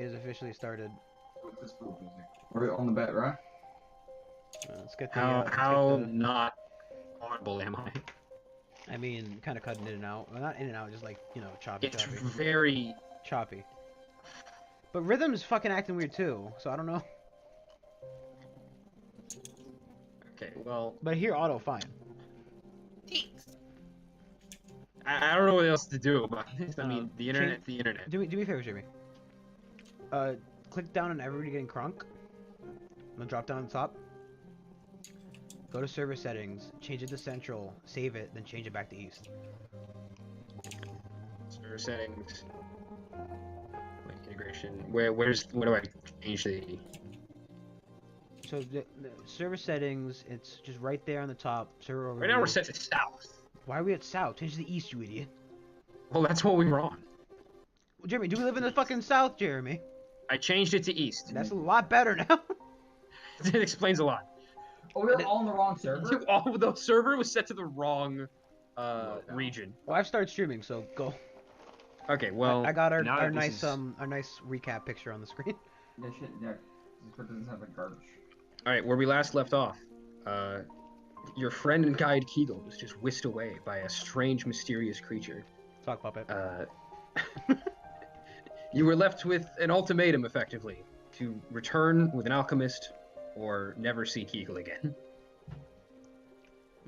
is officially started. What's this food music? We're on the bed, right? Let's get the. How not audible am I? I mean, kind of cutting in and out. Well, not in and out, just like choppy. It's choppy. very choppy. But Rhythm's fucking acting weird too, so I don't know. okay. Well, But here, Auto, fine. I don't know what else to do about this. I mean, the internet, the internet. Do me a favor, Jimmy. Click down on everybody getting crunk. I'm gonna drop down on the top. Go to server settings, change it to central, save it, then change it back to east. Server settings. Like integration. Where do I change the? So the server settings, it's just right there on the top. Server overview. Right now we're set to south. Why are we at south? Change to the east, you idiot. Well, that's what we were on. Jeremy, do we live in the fucking south, Jeremy? I changed it to east. That's a lot better now. It explains a lot. Oh, we were all on the wrong server? The server was set to the wrong region. Well, I've started streaming, so go. Okay, well, I got our now nice recap picture on the screen. Yeah, shit, yeah. This doesn't have like garbage. All right, where we last left off, your friend and guide Kegel was just whisked away by a strange, mysterious creature. Sock puppet. You were left with an ultimatum, effectively, to return with an alchemist or never see Kegel again.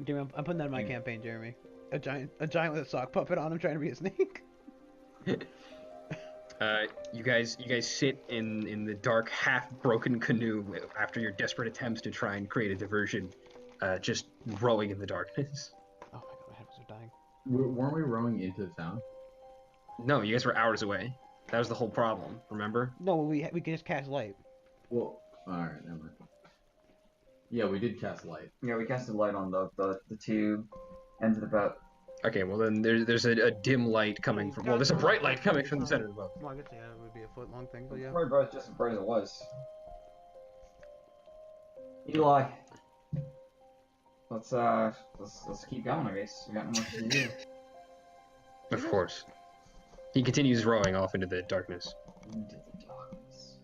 Jeremy, I'm putting that in my campaign, Jeremy. A giant with a sock puppet on him trying to be a snake. You guys sit in the dark, half-broken canoe after your desperate attempts to try and create a diversion, just rowing in the darkness. Oh my god, my headphones are dying. Weren't we rowing into the town? No, you guys were hours away. That was the whole problem, remember? No, we can just cast light. Well, alright, never mind. Yeah, we did cast light. Yeah, we casted light on the two ends of the boat. Okay, well then there's a dim light coming from. Well, there's a bright light coming from the center of the boat. Well, I guess it would be a foot long thing, but yeah. Probably bright, just as bright as it was. Eli, let's keep going. I guess we got much to do. Of course. He continues rowing off into the darkness. Into the darkness.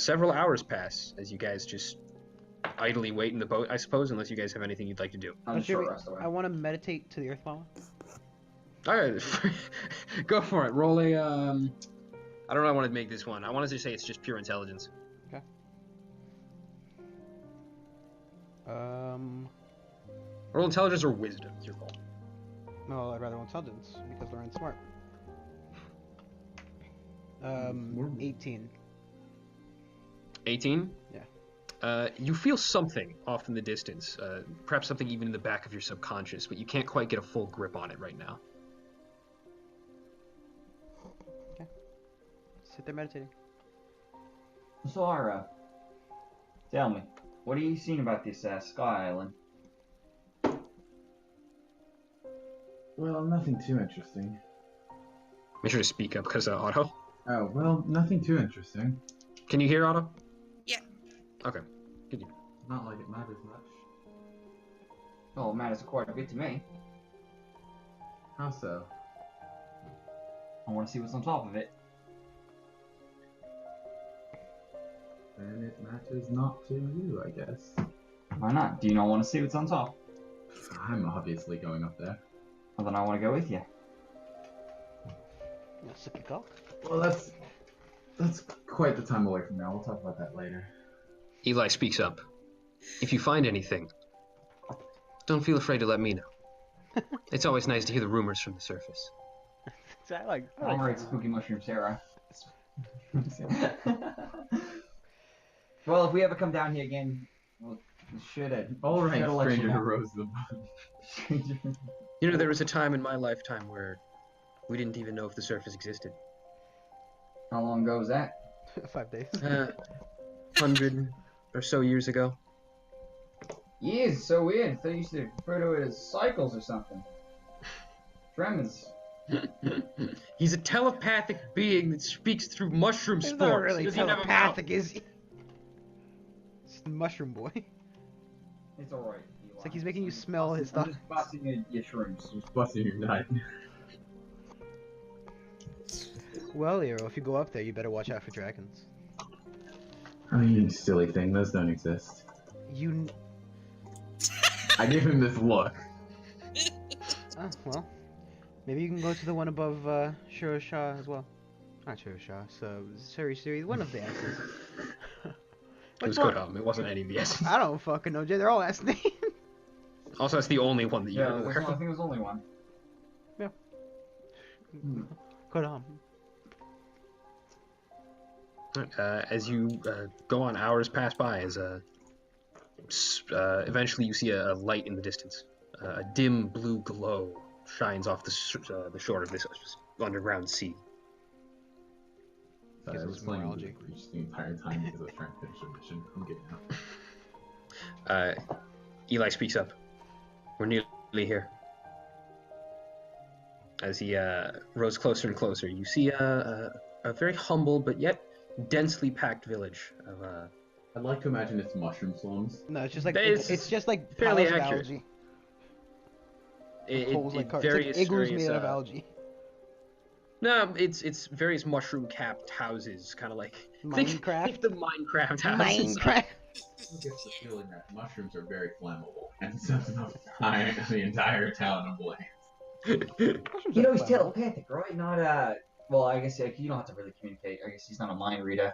Several hours pass as you guys just idly wait in the boat, I suppose, unless you guys have anything you'd like to do. I'm short rest away. I want to meditate to the earth mama. Alright, go for it. Roll a, I don't know how I want to make this one. I wanted to say it's just pure intelligence. Okay. Roll intelligence or wisdom, it's your call. No, I'd rather roll intelligence, because Loren's smart. 18. 18? Yeah. You feel something off in the distance, perhaps something even in the back of your subconscious, but you can't quite get a full grip on it right now. Okay. Sit there meditating. So, Ara, tell me, what are you seeing about this Sky Island? Well, nothing too interesting. Make sure to speak up, because Otto. Oh, well, nothing too interesting. Can you hear Otto? Yeah. Okay. Continue. Not like it matters much. Well, it matters quite a bit to me. How so? I want to see what's on top of it. Then it matters not to you, I guess. Why not? Do you not want to see what's on top? I'm obviously going up there. Well, then I want to go with you. Yeah, sip your cock. Well, that's quite the time away from now. We'll talk about that later. Eli speaks up. If you find anything, don't feel afraid to let me know. It's always nice to hear the rumors from the surface. I like Alright, spooky mushroom Sarah. Well, if we ever come down here again, we should have. All right, shoulda let you stranger know. who rose the boat. You know, there was a time in my lifetime where we didn't even know if the surface existed. How long ago was that? 5 days. 100 or so years ago. Years, so weird. They used to refer to it as cycles or something. Tremors. He's a telepathic being that speaks through mushroom He's spores. not really Does he have a mouth? telepathic, is he? It's the mushroom boy. It's alright. It's like he's making you smell his stuff. I'm just busting your shrooms. Just busting your nut. Well, Hero, if you go up there, you better watch out for dragons. I mean, you silly thing. Those don't exist. You. I give him this look. Oh, well. Maybe you can go to the one above Shirosha as well. Not Shirosha, so Suri, one of the S's. It was one? Kodam. It wasn't any of the S's. I don't fucking know, Jay. They're all S names. Also, that's the only one that you're Yeah, aware I of. think there's only one. Kodam. As you go on, hours pass by. As eventually you see a light in the distance. A dim blue glow shines off the shore of this underground sea. Sorry, Gives I us was playing morology. Reach the entire time because I was trying to finish a mission. I'm getting out. Eli speaks up. We're nearly here. As he rows closer and closer, you see a very humble but yet densely packed village of I'd like to imagine it's mushroom slums. No, it's just like That it's is just like fairly piles of accurate. algae. it, Poles it, like it cars. It's various, like igloos various, made out of algae. No, it's various mushroom capped houses, kind of like think Minecraft. the Minecraft houses. Minecraft. I get the feeling that mushrooms are very flammable and sets enough time the entire town ablaze. You know, he's telepathic, right? Not, well, I guess you don't have to really communicate. I guess he's not a mind reader.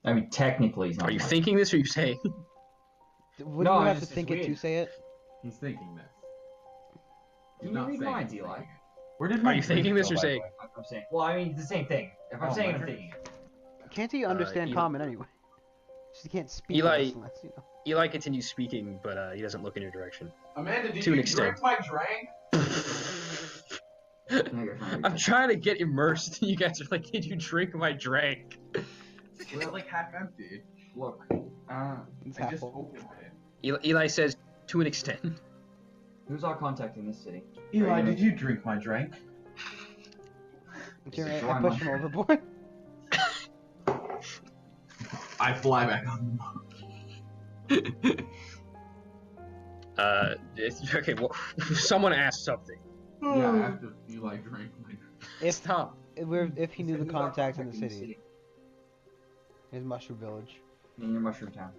I mean, technically, he's not. Are you thinking this, or are you saying? Would No, you I have to just- think it's it to weird. say it? He's thinking this. He's Can you not read saying minds, he's Eli? thinking it. Where did Are my you thinking drink this or go, by the saying? way? I'm saying. Well, I mean, it's the same thing. If I'm Oh, saying it, my I'm turn. thinking it. Can't he understand Eli- common anyway? Just he can't speak Eli- this unless, you know. Eli continues speaking, but he doesn't look in your direction. Amanda, did To an you extent. drink my drink? Now you're trying to I'm trying to get immersed. You guys are like, did you drink my drink? Well, like half empty. Look, It's I half just full. opened it. Eli says, to an extent. who's our contact in this city? Eli, did you drink my drink? You're right, dry I pushed him mushroom. overboard. I fly back on the boat. Okay, well, someone asked something. Yeah, after Eli drank my drink. If Stop. if he knew the Who's our contact in the contact city, his mushroom village. In your mushroom town.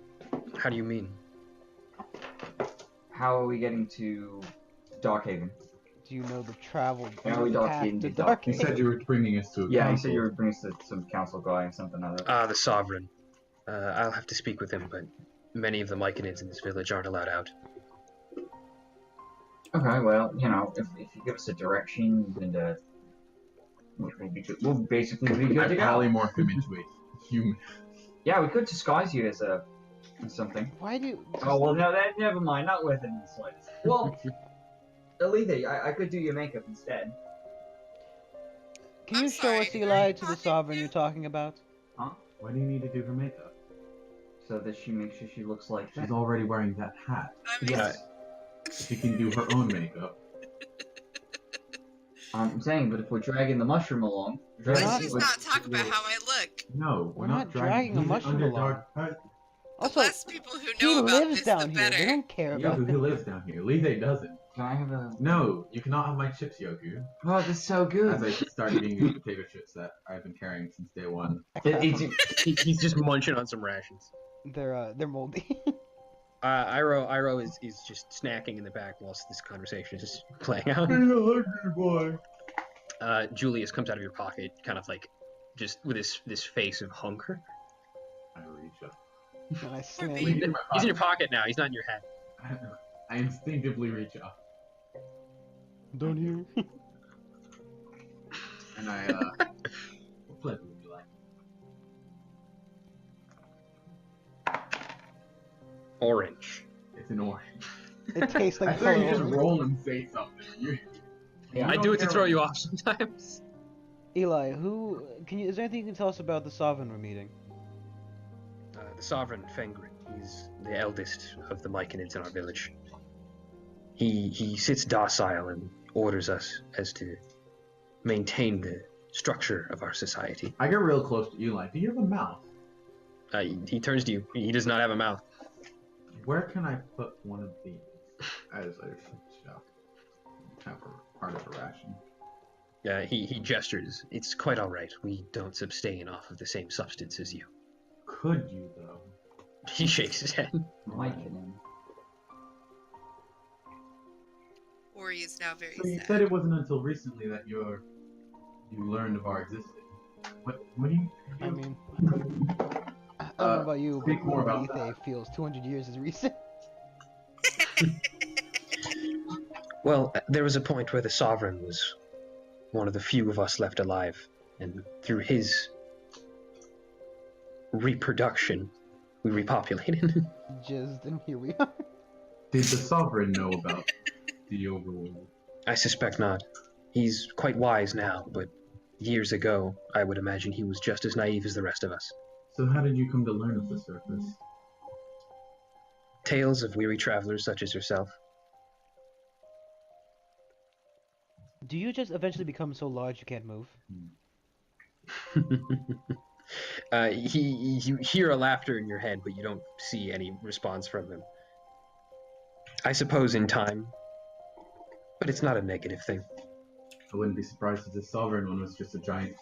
How do you mean? How are we getting to Darkhaven? Do you know the travel How are we path Darkhaven to to Dark? He said you were bringing us to a Yeah, he council. said you were bringing us to some council guy and something other. The Sovereign. I'll have to speak with him, but many of the Myconids in this village aren't allowed out. Okay, well, you know, if you give us a direction, then we'll basically be good I to go. polymorph him into a human. Yeah, we could disguise you as something. Why do? Oh well, no, that never mind. Not worth it in the slightest. Well, Alethea, I could do your makeup instead. Can you I'm show sorry, us who are Eli you to the talking sovereign to? you're talking about? Why do you need to do her makeup? So that she makes sure she looks like She's already wearing that hat. I mean, Yes. She can do her own makeup. I'm saying, but if we're dragging the mushroom along, We're not- let's just not talk about how I look. No, We're not dragging a he's mushroom under along. dark- The Also, less people who he know about lives this, down the here. better. They don't care Yeah, about but he it. lives down here. Lise doesn't. can I have a? No, you cannot have my chips, Yoku. Oh, that's so good. As I start eating these potato chips that I've been carrying since day one. He's just munching on some rations. They're moldy. Iroh is just snacking in the back whilst this conversation is just playing out. boy. Julius comes out of your pocket, kind of like, just with this face of hunger. I reach up. and I slam baby. it. He's in your pocket now. He's not in your head. I instinctively reach up. Down here. And I, what flavor would you like? Orange. It's an orange. It tastes I like thought you color just orange. roll and say something. I do it to throw you off sometimes. Eli, is there anything you can tell us about the sovereign we're meeting? The Sovereign Fengrid. He's the eldest of the Myconids in our village. He sits docile and orders us as to maintain the structure of our society. I get real close to Eli. Do you have a mouth? He turns to you. He does not have a mouth. Where can I put one of these? As I shove. Kind of part of a ration. He gestures. It's quite all right. We don't sustain off of the same substance as you. could you though? He shakes his head. Myconid. Ori is now very So you sad. said it wasn't until recently that you learned of our existence. What do you? I mean, I don't know about you, speak but more about Ethe feels 200 years as recent. Well, there was a point where the Sovereign was one of the few of us left alive, and through his reproduction, we repopulated. Just, and here we are. Did the Sovereign know about the overworld? I suspect not. He's quite wise now, but years ago, I would imagine he was just as naive as the rest of us. So how did you come to learn of the surface? Tales of weary travelers such as yourself. Do you just eventually become so large you can't move? You hear a laughter in your head, but you don't see any response from him. I suppose in time, but it's not a negative thing. I wouldn't be surprised if the Sovereign one was just a giant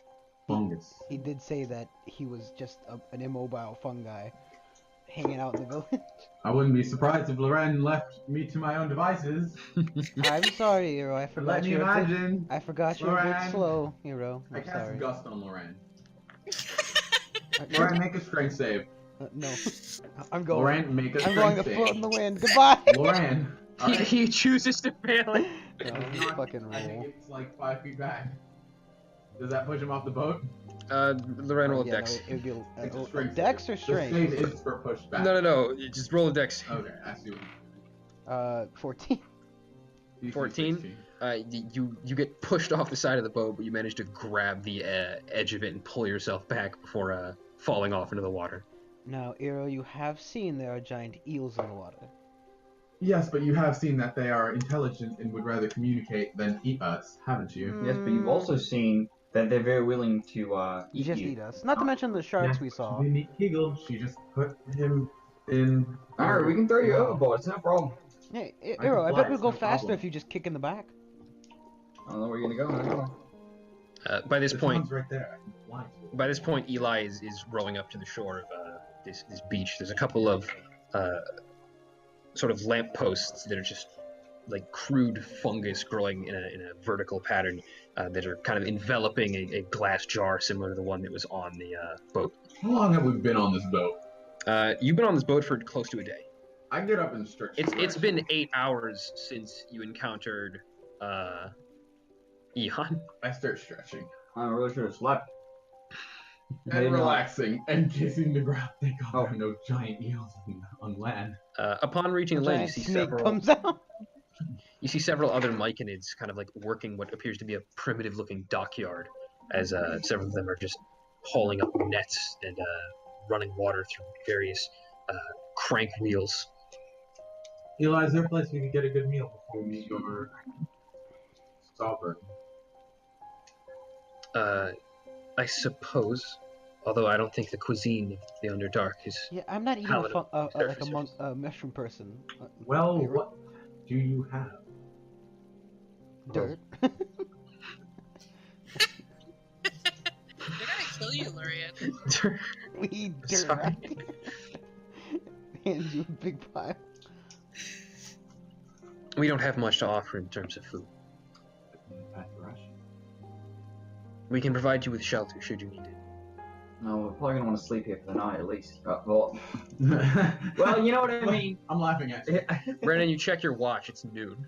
fungus. He did say that he was just an immobile fungi hanging out in the village. I wouldn't be surprised if Loren left me to my own devices. I'm sorry, Hero. I forgot Let me you're a bit, imagine. I forgot you're a bit Loren. slow, Hero. I I'm cast sorry. Gust on Loren. Uh, Loren, make a strength save. no, I'm going. Loren, make a I'm going to strength float in save. the wind. Goodbye. Loren. Alright. He chooses to fail it. No, fucking I think roll. it's like 5 feet back. Does that push him off the boat? Lorraine, roll a Yeah, dex. no, it would be It's a a strength dex or save. The save strength. is for push back. No, you just roll a dex. Okay, I see what 14. you 14? 16. You get pushed off the side of the boat, but you manage to grab the edge of it and pull yourself back before falling off into the water. Now, Hero, you have seen there are giant eels in the water. Yes, but you have seen that they are intelligent and would rather communicate than eat us, haven't you? Yes, but you've also seen that they're very willing to eat Just you. eat us. Not to mention the sharks Yeah, we saw. She didn't eat Kegel, she just put him in... Alright, we can throw you overboard. It's no problem. Hey, can Hero, I fly, bet we'll it's go no faster problem. if you just kick in the back. I don't know where you're gonna go. By this The point, phone's right there. I can fly to it. By this point, Eli is rowing up to the shore of this beach. There's a couple of sort of lampposts that are just like crude fungus growing in a vertical pattern that are kind of enveloping a glass jar similar to the one that was on the boat. How long have we been on this boat? You've been on this boat for close to a day. I get up and stretch. It's been 8 hours since you encountered Ihan. I start stretching I really should have slept. I and didn't know. relaxing and kissing the ground. Thank God Oh. there are no giant eels on land. Upon reaching A land, giant snake comes out. You see several other myconids kind of like working what appears to be a primitive-looking dockyard, as several of them are just hauling up nets and running water through various crank wheels. Eli, is there a place we could get a good meal before we meet your sovereign? I suppose, although I don't think the cuisine of the Underdark is. Yeah, I'm not eating Paladin. like a monk, mushroom person. Well, Hero. what do you have? Dirt. They're gonna kill you, Lurian. We eat dirt. Sorry. Right? Hand you a big pile. We don't have much to offer in terms of food. We can provide you with shelter should you need it. No, we're probably gonna want to sleep here for the night at least. Well, you know what I mean. I'm laughing at you. Brandon, you check your watch. It's noon.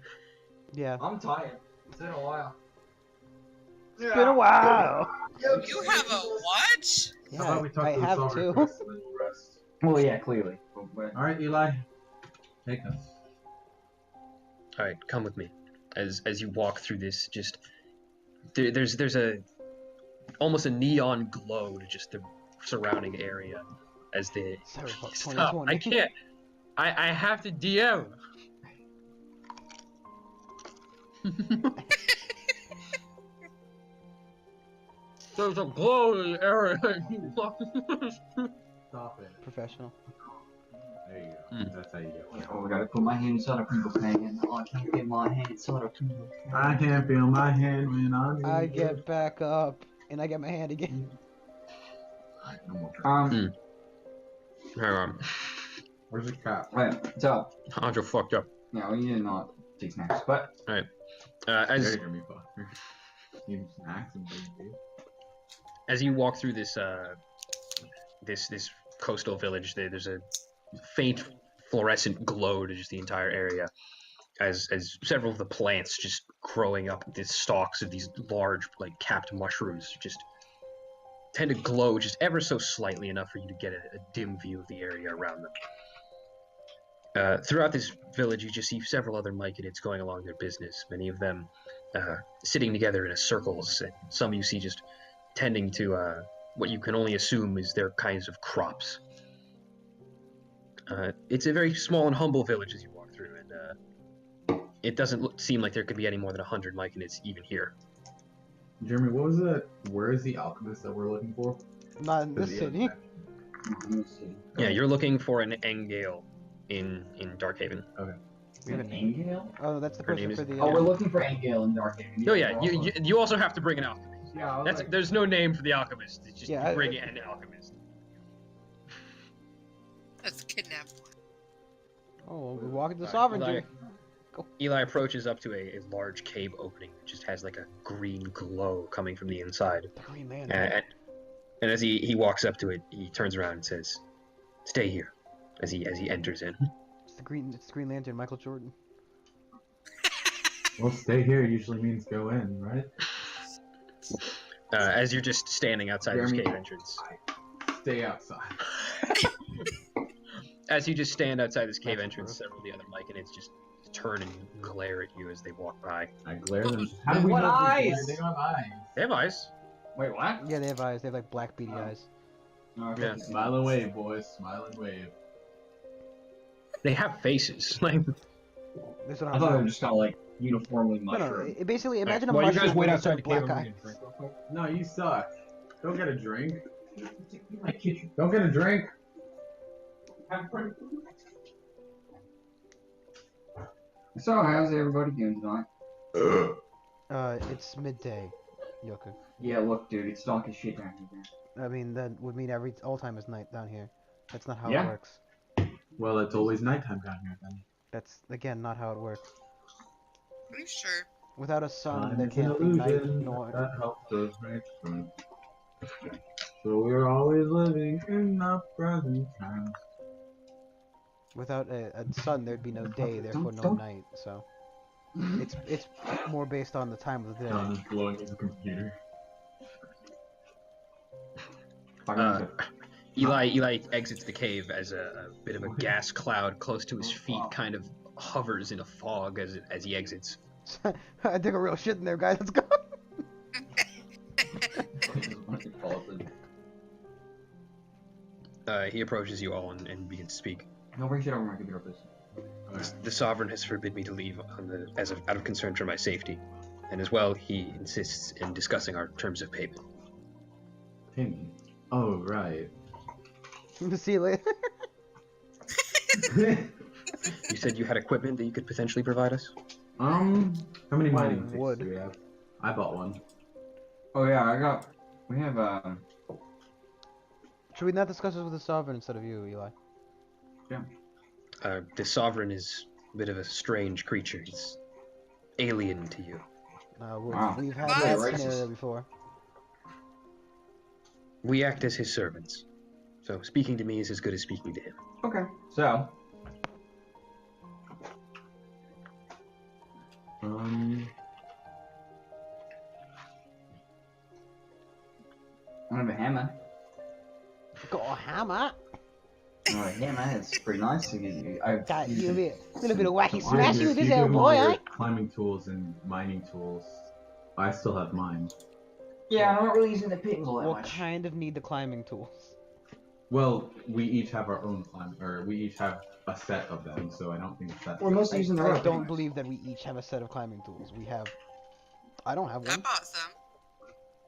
Yeah. I'm tired. It's been a while. It's been a while. You have a watch? How about we Yeah, talk I to the have sovereign to. first and then we'll rest. Well, yeah, clearly. All right, Eli, take us. All right, come with me. As you walk through this, just there's a almost a neon glow to just the surrounding area as the Cyberpunk stop. 2020. I can't. I have to DM. There's a glow in the area. Stop it. Professional. There you go. Mm. That's how you get one. Oh, we gotta put my hand inside a Pringle can. Oh, I can't get my hand inside a Pringle can. I can't feel my hand when I'm. I get back up and I get my hand again. Alright, no more. Hang on. Where's the cat? Right, so, Hanjo fucked up. yeah, we need to not take snacks, but As You're gonna be fucked. Eating snacks and baby. as you walk through this this coastal village, there's a faint fluorescent glow to just the entire area, as several of the plants just growing up, these stalks of these large, like, capped mushrooms just tend to glow just ever so slightly enough for you to get a dim view of the area around them. Throughout this village, you just see several other Myconids going along their business, many of them sitting together in circles, and some you see just tending to what you can only assume is their kinds of crops. It's a very small and humble village as you walk through, and it doesn't seem like there could be any more than 100 Myconids even here. Jeremy, what was it? Where is the alchemist that we're looking for? Not in this city. Yeah, you're looking for an Engale in Darkhaven. We have an Angale? Oh, that's the Her name person for is- the. Oh, we're looking for Angale in Darkhaven. No, yeah, you also have to bring an alchemist. Yeah, That's there's no name for the alchemist. It's just Yeah, you bring an alchemist. Let's kidnap one. Oh, we walk into the sovereignty. Eli, Eli approaches up to a large cave opening, which just has like a green glow coming from the inside. The Green Lantern. And as he walks up to it, he turns around and says, "Stay here." As he enters in. It's the Green Lantern, Michael Jordan. Well, stay here usually means go in, right? As you're just standing outside this Jeremy. cave entrance. Stay outside. As you just stand outside this cave That's entrance, true. several of the other Myconids just turn and glare at you as they walk by. I glare at them. How do we What know they're eyes? glare? They have eyes. They have eyes. Wait, what? Yeah, they have eyes. They have like black beady eyes. No, Yeah. Smile and wave, boys. Smile and wave. They have faces. Like, That's what I I'm thought they were saying. just kind of like uniformly No, no. mushroom. It basically, imagine a While you mushroom guys wait with outside the cave, black I'm eyes. gonna drink real quick. No, you suck. Don't get a drink. Don't get a drink. So, how's everybody doing tonight? It's midday, Yoku. Yeah, look, dude, it's dark as shit down here. I mean, that would mean all time is night down here. That's not how Yeah. it works. Well, it's always nighttime down here then. That's, again, not how it works. Are you sure? Without a sun, Time there is an can't be night illusion nor... that helps us make fun. So we're always living in the present time. Without a sun, there'd be no day, therefore no Don't- night, so... It's more based on the time of the day. John is blowing his computer. Eli exits the cave as a bit of a gas cloud close to his feet kind of hovers in a fog as he exits. I took a real shit in there, guys. Let's go. He approaches you all and begins to speak. No, bring shit over my computer, please. The Sovereign has forbid me to leave out of concern for my safety, and as well, he insists in discussing our terms of payment. Payment. Oh, right. See you later. You said you had equipment that you could potentially provide us? How many Well, mining sticks wood. do we have? I bought one. Oh yeah, we have Should we not discuss this with the Sovereign instead of you, Eli? The Sovereign is a bit of a strange creature. He's alien to you. Wow. We've had Wow. that Racist. scenario before. We act as his servants, so speaking to me is as good as speaking to him. okay. So, I have a hammer. Got a hammer. Oh, a hammer is pretty nice to get you. I've Got used you a it. little bit of wacky So smashy if with this you old give all boy, your eh? climbing tools and mining tools. I still have mine. Yeah, I'm not really using the pigs all that We'll much. kind of need the climbing tools. Well, we each have our own climb, or we each have a set of them, so I don't think that's. We're mostly using the I rope. don't believe that we each have a set of climbing tools. We have... I don't have I one. bought some.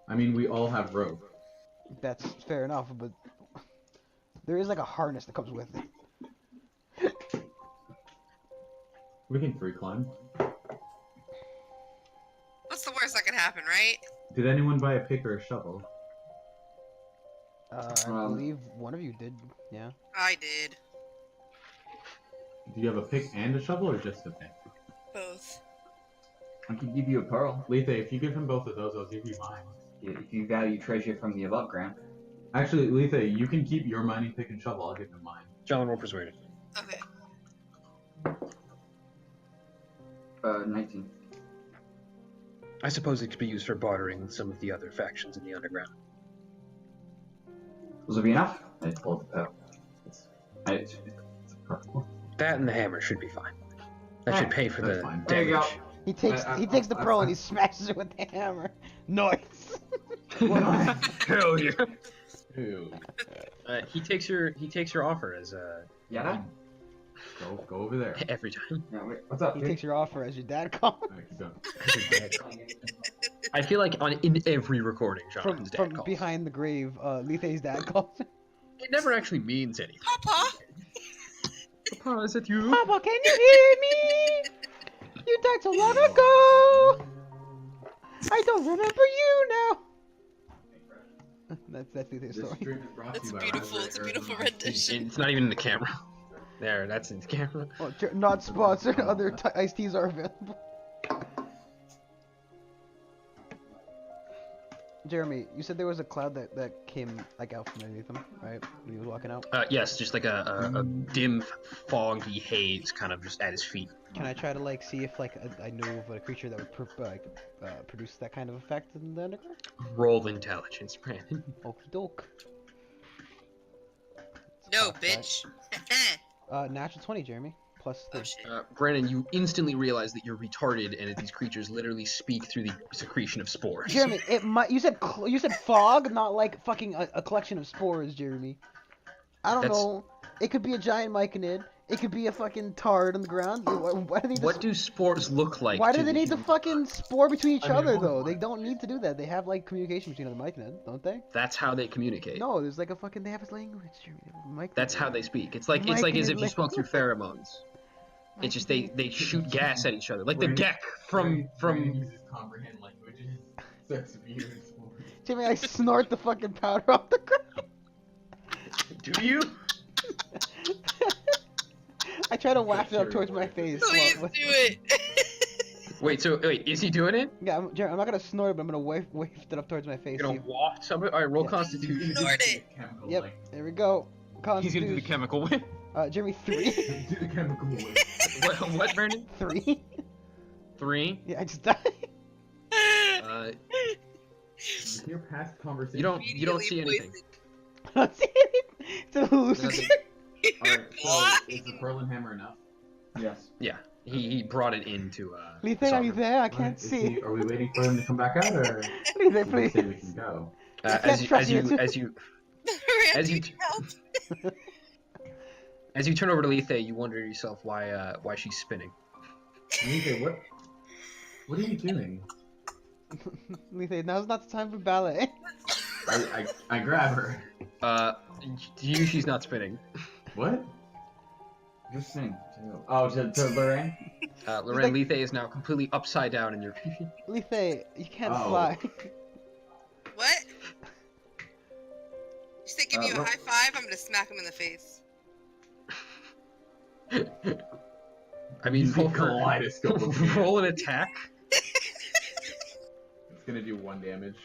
I mean, we all have rope. That's fair enough, but... There is like a harness that comes with it. We can free climb. What's the worst that could happen, right? Did anyone buy a pick or a shovel? I Um, believe one of you did. Yeah. I did. Do you have a pick and a shovel, or just a pick? Both. I can give you a pearl Lethe, if you give him both of those, I'll give you mine. if you value treasure from the above ground. Actually, Lethe, you can keep your mining pick and shovel. I'll give him mine. John, roll persuaded. Okay. 19. I suppose it could be used for bartering with some of the other factions in the underground. Will it be enough? I pulled the pearl. It's purple. That and the hammer should be fine. That should pay for That's the fine. There you go. damage. He takes I- he takes the I- pearl I- and he smashes it with the hammer. Nice. Hell yeah. Ew. He takes your offer as Yeah? Go over there. every time. Yeah, wait, what's up, He dude? takes your offer as your dad calls. Alright, keep going. I feel like in every recording, From Jonathan's dad from calls. behind the grave, Lethe's dad calls. It never actually means anything. Papa! Papa, is it you? Papa, can you hear me? You died so long ago. I don't remember you now. That's Lethe's This story. stream is brought to That's you by beautiful. Raspberry It's a beautiful Arizona. rendition. It's not even in the camera. There, that's in the camera. Oh, not sponsored. Other iced teas are available. Jeremy, you said there was a cloud that came like out from underneath him, right? When he was walking out. Yes, just like a dim, foggy haze kind of just at his feet. Can I try to like see if like I knew of a creature that would produce that kind of effect in the underground? Roll intelligence, Brandon. Okie doke. No, Fuck that. bitch. Natural 20, Jeremy. Plus Oh 3. shit. Brandon, you instantly realize that you're retarded and that these creatures literally speak through the secretion of spores. Jeremy, it might. You said fog, not like fucking a collection of spores, Jeremy. I don't That's- know. It could be a giant myconid. It could be a fucking tard on the ground. Why do they need What to, do spores look like? Why to do they the need to human fucking spore between each I mean, other hold though? on. They don't need to do that. They have like communication between other myconid, don't they? That's how they communicate. No, there's like a fucking. They have a language, Jeremy. They have a myconid That's how they language. speak. It's like as if you Myconid spoke through pheromones. It's just they shoot gas at each other, like the Gek from Brandon uses comprehend languages. That's weird. Jeremy, I snort the fucking powder off the ground. Do you? I try to waft it up towards my face. Please do it. Wait, is he doing it? Yeah, Jeremy, I'm not gonna snort it, but I'm gonna waft it up towards my face. You're gonna See- waft somebody? Alright, roll Yeah. Constitution. Snort it. Yep, there we go. He's gonna do the Constitution. chemical whip. Jeremy, 3. Do the chemical whip. What, Brandon? 3? 3. Yeah, I just died. With your past conversation. You don't see anything. I don't see anything. It's a hallucination. Alright, so is the pearl and hammer enough? Yes. Yeah, he brought it into. Lethe, are you Sovereign. there? I Alright, can't is see. Are we waiting for him to come back out, or Lethe, do we please. say we can go? can't As trust you you. as you Help. as you turn over to Lethe, you wonder to yourself why she's spinning. Lethe, what are you doing? Lethe, now's not the time for ballet. I grab her. To you, she's not spinning. What? Just sing. Oh, to Lorraine? Lorraine, Lethe is now completely upside down in your. Lethe, you can't Oh. fly. What? You say give you a Ro- high five? I'm gonna smack him in the face. I mean, You see roll, kaleidoscope of roll an attack. It's gonna do 1 damage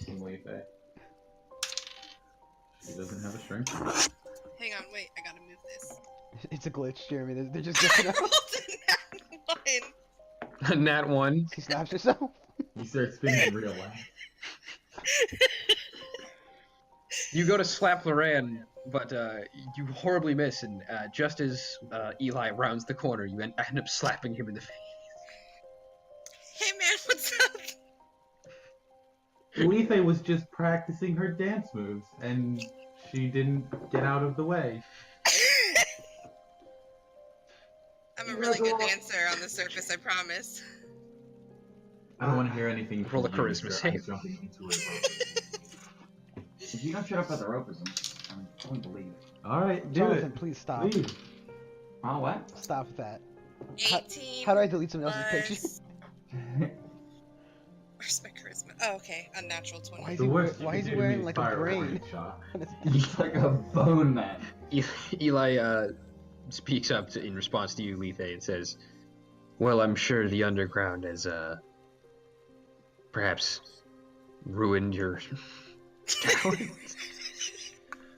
from Lethe. She doesn't have a strength. Hang on, wait, I gotta move this. It's a glitch, Jeremy. They're just different. I rolled a nat 1. Nat 1. She slaps herself. You start spinning in real life. You go to slap Lorraine, but you horribly miss, and just as Eli rounds the corner, you end up slapping him in the face. Hey man, what's up? Lethe was just practicing her dance moves, and she didn't get out of the way. I'm a really good dancer on the surface, I promise. I don't want to hear anything. Roll a from you, charisma sir. I'm save. jumping into it. If you don't shut up about the ropism, I won't believe. Alright, do Jonathan, it. please stop. Please. Oh, what? Stop with that. 18. How do I delete someone else's picture? Where's my charisma? Oh, okay. Unnatural 20. Why is The he, worst you why can is he do to me wearing is like a fire brain? warning shot. He's like a bone man. Eli speaks up in response to you, Lethe, and says, "Well, I'm sure the underground has perhaps ruined your talent."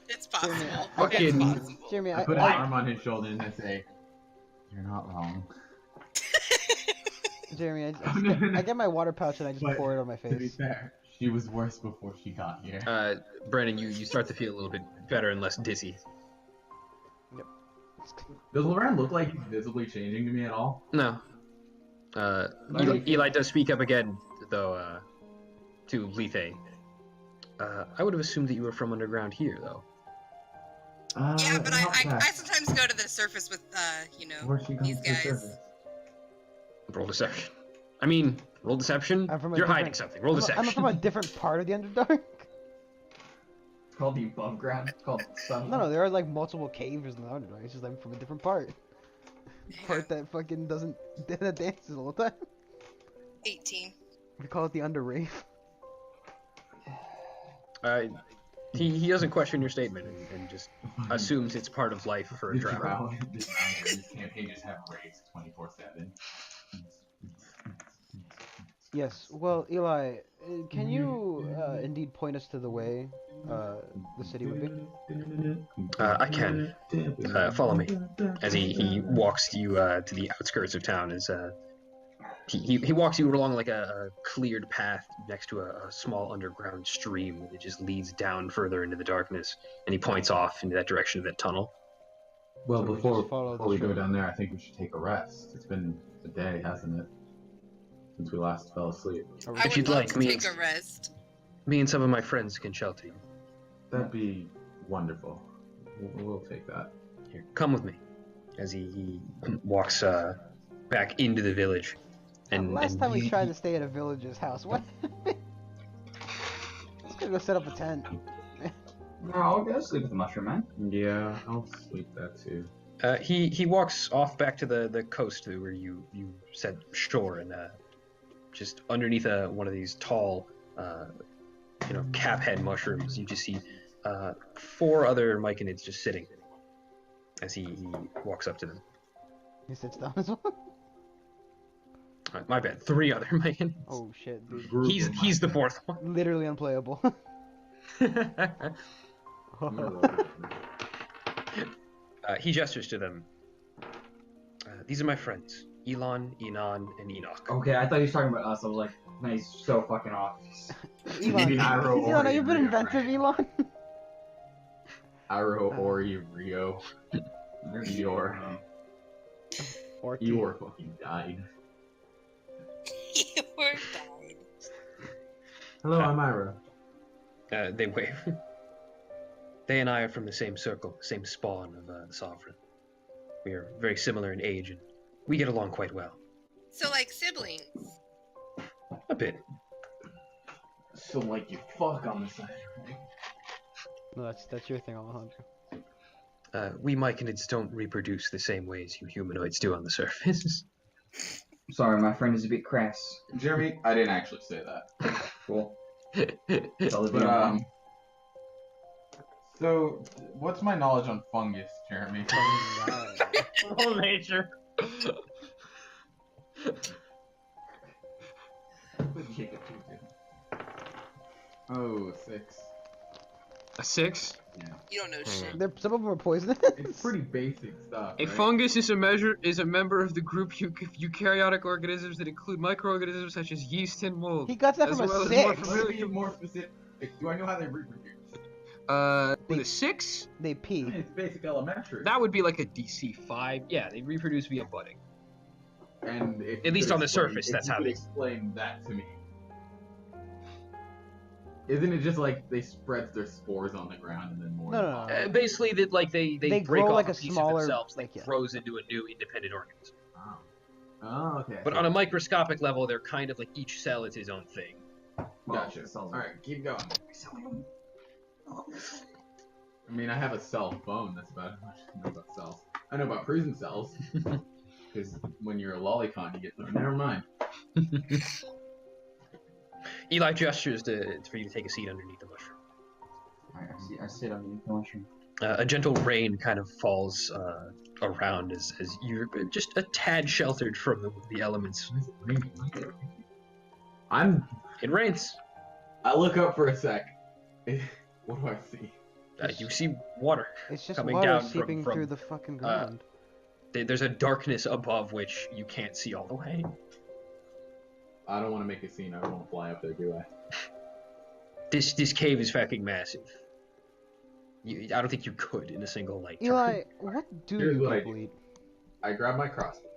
It's possible. It's Fucking- possible. Jeremy, I put an arm on his shoulder and I say, "You're not wrong." Jeremy, No, no, no. I get my water pouch and I just But pour it on my To be face. fair, she was worse before she got here. Brennan, you start to feel a little bit better and less dizzy. Does Loran look like he's visibly changing to me at all? No. Eli does speak up again, though, to Lethe. I would have assumed that you were from underground here, though. Yeah, but I not that. sometimes go to the surface with, you know, Where she these comes to guys. surface. Roll deception. I mean, roll deception. I'm from a You're different- hiding something. Roll I'm deception. from a different part of the Underdark. It's called the above ground. It's called sun. No, there are like multiple caves in the Underdark. It's just I'm from a different part. Part that fucking doesn't that dances all the time. 18. We call it the Underrave. He doesn't question your statement and just assumes it's part of life for a drow. This campaign just have raids 24/7. Yes. Well, Eli, can you indeed point us to the way the city would be? I can. Follow me. As he walks you to the outskirts of town. He walks you along like a cleared path next to a small underground stream that just leads down further into the darkness, and he points off into that direction of that tunnel. Well, So we before just follow the we go trail. down there, I think we should take a rest. It's been a day, hasn't it? Since we last fell asleep. Or we I If would you'd love like to me, take a rest. Me and some of my friends can shelter you. That'd be wonderful. We'll take that. Here, come with me. As he walks back into the village. Last time we tried to stay at a villager's house, what? Let's go set up a tent. No, I'll go sleep with the mushroom man. Yeah, I'll sleep that too. He walks off back to the coast where you said shore, and just underneath one of these tall, cap head mushrooms, you just see 4 other myconids just sitting. As he walks up to them. He sits down as well. My bad, 3 other myconids. Oh shit, dude. Group of He's the my- 4th one. Literally unplayable. I'm gonna roll it. He gestures to them. These are my friends, Elon, Enon, and Enoch. Okay, I thought he was talking about us. I was like, man, he's so fucking off. Maybe Nairo or Elon, have you been Rio, inventive, right? Elon? Aro, Ori, Rio. Eeyore. Or Eeyore fucking died. You were died. Hello, I'm Iro. They wave. They and I are from the same circle, same spawn of the Sovereign. We are very similar in age, and we get along quite well. So, like siblings. A bit. So, like, you fuck on the side, right? No, that's your thing, Alejandro. We myconids don't reproduce the same ways you humanoids do on the surface. Sorry, my friend is a bit crass. Jeremy, I didn't actually say that. Cool. But, so, what's my knowledge on fungus, Jeremy? Oh, nature. Oh, 6. A 6? You don't know shit. Some of them are poisonous. It's pretty basic stuff. A right? fungus is a member of the group eukaryotic organisms that include microorganisms such as yeast and mold. He got that As from well a as 6. more Let me be more specific. Do I know how they reproduce? With a 6, They pee. It's basic elementary. that would be like a DC 5. Yeah, they reproduce via budding. And if At you least could on the explain- surface, if that's you how could they- explain that to me. Isn't it just like they spread their spores on the ground and then more? No, no, evolve? no. Basically, that like they They break grow off like a a piece smaller- of themselves, like, yeah. grows into a new independent organism. Oh, okay. But on a microscopic level, they're kind of like each cell is his own thing. Gotcha. Alright, keep going. I mean, I have a cell phone. That's about as much as I know about cells. I know about prison cells. Because when you're a lolicon, you get thrown. Never mind. Eli gestures for you to take a seat underneath the mushroom. Alright, I sit underneath the mushroom. A gentle rain kind of falls around as you're just a tad sheltered from the elements. It rains. I look up for a sec. What do I see? You see water. It's just coming water down seeping from through the fucking ground. There's a darkness above which you can't see all the way. I don't want to make a scene. I don't want to fly up there, do I? This cave is fucking massive. I don't think you could in a single light. Eli, what do Here's you what I do. complete? I grab my crossbow.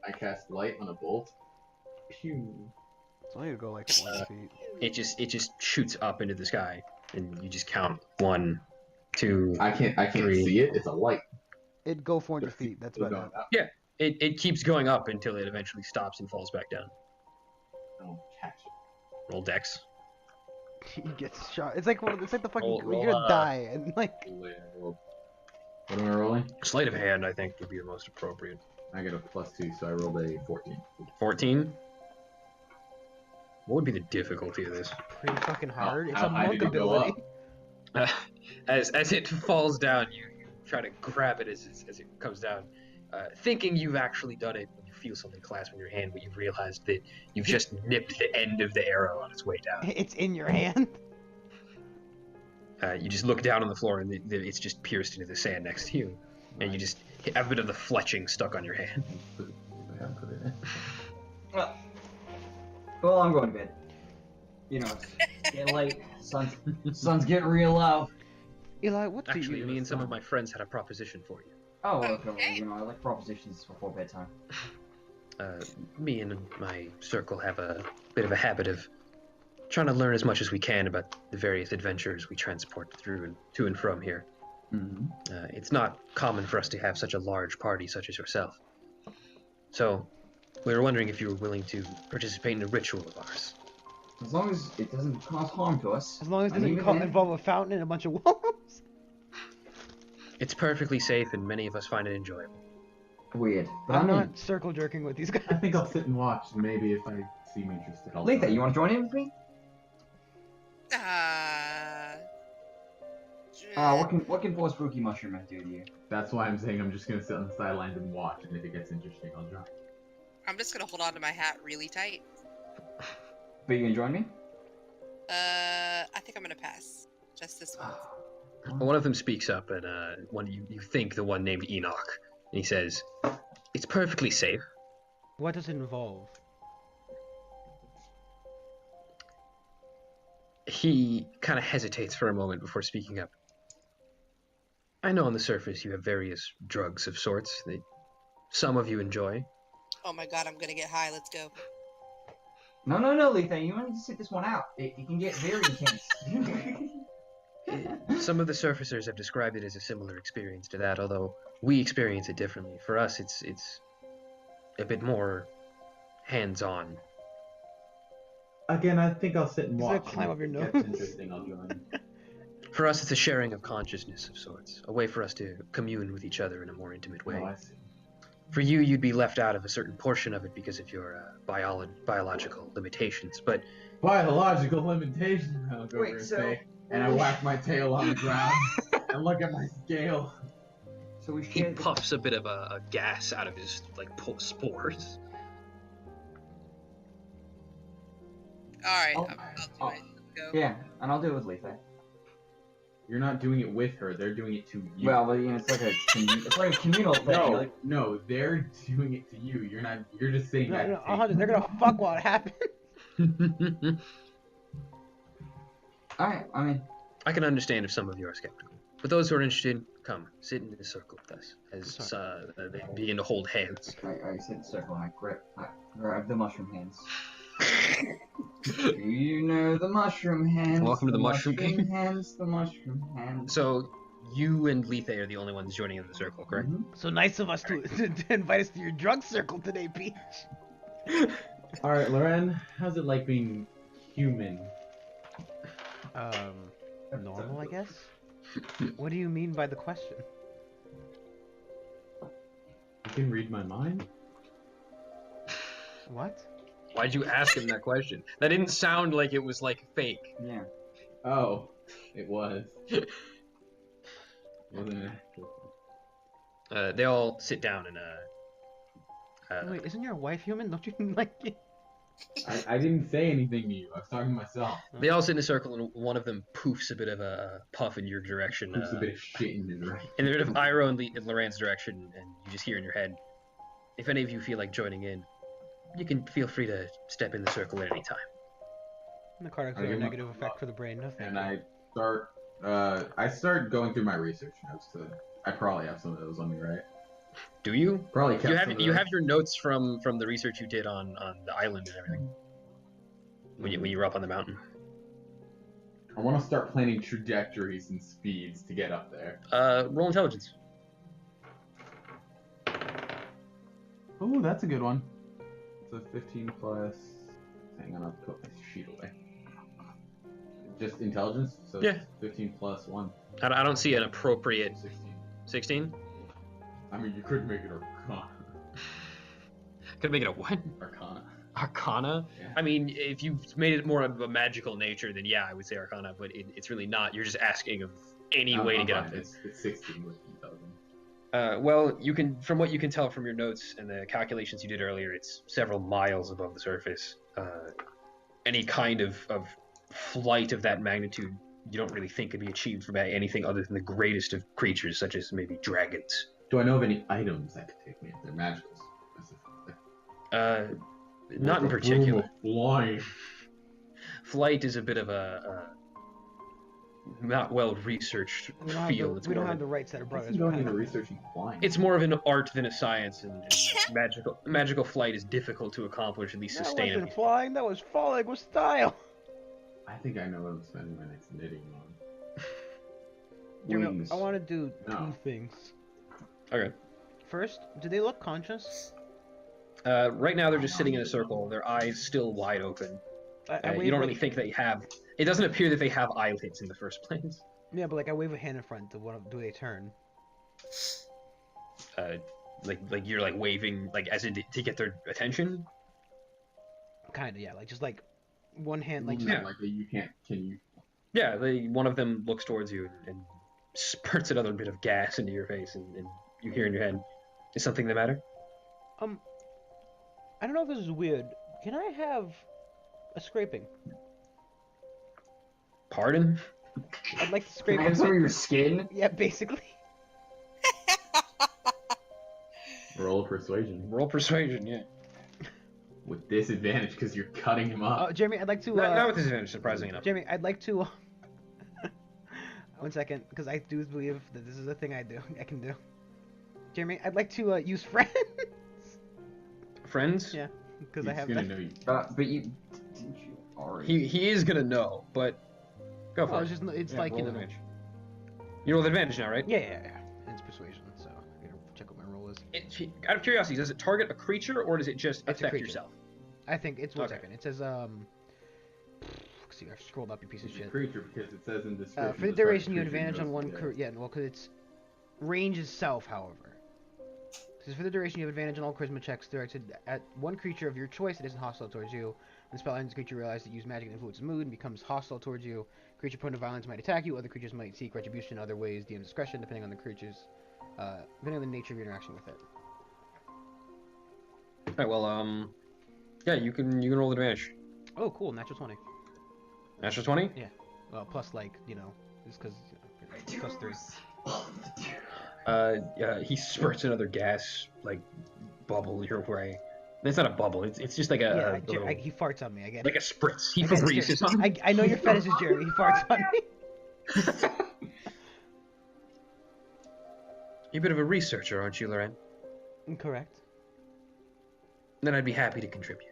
I cast light on a bolt. Pew. It's only to go like 20 feet. It just shoots up into the sky, and you just count 1, 2. I can't 3. see it. It's a light. It'd go 400 feet. That's about it. Yeah, it keeps going up until it eventually stops and falls back down. I don't catch it. Roll dex. He gets shot. It's like it's like the fucking Roll, you're gonna die and like. What am I rolling? Sleight of hand, I think, would be the most appropriate. I get a +2, so I rolled a 14. 14. What would be the difficulty of this? Pretty fucking hard. It's how a high monk did it go ability. As it falls down, you try to grab it as it comes down, thinking you've actually done it. You feel something clasp in your hand, but you've realized that you've just nipped the end of the arrow on its way down. It's in your hand. You just look down on the floor, and it's just pierced into the sand next to you, and you just have a bit of the fletching stuck on your hand. Put it in. Well, I'm going to bed. You know, it's getting late. Sun's getting real low. Eli, what do Actually, you? me and some of my friends had a proposition for you. Oh, okay. Well, you know, I like propositions before bedtime. Me and my circle have a bit of a habit of trying to learn as much as we can about the various adventures we transport through and to and from here. Mm-hmm. It's not common for us to have such a large party such as yourself. So, we were wondering if you were willing to participate in a ritual of ours. As long as it doesn't cause harm to us. As long as it I mean, doesn't even involve a fountain and a bunch of wolves. It's perfectly safe, and many of us find it enjoyable. Weird. But I'm I mean, not circle jerking with these guys. I think I'll sit and watch, and maybe if I seem interested, I'll. Letha, you want to join in with me? What can poor spooky mushroom man do to you? That's why I'm saying I'm just gonna sit on the sidelines and watch, and if it gets interesting, I'll join. I'm just gonna hold on to my hat really tight. But you gonna join me? I think I'm gonna pass. Just this one. One of them speaks up, and you think the one named Enoch, and he says, "It's perfectly safe." What does it involve? He kind of hesitates for a moment before speaking up. I know on the surface you have various drugs of sorts that some of you enjoy. Oh my god, I'm gonna get high. Let's go. No, Letha, you want to sit this one out. It can get very intense. Some of the surfacers have described it as a similar experience to that, although we experience it differently. For us, it's a bit more hands-on. Again, I think I'll sit and Does watch. it climb up your If nose? it gets interesting, I'll join. For us, it's a sharing of consciousness of sorts, a way for us to commune with each other in a more intimate way. Oh, I see. For you, you'd be left out of a certain portion of it because of your biological limitations, but Biological limitation, I'll go Wait, over and so- say, and I whack my tail on the ground and look at my scale. So we he share the... puffs a bit of a gas out of his spores. Alright, Oh, I'll do it. Let's go. Yeah, and I'll do it with Letha. You're not doing it with her; they're doing it to you. Well, you know, it's like a communal thing. no, Like, no, they're doing it to you. You're not. You're just saying that. No, 100. They're gonna fuck while it happens. alright, I mean, I can understand if some of you are skeptical. But those who are interested, come, sit in this circle with us, as they begin to hold hands. I sit in a circle and I grab the mushroom hands. Do you know the mushroom hands? Welcome to the mushroom game. hands, the mushroom hands. So, you and Lethe are the only ones joining in the circle, correct? Mhm. So nice of us to invite us to your drug circle today, Peach. All right, Loren, how's it like being human? Normal, I guess. What do you mean by the question? You can read my mind. What? Why'd you ask him that question? That didn't sound like it was like fake. Yeah. Oh, it was. Wasn't it? They all sit down and Wait, isn't your wife human? Don't you like it? I didn't say anything to you. I was talking to myself. they all sit in a circle, and one of them poofs a bit of a puff in your direction, There's a bit of shit in it, right? in a bit of Iroh and Loran's direction, and you just hear in your head, if any of you feel like joining in, you can feel free to step in the circle at any time. Narcotics I are a give negative my- effect for the brain. No, thank And you. I start going through my research notes. I probably have some of those on me, right? Do you? Probably kept You some have of you those. have your notes from the research you did on the island and everything when you were up on the mountain. I want to start planning trajectories and speeds to get up there. Roll intelligence. Oh, that's a good one. It's a 15 plus. Hang on, I'll put my sheet away. Just intelligence? So Yeah. 15 plus 1. I don't see an appropriate 16. 16. I mean, you could make it Arcana. Could make it a what? Arcana. Arcana. Yeah. I mean, if you've made it more of a magical nature, then yeah, I would say Arcana. But it's really not. You're just asking of any way to I'm get fine. up there. It's 16 with intelligence. Well, you can, from what you can tell from your notes and the calculations you did earlier, it's several miles above the surface. Any kind of flight of that magnitude, you don't really think could be achieved by anything other than the greatest of creatures, such as maybe dragons. Do I know of any items that could take me if they're magical? Not in particular. Flying. Flight is a bit of a not well researched We don't have field. the, It's we don't more have of the a- right set of brothers. You don't We're need kind to of- researching flying. It's more of an art than a science, and magical flight is difficult to at least That sustain. wasn't flying. That was falling with style. I think I know what I'm spending my next knitting on. You know, Wings. I want to do two No. things. Okay. First, do they look conscious? Right now they're just sitting in a circle, their eyes still wide open. I You wave don't like- really think they have. It doesn't appear that they have eyelids in the first place. Yeah, but like I wave a hand in front. Do they turn? Like you're like waving, like as in to get their attention. Kind of, yeah. Like just like one hand, like Yeah. Like you can't. Can you? Yeah, one of them looks towards you and spurts another bit of gas into your face, and you hear in your head, "Is something the matter?" I don't know if this is weird. Can I have a scraping? Pardon? I'd like to scrape. Can I have some of your skin? Yeah, basically. Roll persuasion Roll persuasion, yeah. with disadvantage because you're cutting him up. Jeremy, I'd like to. Not with disadvantage, surprisingly enough. Jeremy, I'd like to. 1 second, because I do believe that this is a thing I can do. Jeremy, I'd like to use friends. Friends? Yeah, because He's I have gonna that. know you. But you didn't you already? He is gonna know, but go for Oh, it. it's just it's Yeah, like roll you know. advantage. You roll with advantage now, right? Yeah. And it's persuasion, so I gotta check what my roll is. Out of curiosity, does it target a creature or does it just It's a affect creature. yourself? I think it's 1 Okay. second. It says See, I scrolled up, you piece of It's a shit. creature because it says in description. For the duration, you have advantage on one. Yeah, well, because it's range itself, however. Says for the duration, you have advantage on all charisma checks directed at one creature of your choice that isn't hostile towards you. When the spell ends, the creature realizes that use magic and influence mood and becomes hostile towards you. Creature prone to violence might attack you. Other creatures might seek retribution in other ways. DM discretion depending on the creature's, depending on the nature of your interaction with it. Alright, well, yeah, you can roll advantage. Oh, cool! Natural 20. Natural 20? Well, plus like just because plus 3. He spurts another gas like bubble your way. It's not a bubble. It's just like a little, He farts on me. I get like it. a spritz. He I get it, Febrezes on. I know your fetish is Jeremy. He farts on me. You're a bit of a researcher, aren't you, Loren? Correct. Then I'd be happy to contribute.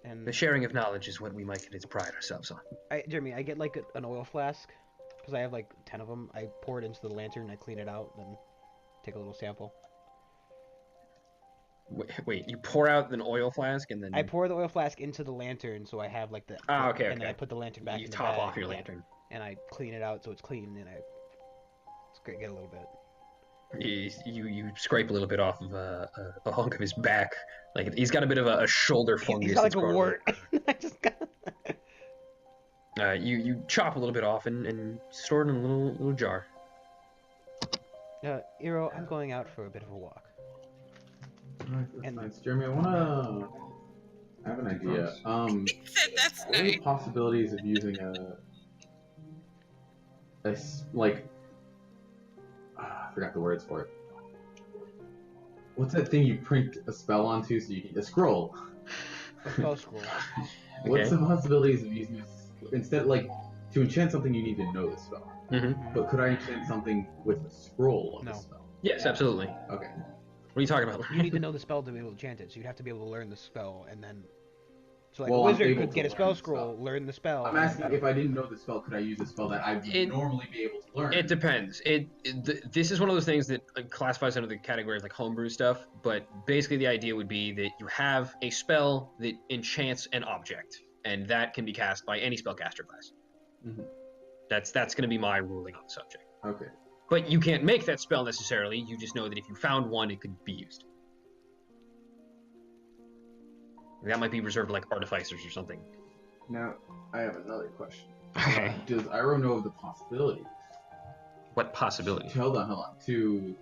And The sharing of knowledge is what we might pride ourselves on. Jeremy, I get like an oil flask because I have like 10 of them. I pour it into the lantern, I clean it out, then take a little sample. Wait, you pour out an oil flask and then I pour the oil flask into the lantern, so I have like the. Ah, okay, And then okay. I put the lantern back you in the top bag, off your yeah, lantern. and I clean it out so it's clean, and I. It's great. Get a little bit. You scrape a little bit off of a hunk of his back. Like he's got a bit of a shoulder fungus. He's got like that's a grown wart. I just got. You chop a little bit off and store it in a little jar. Eero, I'm going out for a bit of a walk. Alright, that's And- nice. Jeremy, I have an idea. He said that's What are the nice. possibilities of using I forgot the words for it. What's that thing you print a spell onto so you can... A scroll. A spell scroll. What's Okay. the possibilities of using this? Instead, like, to enchant something you need to know the spell. Mm-hmm. But could I enchant something with a scroll of No. the spell? Yes, absolutely. Okay. What are you talking about? You need to know the spell to be able to chant it, so you'd have to be able to learn the spell, and then... So like Well, a I'm wizard able could to get a learn spell the scroll, spell. learn the spell... I'm asking if I didn't know the spell, could I use a spell that I would It- normally be able to learn? It depends. This is one of those things that classifies under the category of like homebrew stuff. But basically, the idea would be that you have a spell that enchants an object, and that can be cast by any spellcaster class. Mhm. That's going to be my ruling on the subject. Okay. But you can't make that spell necessarily. You just know that if you found one, it could be used. That might be reserved for like artificers or something. Now, I have another question. Okay. Does Iroh know of the possibility? What possibility? Hold on. To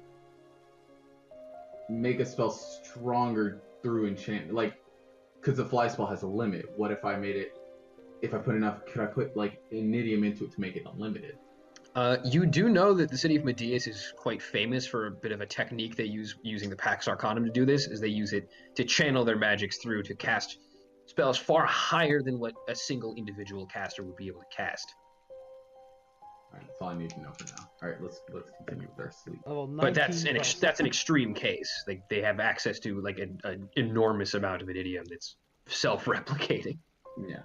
make a spell stronger through enchantment, like, because the fly spell has a limit. What if I made it? If I put enough, could I put like Inidium into it to make it unlimited? You do know that the city of Medius is quite famous for a bit of a technique they use using the Pax Arcanum to do this, is they use it to channel their magics through to cast spells far higher than what a single individual caster would be able to cast. Alright, that's all I need to know for now. Alright, let's continue with our sleep. Level 19 But that's plus. that's an extreme case. They have access to like an enormous amount of Inidium that's self-replicating. Yeah.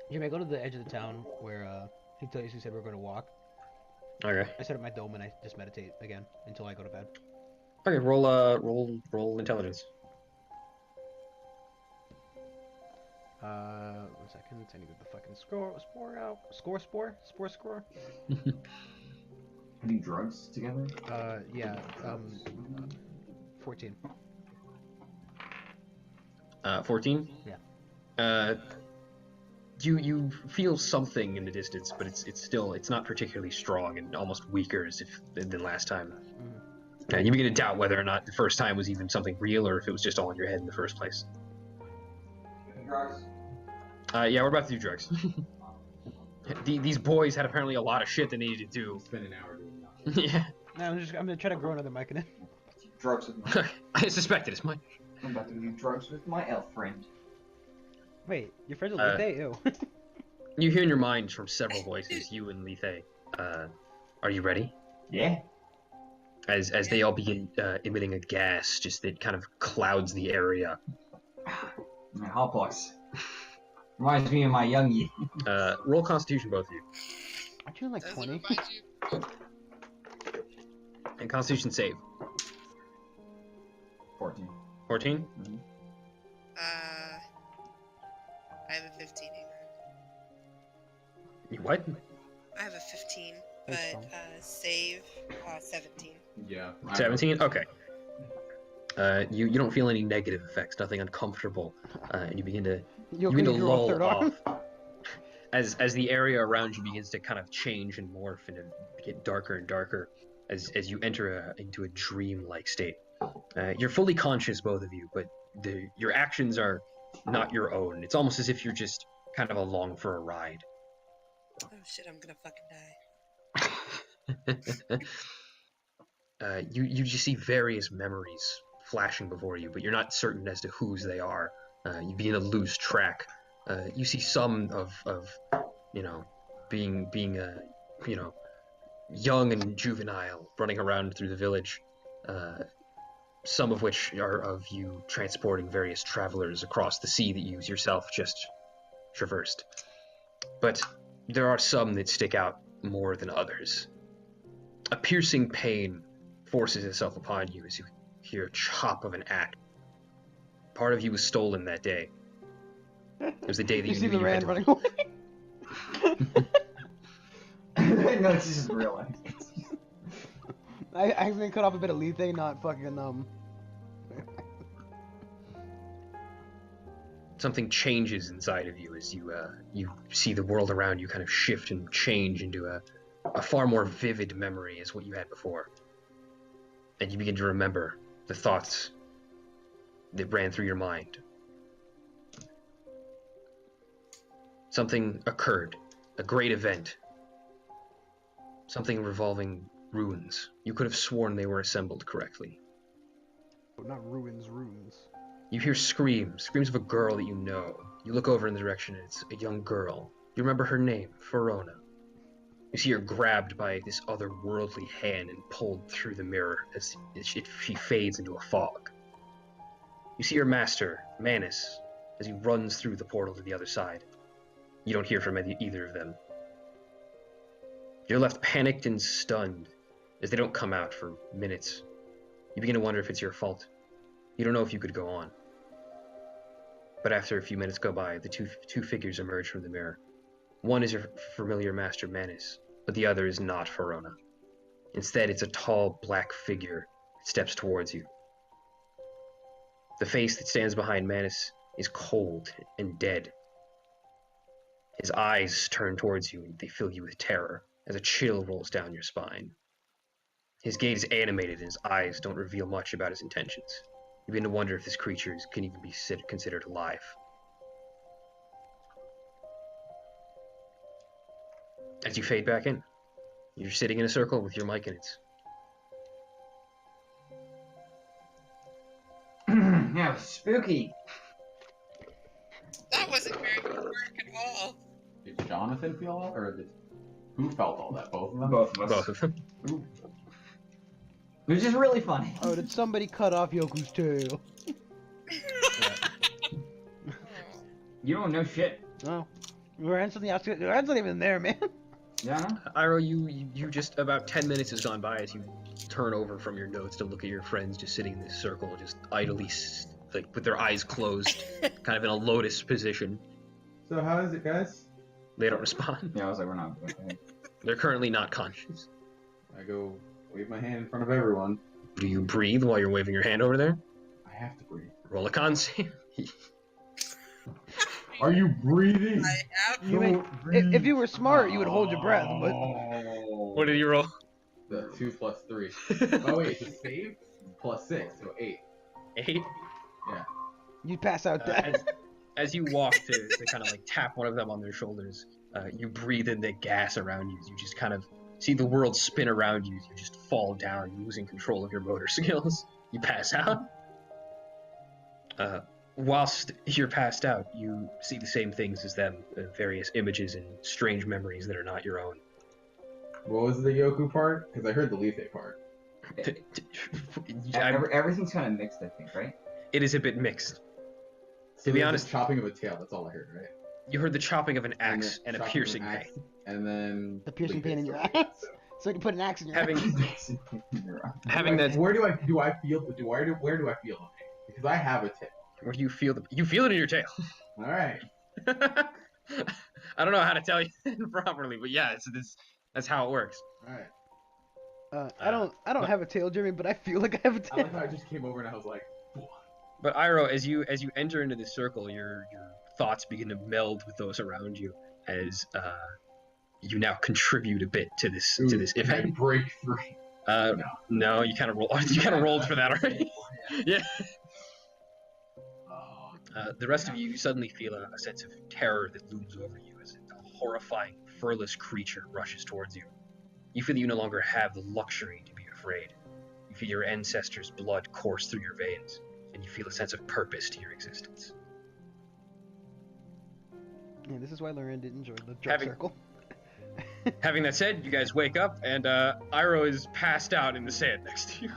Jimmy, I go to the edge of the town where he said we're going to walk. Okay. I set up my dome and I just meditate again until I go to bed. Okay. Roll intelligence. 1 second. I need to get the fucking spore out. Spore. Putting drugs together? Yeah. 14. 14. Yeah. You feel something in the distance, but it's not particularly strong and almost weaker than last time. You begin to doubt whether or not the first time was even something real or if it was just all in your head in the first place. Drugs? Yeah, we're about to do drugs. These boys had apparently a lot of shit they needed to do. Spend an hour doing nothing. Yeah, No, I'm gonna try to grow another mic in it. Drugs with my... I suspected it's mine. I'm about to do drugs with my elf friend. Wait, your friends with Uh, Lethe? Ew. You hear in your mind from several voices, you and Lethe. Are you ready? Yeah? As they all begin emitting a gas, just that kind of clouds the area. My hot box. Reminds me of my youngie. Roll Constitution, both of you, Aren't you in like Does it 20? remind you? and Constitution save. 14. 14. I have a 15. You what? I have a 15, That's but save 17. Yeah. 17. Okay. You don't feel any negative effects, nothing uncomfortable, and you begin to You begin to okay, grow a lull third arm? off as the area around you begins to kind of change and morph and get darker and darker as you enter into a dream-like state. You're fully conscious, both of you, but your actions are not your own. It's almost as if you're just kind of along for a ride. Oh shit, I'm gonna fucking die. You just see various memories flashing before you, but you're not certain as to whose they are. You begin to lose track. You see some of being young and juvenile, running around through the village. Some of which are of you transporting various travelers across the sea that you yourself just traversed. But there are some that stick out more than others. A piercing pain forces itself upon you as you hear a chop of an axe. Part of you was stolen that day. It was the day that You you see knew the you had Rand to... running away? No, it's just real life. I accidentally cut off a bit of Lethe, not fucking Something changes inside of you as you see the world around you kind of shift and change into a far more vivid memory as what you had before. And you begin to remember the thoughts that ran through your mind. Something occurred, a great event. Something revolving ruins. You could have sworn they were assembled correctly. not ruins, runes. You hear screams of a girl that you know. You look over in the direction and it's a young girl. You remember her name, Verona. You see her grabbed by this otherworldly hand and pulled through the mirror as she fades into a fog. You see her master, Manus, as he runs through the portal to the other side. You don't hear from either of them. You're left panicked and stunned as they don't come out for minutes. You begin to wonder if it's your fault. You don't know if you could go on. But after a few minutes go by, the two figures emerge from the mirror. One is your familiar master Manus, but the other is not Verona. Instead, it's a tall black figure that steps towards you. The face that stands behind Manus is cold and dead. His eyes turn towards you and they fill you with terror as a chill rolls down your spine. His gait is animated and his eyes don't reveal much about his intentions. You begin to wonder if this creature can even be considered alive. As you fade back in, you're sitting in a circle with your Myconids. Yeah, spooky. That wasn't very good work at all. Did Jonathan feel all that, or who felt all that? Both of them? Both of us. Both of them. Ooh. It was just really funny. Oh, did somebody cut off Yoku's tail? You don't know shit. No. Loren's on the outskirts. Loren's not even there, man. Yeah, I know. Iro, you just about 10 minutes has gone by as you turn over from your notes to look at your friends just sitting in this circle, just idly, like with their eyes closed, kind of in a lotus position. So how is it, guys? They don't respond. Yeah, I was like, we're not. Okay. They're currently not conscious. I go wave my hand in front of everyone. Do you breathe while you're waving your hand over there? I have to breathe. Roll a con save. Are you breathing? I have. You may, if you were smart, you would hold your breath, but What did you roll? The 2 plus 3. Oh wait, it's a save plus 6, so 8. 8. you'd pass out dead. As you walk to kind of like tap one of them on their shoulders, you breathe in the gas around you. You just kind of see the world spin around you. You just fall down, losing control of your motor skills. You pass out. Whilst you're passed out, you see the same things as them, various images and strange memories that are not your own. What was the Yoku part? Because I heard the Lethe part. Everything's kind of mixed, I think, right? It is a bit mixed. So To be there's honest- the chopping of a tail, that's all I heard, right? You heard the chopping of an axe and a chopping of piercing an axe, pain. And then... The piercing Lethe pain in your stuff. ass. So you can put an axe in your Having having Like, that, where do I feel where do I feel the pain? Because I have a tail. where do you feel it in your tail? Alright. I don't know how to tell you properly, but yeah, that's how it works. Alright. I don't have a tail, Jeremy, but I feel like I have a I tail. like how I just came over and I was like, But Iro, as you enter into this circle, your thoughts begin to meld with those around you as you now contribute a bit to this event. break through. No, you kind of rolled for that already. Yeah. The rest of you suddenly feel a sense of terror that looms over you as a horrifying, furless creature rushes towards you. You feel that you no longer have the luxury to be afraid. You feel your ancestors' blood course through your veins, and you feel a sense of purpose to your existence. Yeah, this is why Loren didn't join the drug Having- circle. Having that said, you guys wake up, and Iro is passed out in the sand next to you.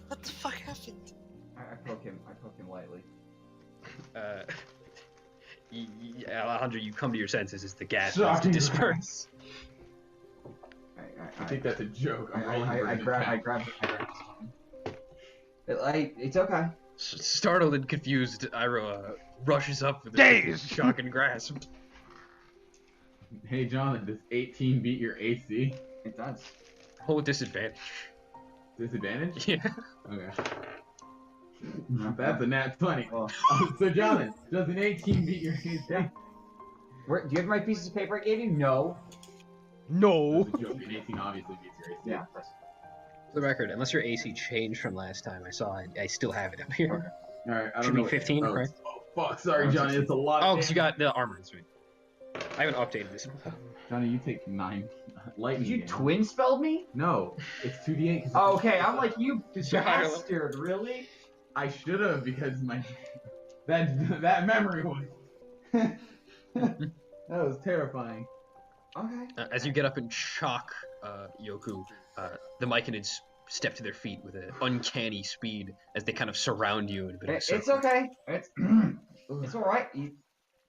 What the fuck happened? I poke him lightly. Alejandro, you come to your senses as the gas Shocking. disperse. I think that's a joke. I'm rolling for I an grab attack. It's okay. Startled and confused, Iro rushes up with a Dazed! shocking grasp. Hey, John, does 18 beat your AC? It does. Whole disadvantage. Disadvantage? Yeah. Okay. That's a nat 20. Well, So, Jonathan, does an 18 beat your AC? Yeah. do you have my pieces of paper I gave you? No. No. That's a joke. An 18 obviously beats your AC. Yeah. For the record, unless your AC changed from last time I saw it, I still have it up here. Alright, I Should don't know. be 15, oh, right? Oh, fuck. Sorry, Johnny. It's a lot. Oh, of because you damage. got the armor. Sweet. I haven't updated this. Johnny, you take 9 lightning. Did you damage. twin spelled me? No, it's 2d8. 'cause Oh, okay, I'm like, you You're higher level. bastard, really? I should have because my that memory was that was terrifying. Okay. As you get up and shock Yoku, the Myconids step to their feet with an uncanny speed as they kind of surround you in a bit of a It's circle. okay. It's all right.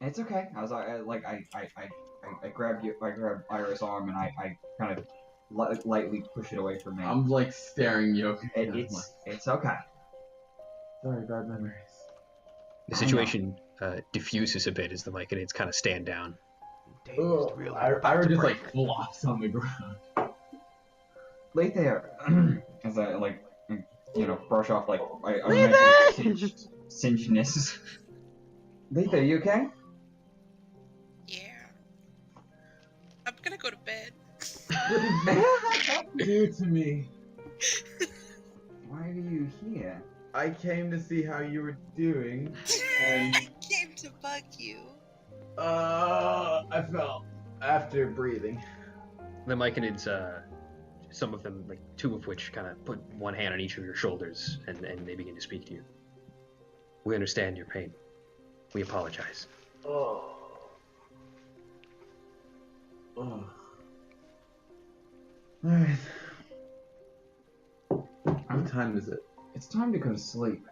It's okay. I was I grabbed you. I grabbed Ira's arm and I kind of lightly push it away from me. I'm like staring Yoku. It's okay. Sorry, bad memories. The situation diffuses a bit as the Myconids kind of stand down. Ugh, Ira just like flops on the ground. Lay there. As I brush off I Lay imagine there! singedness. Lay there, you okay? Yeah. I'm gonna go to bed. What did you do to me? Why are you here? I came to see how you were doing, and I came to bug you. I fell after breathing. The Myconids, some of them, like 2 of which, kind of put one hand on each of your shoulders and they begin to speak to you. We understand your pain. We apologize. Oh. Alright. What time is it? It's time to go to sleep.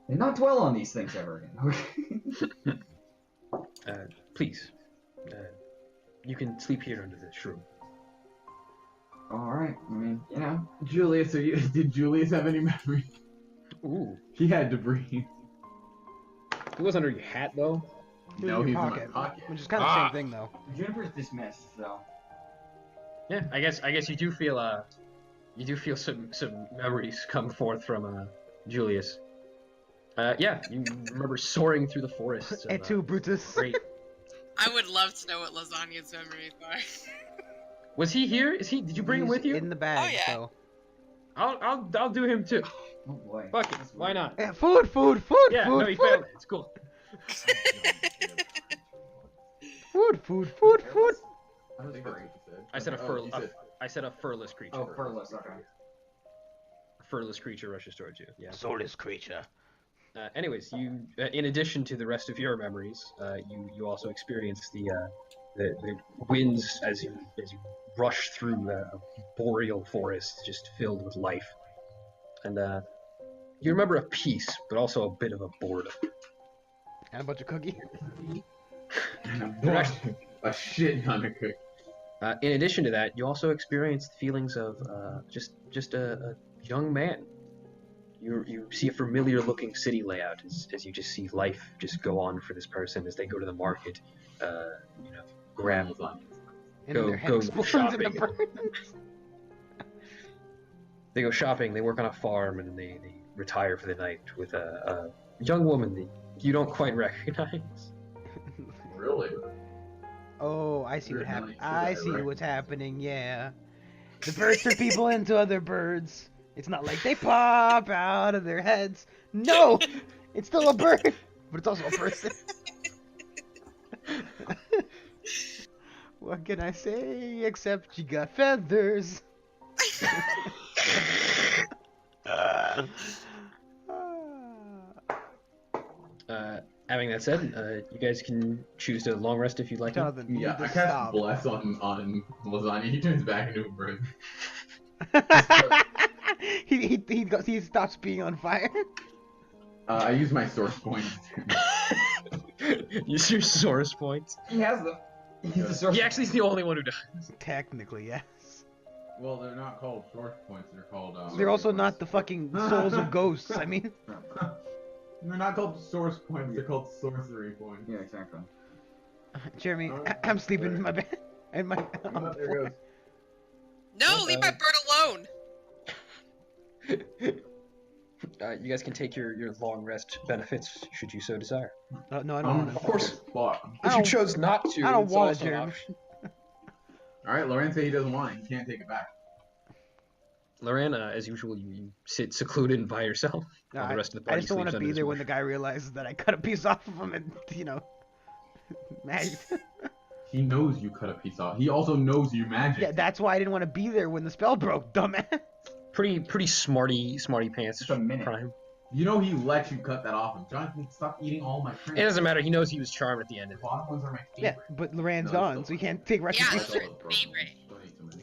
And not dwell on these things ever again. Please, you can sleep here under this room. Alright, I mean, Julius, did Julius have any memory? Ooh. He had to breathe. It was under your hat, though. No, in he's your in my pocket. Which is kind of the same thing, though. Juniper's dismissed, so. Yeah, I guess you do feel some memories come forth from Julius. Yeah, you remember soaring through the forests. Et tu, Brutus. Great. I would love to know what Lasagna's memories are. Was he here? Did you bring him He's with you? in the bag, Oh, yeah. so. I'll do him too. Oh boy. Fuck it. Why not? Yeah, food, Yeah, food, no, he food. failed it. It's cool. Food. I think that's what you said. I said you said- I said a furless creature. Oh, furless, okay. A furless creature rushes towards you. Yeah. Soulless creature. Anyways, you, in addition to the rest of your memories, you also experience the winds as you rush through a boreal forest just filled with life, and you remember a peace, but also a bit of a boredom. And a bunch of cookie. A shit ton of cookies. In addition to that, you also experienced feelings of just a young man. You see a familiar looking city layout as you just see life just go on for this person as they go to the market, grab And Go- their head go explodes into shopping. burns. They go shopping, they work on a farm, and they retire for the night with a young woman that you don't quite recognize. Really? Oh, I see what You're happened. nice, I yeah, see right. what's happening, yeah. The birds turn people into other birds. It's not like they pop out of their heads. No! It's still a bird, but it's also a person. What can I say except she got feathers? Having that said, you guys can choose to long rest if you'd like to. Jonathan, you Yeah, need to I cast stop. Bless on Lasagna. He turns back into a bird. he stops being on fire. I use my source points. Use your source points. He has them. He's the source. He actually is the only one who does. Technically, yes. Well, they're not called source points. They're called. They're also not the fucking souls of ghosts. I mean, They're not called source points. They're called sorcery points. Yeah, exactly. Jeremy, I'm sleeping in my bed. In my. Oh, there it goes. No, leave my bird alone. You guys can take your long rest benefits should you so desire. No, I don't want Of to. course. Fuck. I If you don't- chose not to, I don't it's want also it, an Jeremy. option. Alright, Loren said he doesn't want it. He can't take it back. Lorena, as usual, you sit secluded by yourself. No, while the rest of the I party just don't want sleeps to under be this there when the mushroom. guy realizes that I cut a piece off of him and, magic. He knows you cut a piece off. He also knows you magic. Yeah, that's why I didn't want to be there when the spell broke, dumbass. Pretty smarty pants. Just a minute. Prime. You know he let you cut that off him. Jonathan, stop eating all my It prints. doesn't matter. He knows he was charmed at the end The of it. bottom ones are my Yeah, favorite. but Loran's No, gone, it's so he still can't take Yeah, retribution. that's Still your those broken favorite. ones. Don't eat too many.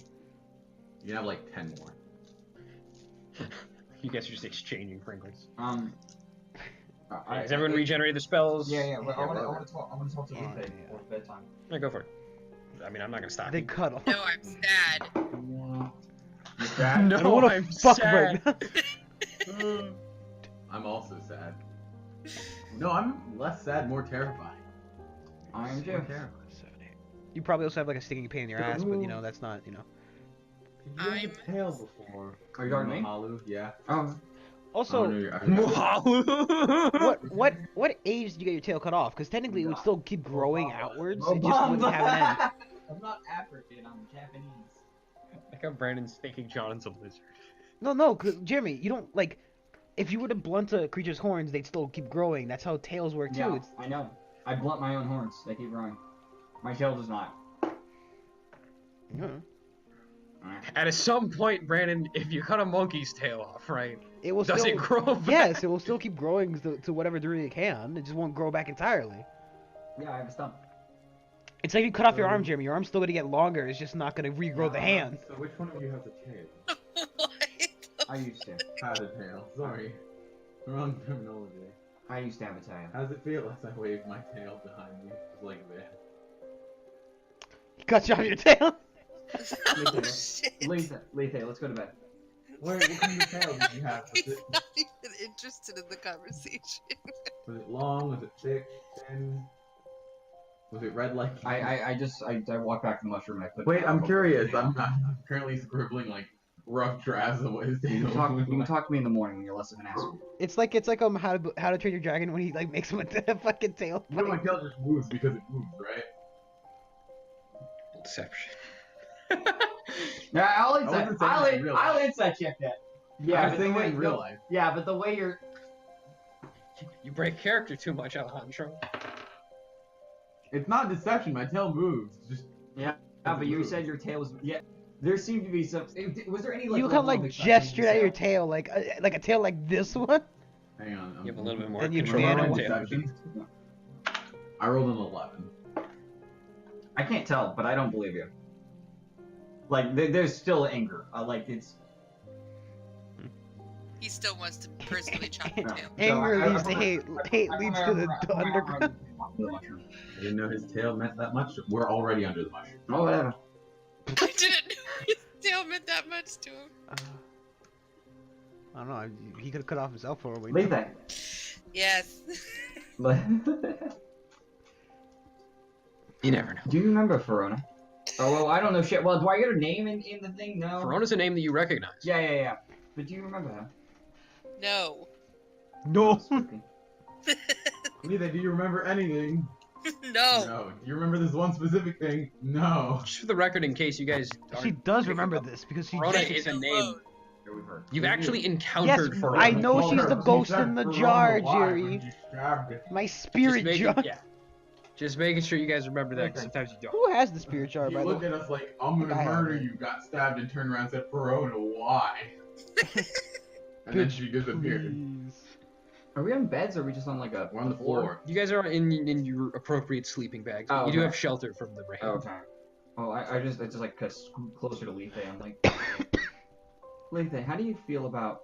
You can have like 10 more. You guys are just exchanging Pringles. Has Has everyone regenerated the spells? Yeah. Well, Yeah, I we're- want to talk to Yeah, Lupe yeah. before bedtime. Yeah, go for it. I mean, I'm not gonna stop They you. cuddle. No, I'm sad. You're sad? No, I don't wanna I'm fuck sad. right now. I'm also sad. No, I'm less sad, more terrified. I am More too. terrified. You probably also have like a sticking pain in your ass, but that's not, Did you I'm have a tail before? Are you talking to me? Mahalu? Yeah. Oh, Also, What? what age did you get your tail cut off? Because technically it would still keep growing outwards. It just Obama. wouldn't have an end. I'm not African, I'm Japanese. Like how Brandon's thinking John's a lizard. No, 'cause, Jeremy, you don't like. If you were to blunt a creature's horns, they'd still keep growing. That's how tails work too. Yeah, It's, I know. I blunt my own horns. They keep growing. My tail does not. yeah. At some point, Brandon, if you cut a monkey's tail off, right? It will Does still. it grow back? Yes, it will still keep growing to whatever degree it can. It just won't grow back entirely. Yeah, I have a stump. It's like you cut off your arm, Jeremy. Your arm's still gonna get longer. It's just not gonna regrow the hand. So which one of you has a tail? What? I used to. Had a tail. Sorry. Wrong terminology. I used to have a tail. How does it feel as I wave my tail behind me? Just like this. You cut you off your tail. Oh, shit. Letha, let's go to bed. What kind of tail did you have? Was He's it, not even interested in the conversation. was it long? Was it thick? Thin? Was it red like? I walked back to the mushroom and I put. Wait, I'm curious. I'm currently scribbling like rough drafts of what his tail You can was. talk to me in the morning when you're less of an asshole. It's like how to Train Your Dragon when he like makes him with the fucking tail. You know my tail just moves because it moves, right? Deception. Yeah, I'll wasn't saying that in real life. insight check that. Yeah, Yeah, I'm but saying the that way in real life. Yeah, but the way you're. You break character too much, Alejandro. It's not deception. My tail moves. Just Yeah, but you said your tail was. Yeah, there seemed to be some. Was there any like? You kind of level like of excitement in gestured the at your tail? tail, like a tail like this one. hang on. You have a little bit more Then you control ban over him. the tail. Deception. I rolled an 11. I can't tell, but I don't believe you. Like, there's still anger. Like, it's. He still wants to personally chop your tail. Anger leads to hate. Hate leads to the underground. I didn't know his tail meant that much. We're already under the mushroom. Oh, whatever. I didn't know his tail meant that much to him. I don't know. He could have cut off himself for a week. Leave that. Yes. You never know. Do you remember Verona? Oh, well, I don't know shit. Well, do I get her name in the thing? No. Verona's a name that you recognize. Yeah. But do you remember her? No. No. Spooky. Neither do you remember anything. No. No. Do you remember this one specific thing? No. Just for the record, in case you guys She aren't does picking remember up, this because she. Verona Leave is me a name. alone. Yeah, we've heard. You've actually encountered Yes, Verona. I know Call she's her. the She ghost said in the Verona jar, why Jerry. when she stabbed it. My Just spirit making, jar. yeah. Just making sure you guys remember that, 'cause Okay. sometimes you don't. Who has the spirit jar, He by the looked way? at us like, I'm gonna I have murder it. you, got stabbed and turned around and said, Verona, why? And then Bitch, she disappeared. Please. Are we on beds or are we just on like a. We're on the floor. You guys are in your appropriate sleeping bags. Oh, You do okay. have shelter from the rain. Oh, okay. Well, I just like scoot closer to Lethe. I'm like, Lethe, how do you feel about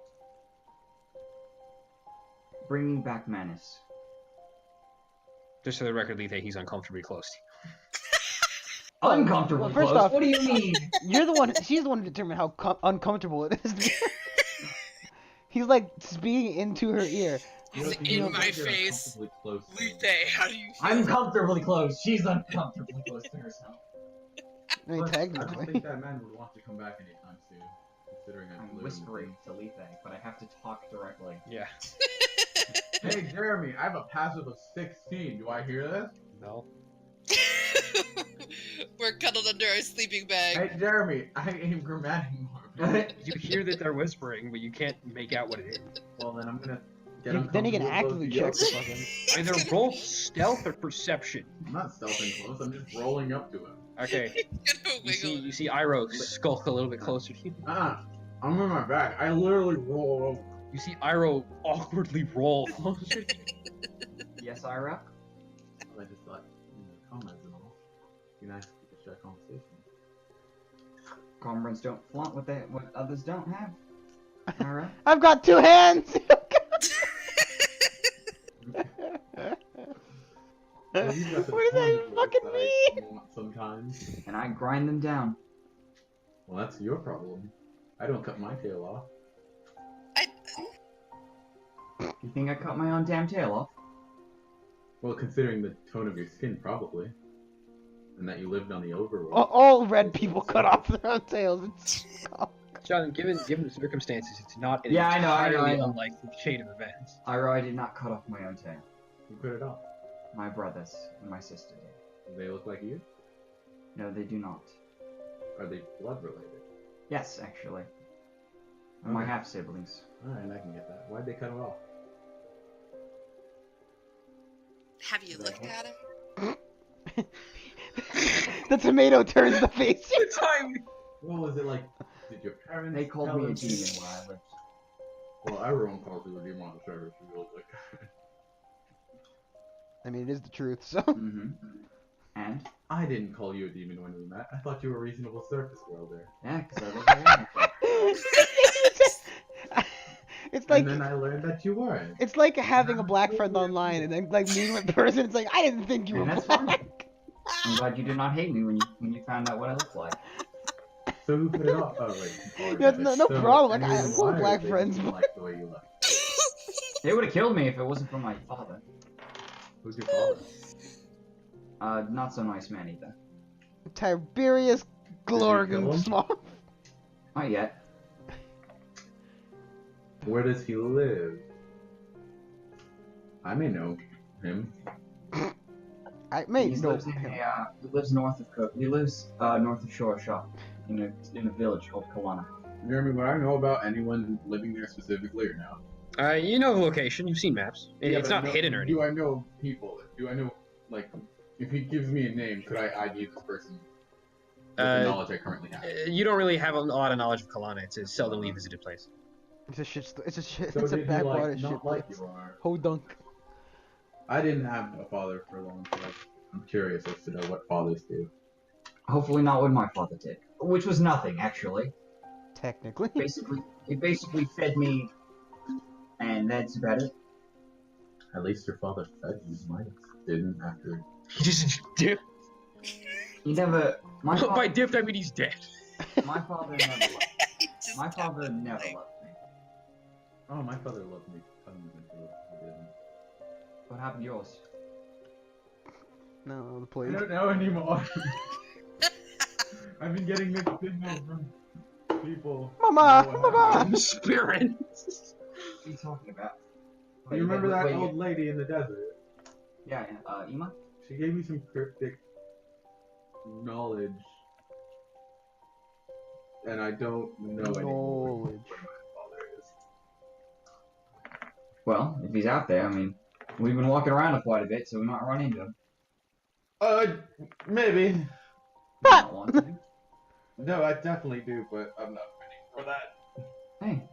bringing back Manus? Just for the record, Lethe, he's uncomfortably close to you. Uncomfortable Well, first close? off- What do you mean? You're the one. She's the one who determined how uncomfortable it is. He's like speaking into her ear. He's You know in my that you're face. uncomfortably close to Lupe, him. how do you feel? I'm comfortably close. She's uncomfortably close to herself. I mean, But I don't technically. think that man would want to come back anytime soon, considering I'm I'm whispering to Lipe, but I have to talk directly. Yeah. Hey, Jeremy, I have a passive of 16. Do I hear this? No. We're cuddled under our sleeping bag. Hey, Jeremy, I am grammatic more. You hear that they're whispering, but you can't make out what it is. Well, then I'm gonna get Then you can uncomfortable actively close check to the you. fucking. Either roll stealth or perception. I'm not stealthing close. I'm just rolling up to him. Okay. Gonna wiggle. You see Iroh skulk a little bit closer to you. I'm on my back. I literally roll over. You see Iroh awkwardly roll closer. Yes, Ira? I just thought, comments and all. Be nice if we could share conversation. Comrades don't flaunt what others don't have. Ira? I've got 2 hands. Well, you've got the What does that tone even voice fucking that I want sometimes. And I grind them down. Well, that's your problem. I don't cut my tail off. You think I cut my own damn tail off? Well, considering the tone of your skin, probably. And that you lived on the overworld. All red people cut off their own tails. It's... John, given the circumstances, it's not an Yeah, I entirely know. unlikely chain of events. Ira, I did not cut off my own tail. Who cut it off? My brothers and my sister did. Do they look like you? No, they do not. Are they blood related? Yes, actually. My Okay. half-siblings. Alright, I can get that. Why'd they cut it off? Have you looked at him? The tomato turns the face. Time. Well, was it like, did your parents They called tell me a them to? demon where I lived. Well, everyone calls you a demon on the server if you look like that. I mean, it is the truth, so. Mm-hmm. And? I didn't call you a demon when we met. I thought you were a reasonable surface worlder. Yeah, because I look like anything. It's like And then I learned that you weren't. it's like having a black friend online and then like meeting with the person. It's like I didn't think you were And that's black. I'm glad you did not hate me when you found out what I looked like. So who put it off? Oh, wait. Oh, Yeah, no problem. Like, and I then have cool why black they friends, didn't but- like the way you look? They would have killed me if it wasn't for my father. Who's your father? Not so nice man either. Tiberius kill Glorgan him? Small. Not yet. Where does he live? I may know him. I may He know lives in him. he lives north of north of Shore Shop, in a village called Kalana. Jeremy, would I know about anyone living there specifically or no? You know the location. You've seen maps. Yeah, It's but not hidden or anything. Do I know people? Do I know, like, if he gives me a name, could I ID this person with the knowledge I currently have? You don't really have a lot of knowledge of Kalana. It's a seldomly visited place. It's a shit. It's a shit. So It's a did he, backwater like, shit. not like place. you are? Ho dunk. I didn't have a father for long, so I'm curious as to know what fathers do. Hopefully not what my father did, which was nothing actually. Technically. He basically fed me, and that's about it. At least your father fed you. Mine didn't after. He just dipped. He never. My By father, dipped, I mean he's dead. my father never loved. He just My kept father never going. loved me. Oh, my father loved me tons until he didn't. What happened to yours? No, the I place. don't know anymore. I've been getting mixed signals from people. Mama, who know what mama. happened. Spirit. What are you talking about? You remember that Wait, old lady in the desert? Yeah, Ima? She gave me some cryptic knowledge, and I don't know anymore Knowledge. where my father is. Well, if he's out there, I mean, we've been walking around quite a bit, so we might run into him. Maybe. You don't want to. No, I definitely do, but I'm not ready for that. Hey,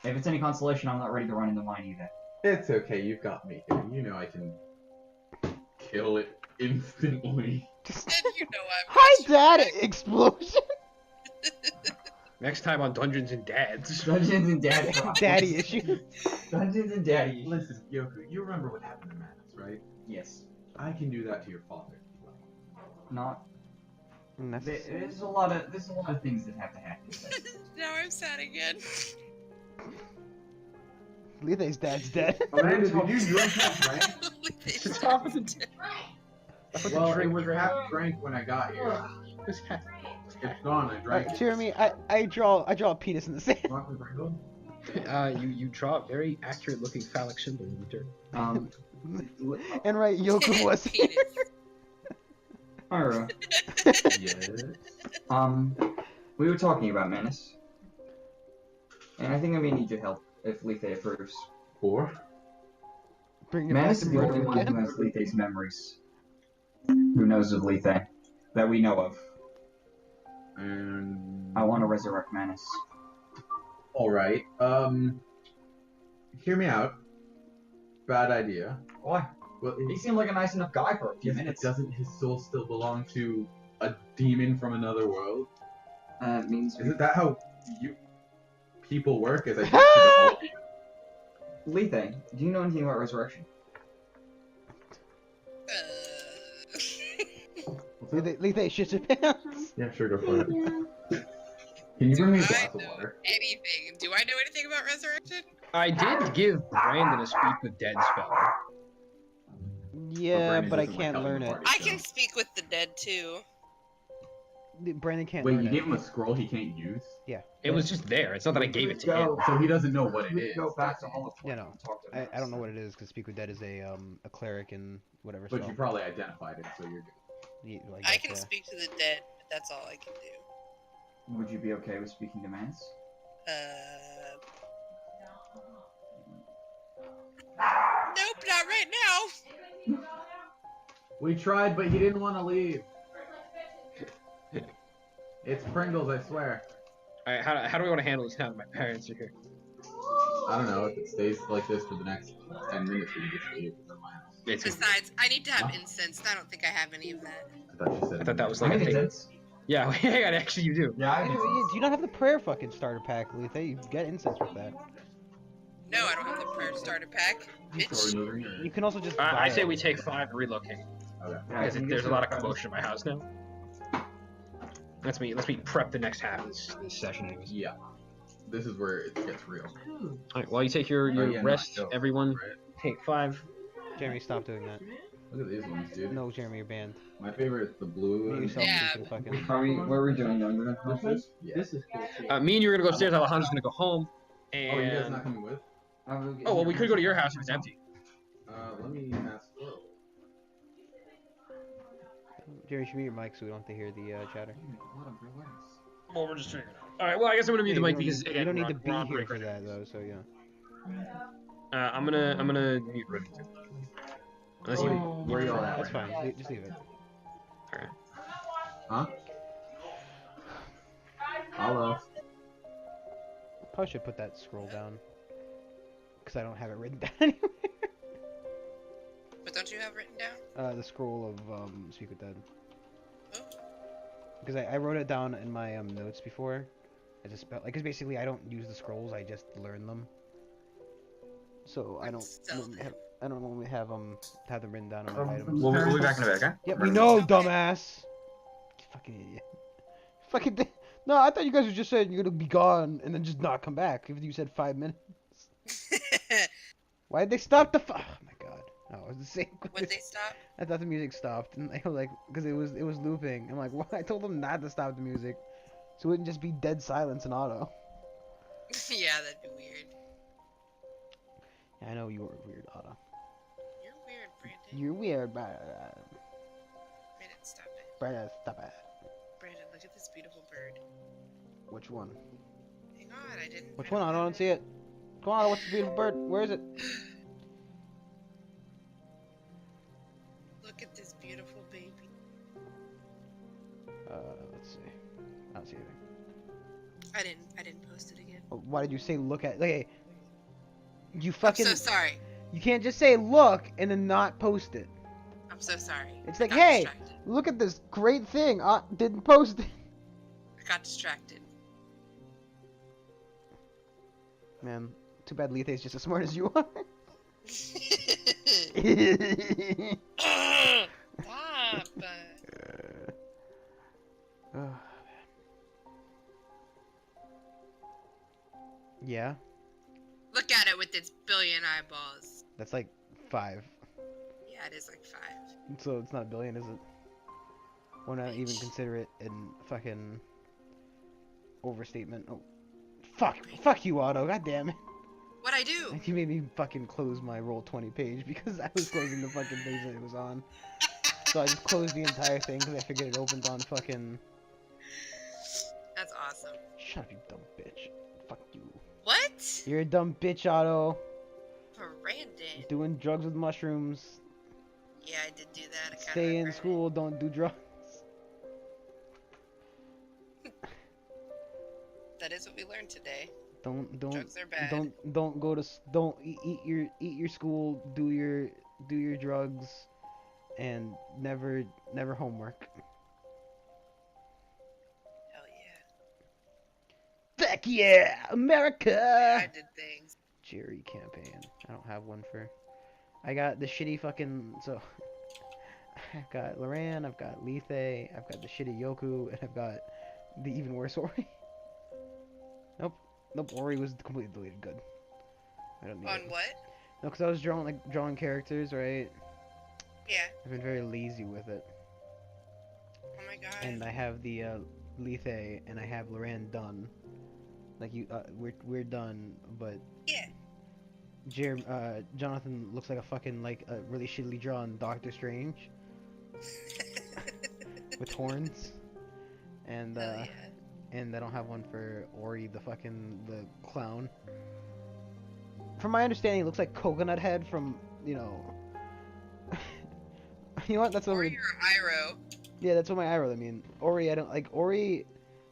if it's any consolation, I'm not ready to run into mine either. It's okay, you've got me here. You know I can kill it instantly. Just... And you know I'm Hi, Dad! Explosion. Next time on Dungeons and Dads. Dungeons and Daddy problems. Daddy issues. Dungeons and Daddy issues. Listen, Yoku, you remember what happened to Manus, right? Yes. I can do that to your father. Not. Necessary. There's a lot of things that have to happen. now I'm sad again. Lethe's dad's dead. Amanda, did you drink that drink? They Just stopped half of it. Well, it was half drank when I got here. It's gone. I drank it. Jeremy, I draw a penis in the sand. Want some Pringles? You draw a very accurate looking phallic symbol in return. And right, Yoko was. Penis. Ira, Yes. we were talking about Manus. And I think I may need your help if Lethe approves. Four. Bring it back Manus to is the only murder one who again. has Lethe's memories. Who knows of Lethe? That we know of. And I want to resurrect Manus. all right. Hear me out. Bad idea. Why? Well, He seemed like a nice enough guy for a few minutes. doesn't his soul still belong to a demon from another world? It means Isn't that how you people work? As I guess you don't. Lethe, do you know anything about resurrection? Lethe shits her pants. Yeah, sure, go for it. Can you bring me a Do glass I of know water? anything? Do I know anything about resurrection? I did give Brandon a speak with dead spell. Yeah, Brandon but I doesn't like can't helping learn the it. party, I so- can speak with the dead too. Brandon can't Wait, learn you it. gave him a scroll he can't use? It was just there. It's not that I gave it to him. So he doesn't know what it We is. could go back to Hall of Yeah, Flame no. and talk to I Manus. don't know what it is because Speak with Dead is a cleric and whatever But spell. you probably identified it, so you're good. Yeah, like I that, can yeah. speak to the dead, but that's all I can do. Would you be okay with speaking to Manus? Nope, not right now. We tried, but he didn't want to leave. It's Pringles, I swear. Alright, how do we want to handle this now that my parents are here? I don't know if it stays like this for the next 10 minutes. We can just leave from my house. It's, Besides, I need to have Huh? incense. I don't think I have any of that. I thought you said. I thought that was I like a think thing. it's Yeah, hang on, actually you do. Yeah, I Hey, think do you not have the prayer fucking starter pack, Lethe? You get incense with that. No, I don't have the prayer starter pack. So Bitch. we're moving, or... You can also just. I buy say it. we take 5 and relocate. Okay. Because there's a lot of commotion in my house now. Let's me prep the next half of this session. Anyways. Yeah. This is where it gets real. Alright, while you take your yeah, no, rest, I don't. everyone Right. take 5. Jeremy, stop doing that. Look at these ones, dude. No, Jeremy, you're banned. My favorite is the blue You one. yourself Yeah. can fucking. What are we doing? We're gonna finish this? Yeah. This is cool. Me and you are gonna go upstairs. Alejandro's gonna go home. Oh, you guys And not coming with? oh well, we could go to your house if it's empty. Let me ask. Oh. Jeremy, should mute your mic so we don't have to hear the chatter. Well, we're just figuring it out. All right. Well, I guess I'm gonna mute the Yeah, mic you because don't, again, you don't we're need to on- be we're on here break for right that though. So yeah. now. I'm gonna mute Rudy too. Unless you. Where are y'all at? That's right fine. Just leave it. Alright. now? Huh? Hello. Probably should put that scroll down. Because I don't have it written down anywhere. But don't you have written down? The scroll of Speak with Dead. Oh. Because I wrote it down in my notes before. I just spell because basically I don't use the scrolls. I just learn them. So I don't Sell normally them. have, I don't normally have them written down on my items. We'll be back in a bit, okay? Yep, we know, dumbass. You fucking idiot. Fucking. No, I thought you guys were just saying you're gonna be gone and then just not come back. If you said 5 minutes. Why did they stop the? Oh my god. No, it was the same. Would they stop? I thought the music stopped, and they were like, because it was looping. I'm like, what? I told them not to stop the music, so it wouldn't just be dead silence in auto. Yeah, that'd be weird. Yeah, I know you were weird, Otto. You're weird, Brandon. You're weird, Brandon, stop it. Brandon, stop it. Brandon, look at this beautiful bird. Which one? Hang on, I didn't. Which one? I don't see it. Come on, what's the beautiful bird? Where is it? Look at this beautiful baby. Let's see. I don't see anything. I didn't post it again. Oh, why did you say look at? Like, you I'm fucking. so sorry. You can't just say look and then not post it. I'm so sorry. It's I like, got hey, distracted. look at this great thing. Didn't post it. I got distracted. Man, too bad Lethe's just as smart as you are. Stop. Oh, yeah. Look at it with its billion eyeballs. That's like 5. Yeah, it is like 5. So it's not a billion, is it? Why not even consider it in fucking overstatement? Oh, fuck you, Otto. God damn it. What'd I do? You made me fucking close my Roll20 page because I was closing the fucking page that it was on. So I just closed the entire thing because I figured it opened on fucking. That's awesome. Shut up, you dumb bitch. Fuck you. What? You're a dumb bitch, Otto. Brandon. Doing drugs with mushrooms. Yeah, I did do that. I kinda Stay in regret it. school. Don't do drugs. That is what we learned today. Don't Drugs are bad. don't go to don't eat your school. Do your drugs, and never homework. Hell yeah. Heck yeah, America! I did things. Jerry campaign. I don't have one for. I got the shitty fucking so. I've got Loran, I've got Lethe, I've got the shitty Yoku, and I've got the even worse Ori. Nope, Ori was completely deleted. Good. I don't need On it. what? No, because I was drawing characters, right? Yeah. I've been very lazy with it. Oh my god. And I have the Lethe and I have Loran done. Like we're done, but Yeah. Jonathan looks like a fucking like a really shittily drawn Doctor Strange with horns, and Hell yeah. and I don't have one for Ori the clown. From my understanding, it looks like Coconut Head from you know. You know what? That's what Or we're- your Iroh. Yeah, that's what my eyebrow. I mean, Ori. I don't like Ori.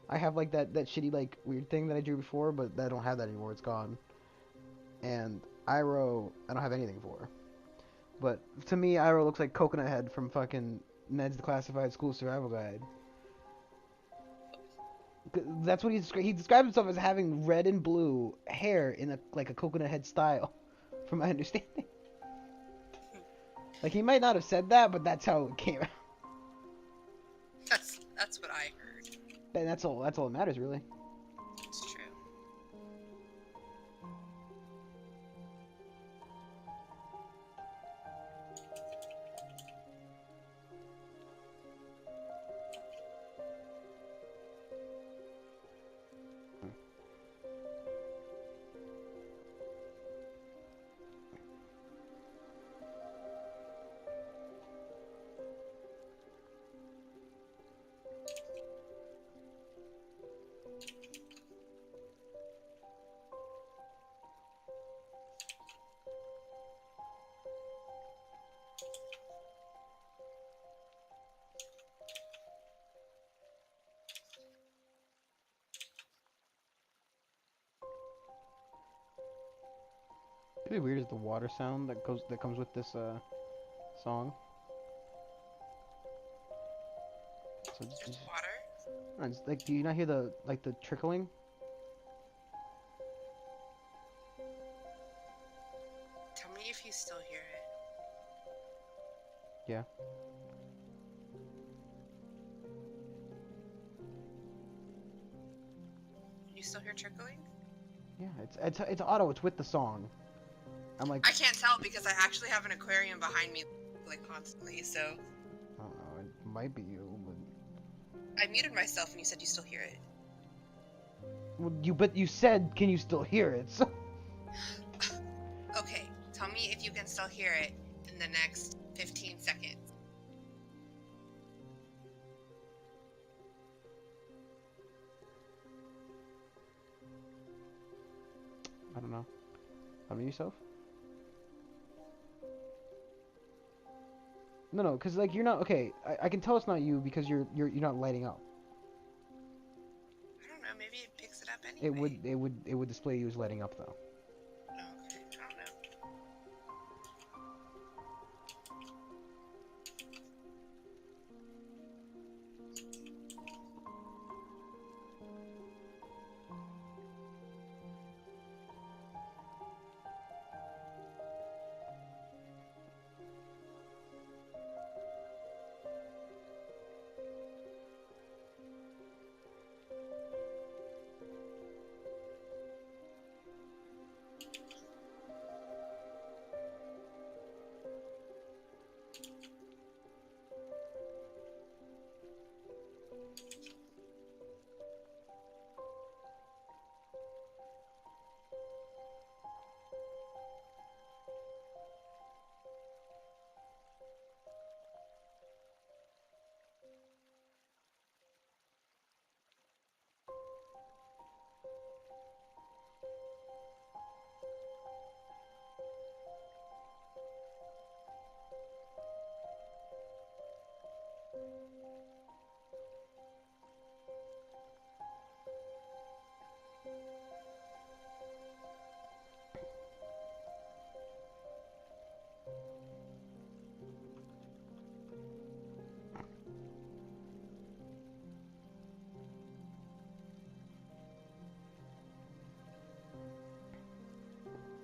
I have like that shitty like weird thing that I drew before, but I don't have that anymore. It's gone. And Iroh, I don't have anything for. But to me, Iroh looks like Coconut Head from fucking Ned's Classified School Survival Guide. That's what he described himself as having red and blue hair in a Coconut Head style, from my understanding. Like he might not have said that, but that's how it came out. That's what I heard. And that's all that matters, really. It's true. Pretty weird is the water sound that comes with this song. So There's just, water. it's like, do you not hear the trickling? Tell me if you still hear it. Yeah. You still hear trickling? Yeah, it's auto. It's with the song. I'm like, I can't tell because I actually have an aquarium behind me, like constantly. So I don't know. It might be you, but I muted myself, and you said you still hear it. but you said, can you still hear it? So Okay, tell me if you can still hear it in the next 15 seconds. I don't know. Unmute yourself. No, because like you're not okay. I can tell it's not you because you're not lighting up. I don't know. Maybe it picks it up anyway. It would display you as lighting up though. Oh, okay. I don't know.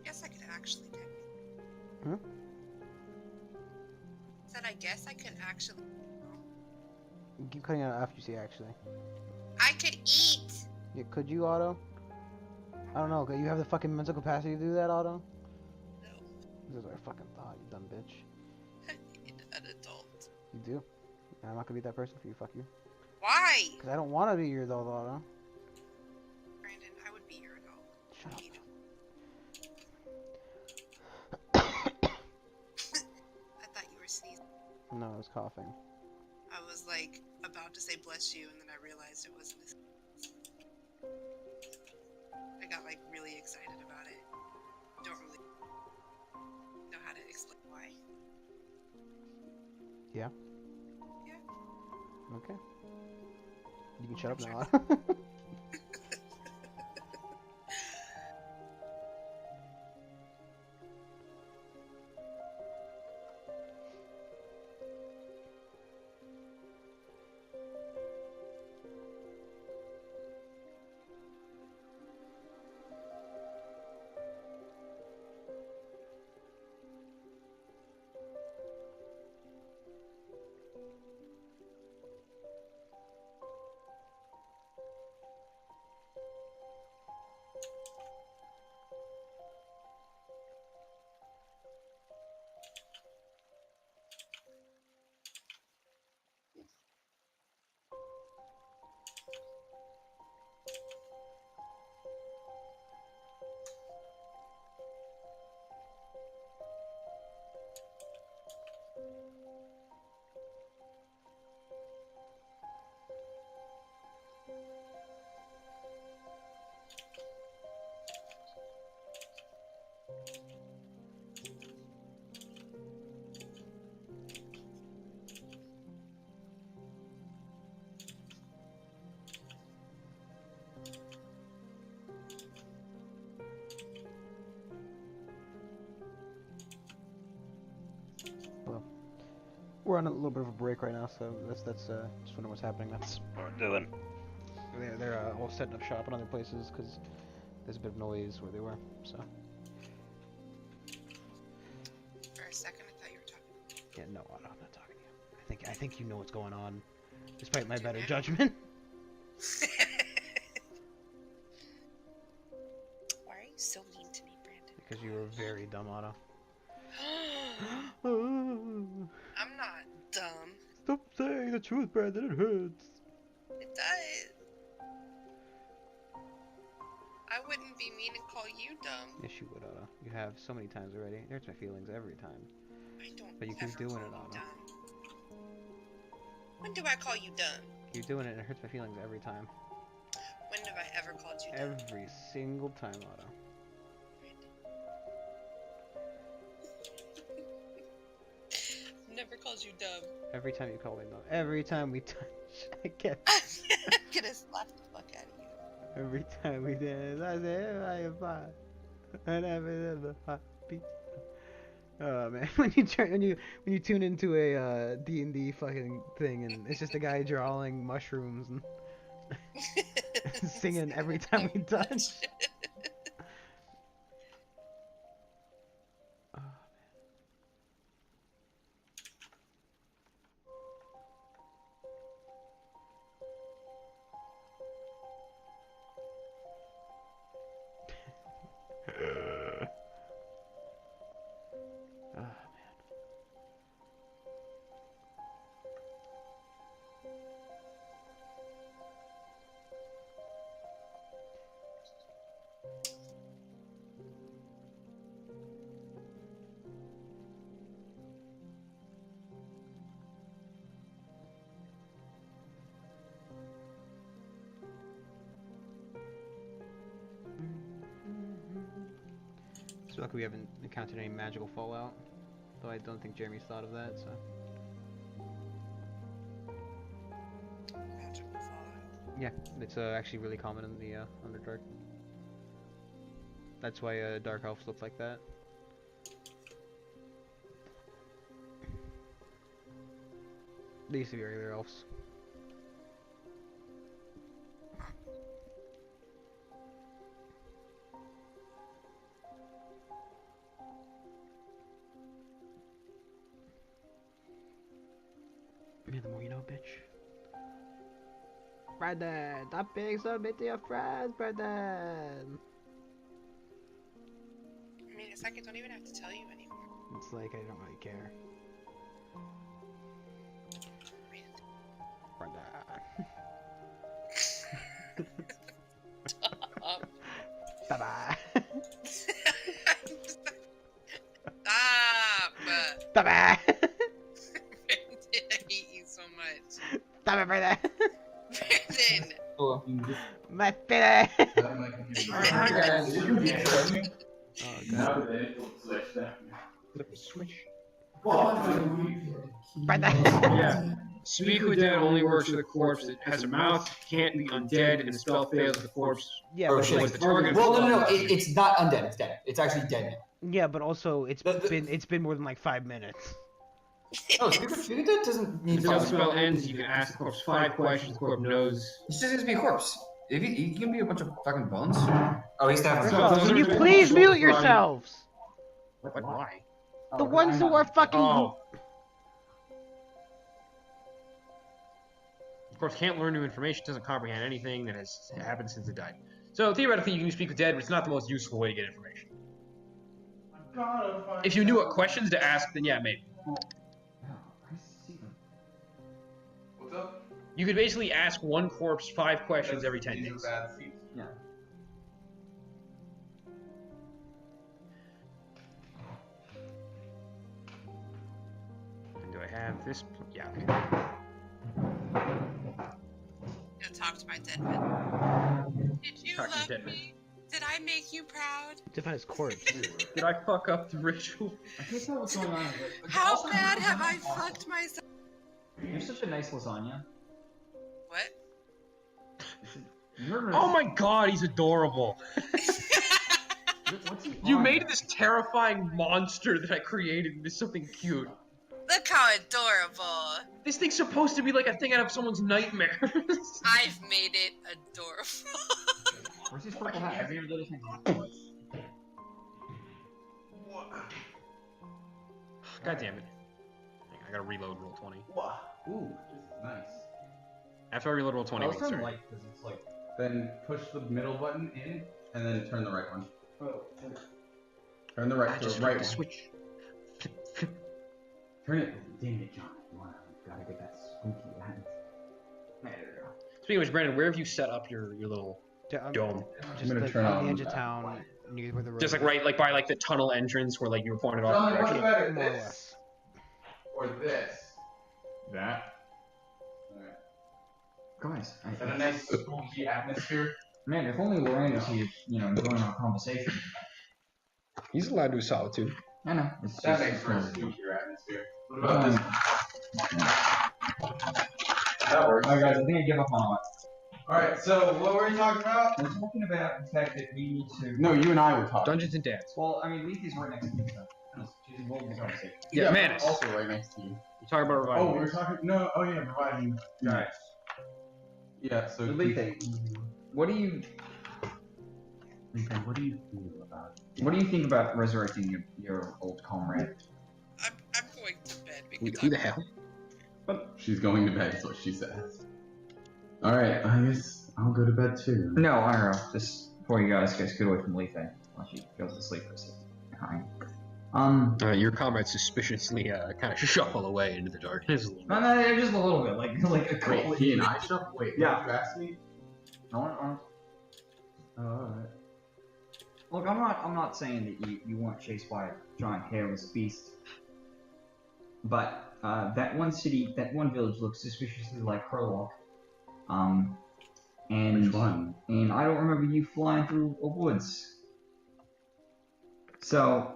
Guess I could actually technically. Hmm? Said I guess I could actually. You keep cutting out after you say actually. I could eat. Yeah, could you, Otto? I don't know. You have the fucking mental capacity to do that, Otto? No, This is what I fucking thought, you dumb bitch. I need an adult. You do. And I'm not gonna be that person for you. Fuck you. Why? Because I don't want to be your adult, Otto. Brandon, I would be your adult. Shut up. You know. I thought you were sneezing. No, I was coughing. I was like about to say bless you, and then I realized it wasn't. I got like really excited about it. Don't really know how to explain why. Yeah? Yeah. Okay. You can shut up Sure. now. We're on a little bit of a break right now, so that's just wondering what's happening. That's what we're doing. They're all setting up shop in other places because there's a bit of noise where they were. So For a second, I thought you were talking. yeah, no, I'm not talking to you. I think you know what's going on, despite my better judgment. Why are you so mean to me, Brandon? Because you were very dumb, Otto. I'm not dumb. Stop saying the truth, Brandon. It hurts. It does. I wouldn't be mean and call you dumb. Yes, you would, Otto. You have so many times already. It hurts my feelings every time. I don't But you ever keep doing call it, you Otto. dumb. When do I call you dumb? You're doing it and it hurts my feelings every time. When have I ever called you dumb? Every single time, Otto. Never called you dumb. Every time you call me dumb. Every time we touch, I get. I'm gonna slap the fuck out of you. Every time we dance, I say, I am fine. And every happy. Oh man, when you tune into a D&D fucking thing and it's just a guy drawing mushrooms and singing every time we touch. Oh, man. Oh, man. So luckily we haven't encountered any magical fallout, though I don't think Jeremy's thought of that, so. Yeah, it's actually really common in the Underdark. That's why dark elves look like that. They used to be regular elves. Yeah, the more you know, bitch. Brandon, stop being so mean to your friends, Brandon. I mean, it's like I don't even have to tell you anymore. It's like I don't really care. Brandon. Bye bye. Stop! Bye bye. Brandon, I hate you so much. Stop it, Brandon. Brandon! Oh, you just My Billy. Hi guys. Oh god. Flip the switch. Brandon. Yeah. Speak with dead only works for the corpse that has a mouth, can't be undead, and the spell fails if the corpse Yeah, Oh, but shit. was the target. Well, no. It's not undead. It's dead. It's actually dead now. yeah, but also it's The- been more than like 5 minutes. Oh, Speak of Dead doesn't need Until the to. spell ends, you can ask the corpse 5 questions. The corpse knows. It's just gonna be a corpse. If he can be a bunch of fucking bones. Oh, he's dead. So- Can you please mute yourselves? But why? The ones who are fucking. Oh. The corpse can't learn new information, doesn't comprehend anything that has happened since it died. So theoretically, you can speak with dead, but it's not the most useful way to get information. If you knew what questions to ask, then yeah, maybe. What's up? You could basically ask one corpse 5 questions every 10 days. Yeah. And do I have this? Yeah. Okay. Go talk to my dead man. Did you Talk to love dead man. me? Did I make you proud? To find his corpse. Did I fuck up the ritual? I can't tell what's going on. How bad have I fucked myself? You're such a nice lasagna. What? Oh my god, he's adorable. What's he You on? made this terrifying monster that I created into something cute. Look how adorable. This thing's supposed to be like a thing out of someone's nightmares. I've made it adorable. Where's his purple hat? Have you ever noticed him? God damn it. Hang on, I gotta reload roll 20. Ooh, this is nice. After I reload roll 20, I we was can trying start. light because it's like. Then push the middle button in, and then turn the right one. Oh. Turn the right, I the just right flipped the one. switch. Flip, flip. Turn it. Damn it, John. Come on, gotta get that spooky Latin. There we go. Speaking of which, Brandon, where have you set up your little dome? Just gonna like turn on on the edge of that town, near where the road. Just like right, like by like the tunnel entrance where like you were pointed off. John, the what's direction. better, More or this less. or this? That. Guys, Is that a nice spooky atmosphere? man, if only Lorraine was here, enjoying our conversation. He's allowed to do solitude. I know. It's That just, makes for a spookier atmosphere. What about this? That works. Alright, guys, I think I give up on it. Alright, so what were we talking about? We're talking about the fact that we need to. No, you and I were talking. Dungeons and Dance. Well, I mean, Leafy's right next to me, so. She's involved in the conversation. Yeah, Manus. Also right next to you. We're talking about reviving. Oh, we were talking. No, oh yeah, reviving. Alright. Yeah, so. Leafy, what do you. Okay, what do you feel about it? What do you think about resurrecting your old comrade? I'm going to bed. We can Who talk. the hell? She's going to bed, is what she says. Alright, I guess I'll go to bed too. No, I don't know. Just before you guys get away from Leafy, while she goes to sleep for a second. Your comrades suspiciously kind of shuffle away into the darkness a little bit. No, just a little bit, like a couple. Wait, he and I shuffle? Wait, Yeah. you asked me? No, Alright. look, I'm not saying that you weren't chased by a giant hairless beast, but that one city, that one village looks suspiciously like Krolok. And Which one? And I don't remember you flying through a woods. So,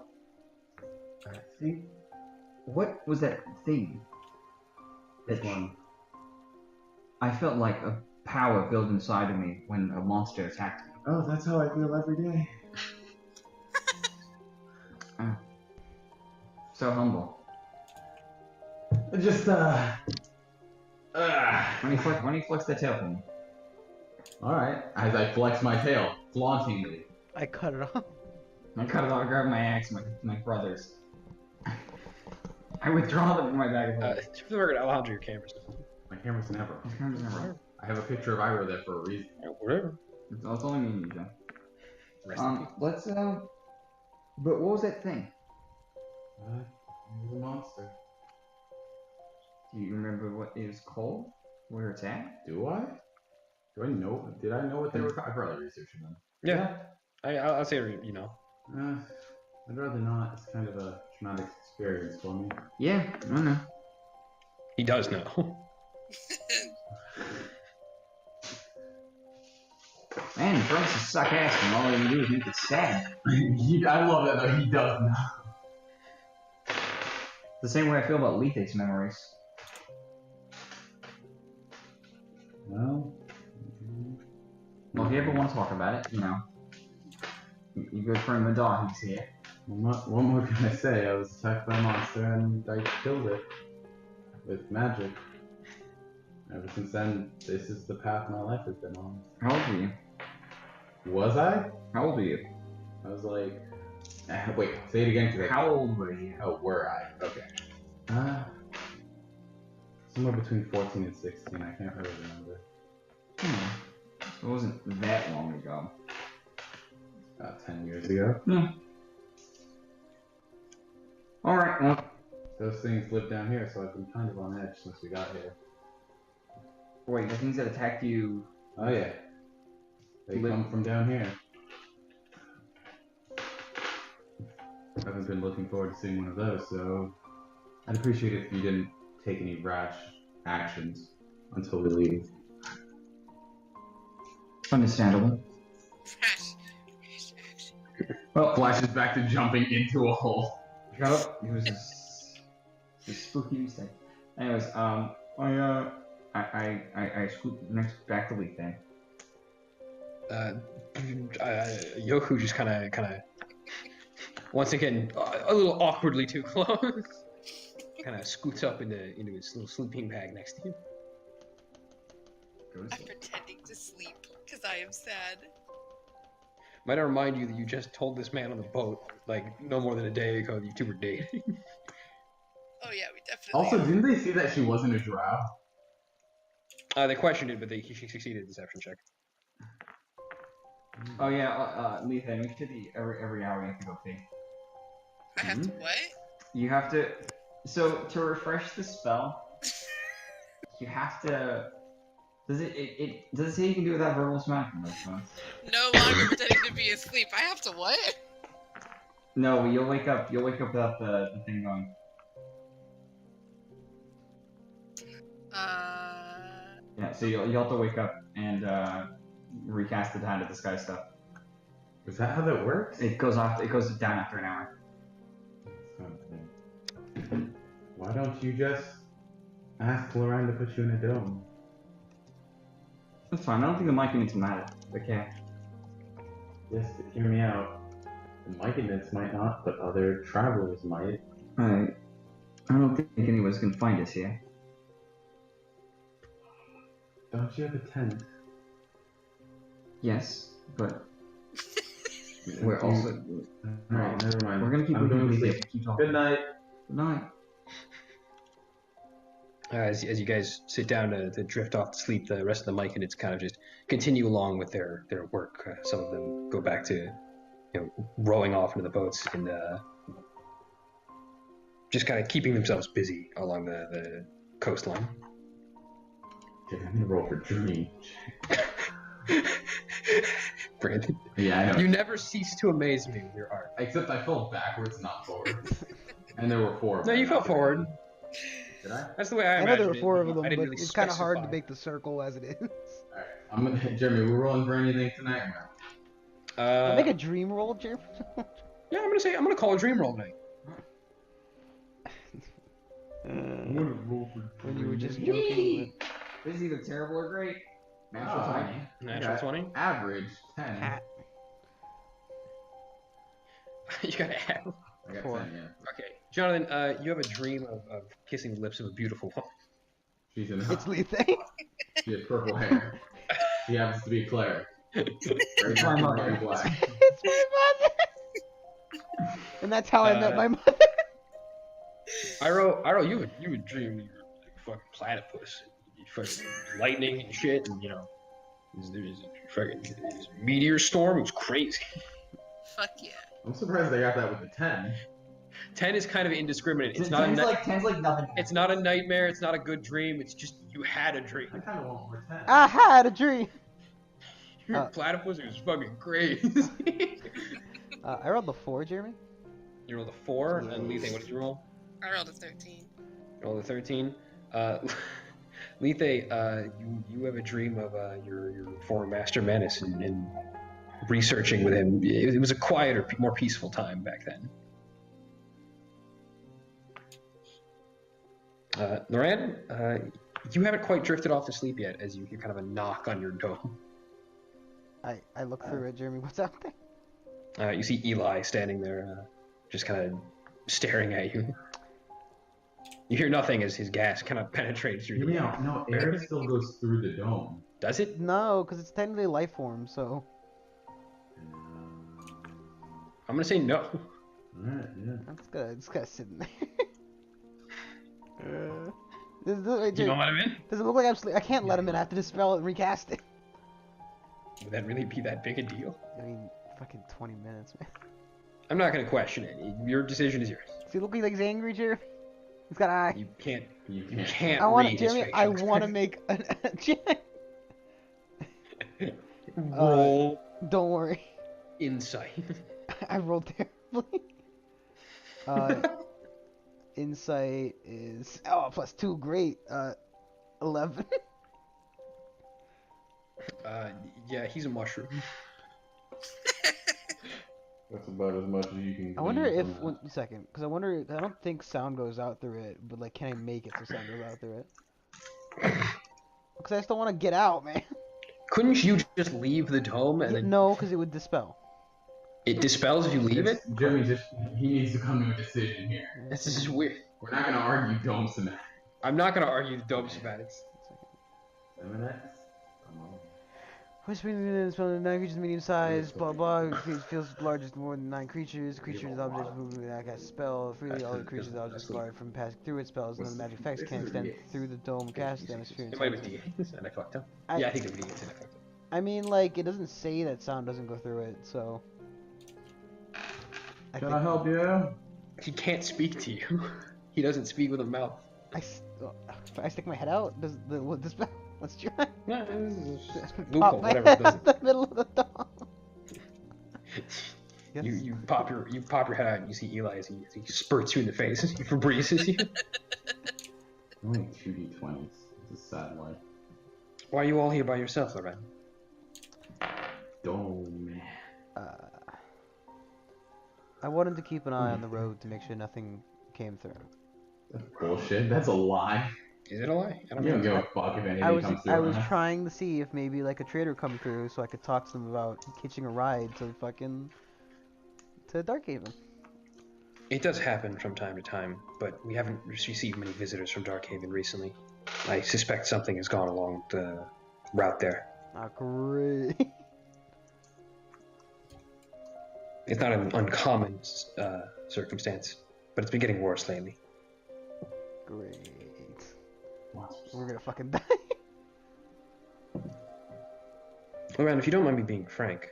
I think. what was that thing? Which one? I felt like power built inside of me when a monster attacked me. Oh, that's how I feel every day. So humble. Just When he flicks the tail for me. Alright, as I flex my tail, flauntingly. I cut it off. I cut it off, grab my axe, my brothers. I withdraw them from my bag of holding. For the record, Alejandro, your camera's My camera's never. Never. I have a picture of Iro there for a reason. whatever. It's only me and you, Joe. Rest in peace. Let's but what was that thing? It was a monster. Do you remember what it was called? Where it's at? Do I? Do I know? Did I know what they were? I probably researched them. Yeah. I'll say, you know. I'd rather not. It's kind of a traumatic experience for me. Yeah, I don't know. He does know. Man, Frank's a suck ass and all he can do is make it sad. I love that though. He does know. The same way I feel about Lethix memories. Well, Well, if you ever want to talk about it, you know. Your good friend Madar, he's here. what more can I say? I was attacked by a monster and I killed it with magic. Ever since then, this is the path my life has been on. How old were you? Was I? How old were you? I was like, wait, say it again. How old were you? Oh, were I? Okay. Somewhere between 14 and 16. I can't really remember. It wasn't that long ago. About 10 years ago. Alright, well. Those things live down here, so I've been kind of on edge since we got here. Wait, the things that attacked you. Oh yeah. They come from down here. I haven't been looking forward to seeing one of those, so I'd appreciate it if you didn't take any rash actions until we leave. Understandable. Rash action. Well, Flashes back to jumping into a hole. shut up. It was a spooky mistake. Anyways, I scoot next back to Leaf then. Yoku just kind of, once again, a little awkwardly too close. Kind of scoots up into his little sleeping bag next to you. I'm pretending to sleep because I am sad. Might I remind you that you just told this man on the boat, like, no more than a day ago that you two were dating. Oh yeah, we definitely. Also, didn't they see that she wasn't a drow? They questioned it, but she succeeded a deception check. Oh yeah, Leaf, make sure the every hour you have to go pee. I have to what? You have to. So to refresh the spell, you have to. Does it say you can do it without verbal smacking? No longer pretending to be asleep. I have to what? No, you'll wake up. You'll wake up without the thing going. Yeah, so you'll have to wake up and recast the Hand of the Sky stuff. Is that how that works? It goes off. It goes down after an hour. Why don't you just ask Lorraine to put you in a dome? That's fine. I don't think the mic needs to matter. Okay. Yes, hear me out. The Myconins might not, but other travelers might. Alright. I don't think anyone's gonna find us here. Don't you have a tent? Yes, but we're also. Alright, never mind. We're gonna keep I'm going to moving. sleep. Keep talking. Good night. Good night. As you guys sit down to drift off to sleep, the rest of the Myconids kind of just continue along with their work. Some of them go back to, rowing off into the boats and just kind of keeping themselves busy along the coastline. Okay, I'm gonna roll for dream. Brandon, Yeah, I know. you never cease to amaze me with your art. Except I fell backwards, not forward. And there were 4 of No, them. you fell forward. Did I? That's the way I I know imagined there were it. 4 of them, I but didn't really it's kind of hard to specify. make the circle as it is. Alright, I'm gonna. Jeremy, we're rolling for anything tonight? Make a dream roll, Jeremy. Yeah, I'm gonna call a dream roll tonight. When you were just joking. This is either terrible or great. Natural 20. Natural 20. Average 10. Hat. You got to have. I got 4. 10, yeah. Okay, Jonathan, you have a dream of kissing the lips of a beautiful woman. She's in It's Lethe. She has purple hair. She happens to be Claire. Very my mother. very black. It's my mother. And that's how I met my mother. Iro, you would dream you were like fucking platypus, you fucking lightning and shit, and you know, there's a fucking meteor storm. It was crazy. Fuck yeah. I'm surprised they got that with the 10. 10 is kind of indiscriminate. It's not a ten's like nothing. it's not a nightmare. It's not a good dream. It's just you had a dream. I kind of want more 10. I had a dream. Your platypus was fucking crazy. I rolled the 4, Jeremy. You rolled a 4, and Lethe, what did you roll? I rolled a 13. You rolled a 13. Lethe, you have a dream of your former master Menace and researching with him. It was a quieter, more peaceful time back then. Noran, you haven't quite drifted off to sleep yet, as you hear kind of a knock on your dome. I look through it, Jeremy. What's out there? You see Eli standing there, just kind of staring at you. You hear nothing as his gas kind of penetrates through the No, air still goes through the dome. Does it? No, because it's technically life form, so. I'm gonna say no. Alright, yeah. It's gotta sit in there. Wait, You don't let him in? does it look like I'm sleep? I can't let him in. I have to dispel it and recast it. Would that really be that big a deal? I mean, fucking 20 minutes, man. I'm not gonna question it. Your decision is yours. Does he look like he's angry, Jeremy? He's got an eye. You can't. You You can't. can't I want read to, his Jeremy. facial I want to expression. make a. Roll Don't worry. insight. I rolled terribly. Insight is +2. Great. 11. Yeah, he's a mushroom. That's about as much as you can. I wonder glean if from that. 1 second, because I don't think sound goes out through it, but like, can I make it so sound goes out through it? Because I still want to get out, man. Couldn't you just leave the dome and then No, because it would dispel. it dispels if you leave it? Jimmy he needs to come to a decision here. This is weird. We're not gonna argue dome cement. I'm not gonna argue the dome semantics. Semenex? Come on. Whispering within the spell, 9 creatures medium sized, blah blah. Creature feels largest more than 9 creatures. Creatures objects moving that cast spell. Freely all the creatures objects barred from passing through its spells, and the magic effects can extend through the dome cast atmosphere. It might have been D8s and I fucked up. Yeah, I think it was D8s and I fucked up. I mean, like, it doesn't say that sound doesn't go through it, so. Can I help you? He can't speak to you. He doesn't speak with a mouth. If I stick my head out, does the spell? Let's try. No, this is just Pop loophole, my whatever. head It doesn't. out the middle of the dome. Yes. You pop your head out and you see Eli as he spurts you in the face as he Febrezes you. Only 2d20s. It's a sad life. Why are you all here by yourself, Loren? Dome, man. I wanted to keep an eye on the road to make sure nothing came through. That's bullshit. That's a lie. Is it a lie? I don't You don't know. give a fuck if anything I was comes through. I was huh? trying to see if maybe like a trader come through so I could talk to them about hitching a ride to Darkhaven. It does happen from time to time, but we haven't received many visitors from Darkhaven recently. I suspect something has gone along the route there. Ah, great. It's not an uncommon circumstance, but it's been getting worse lately. Great. Wow. We're gonna fucking die. Loren, if you don't mind me being frank,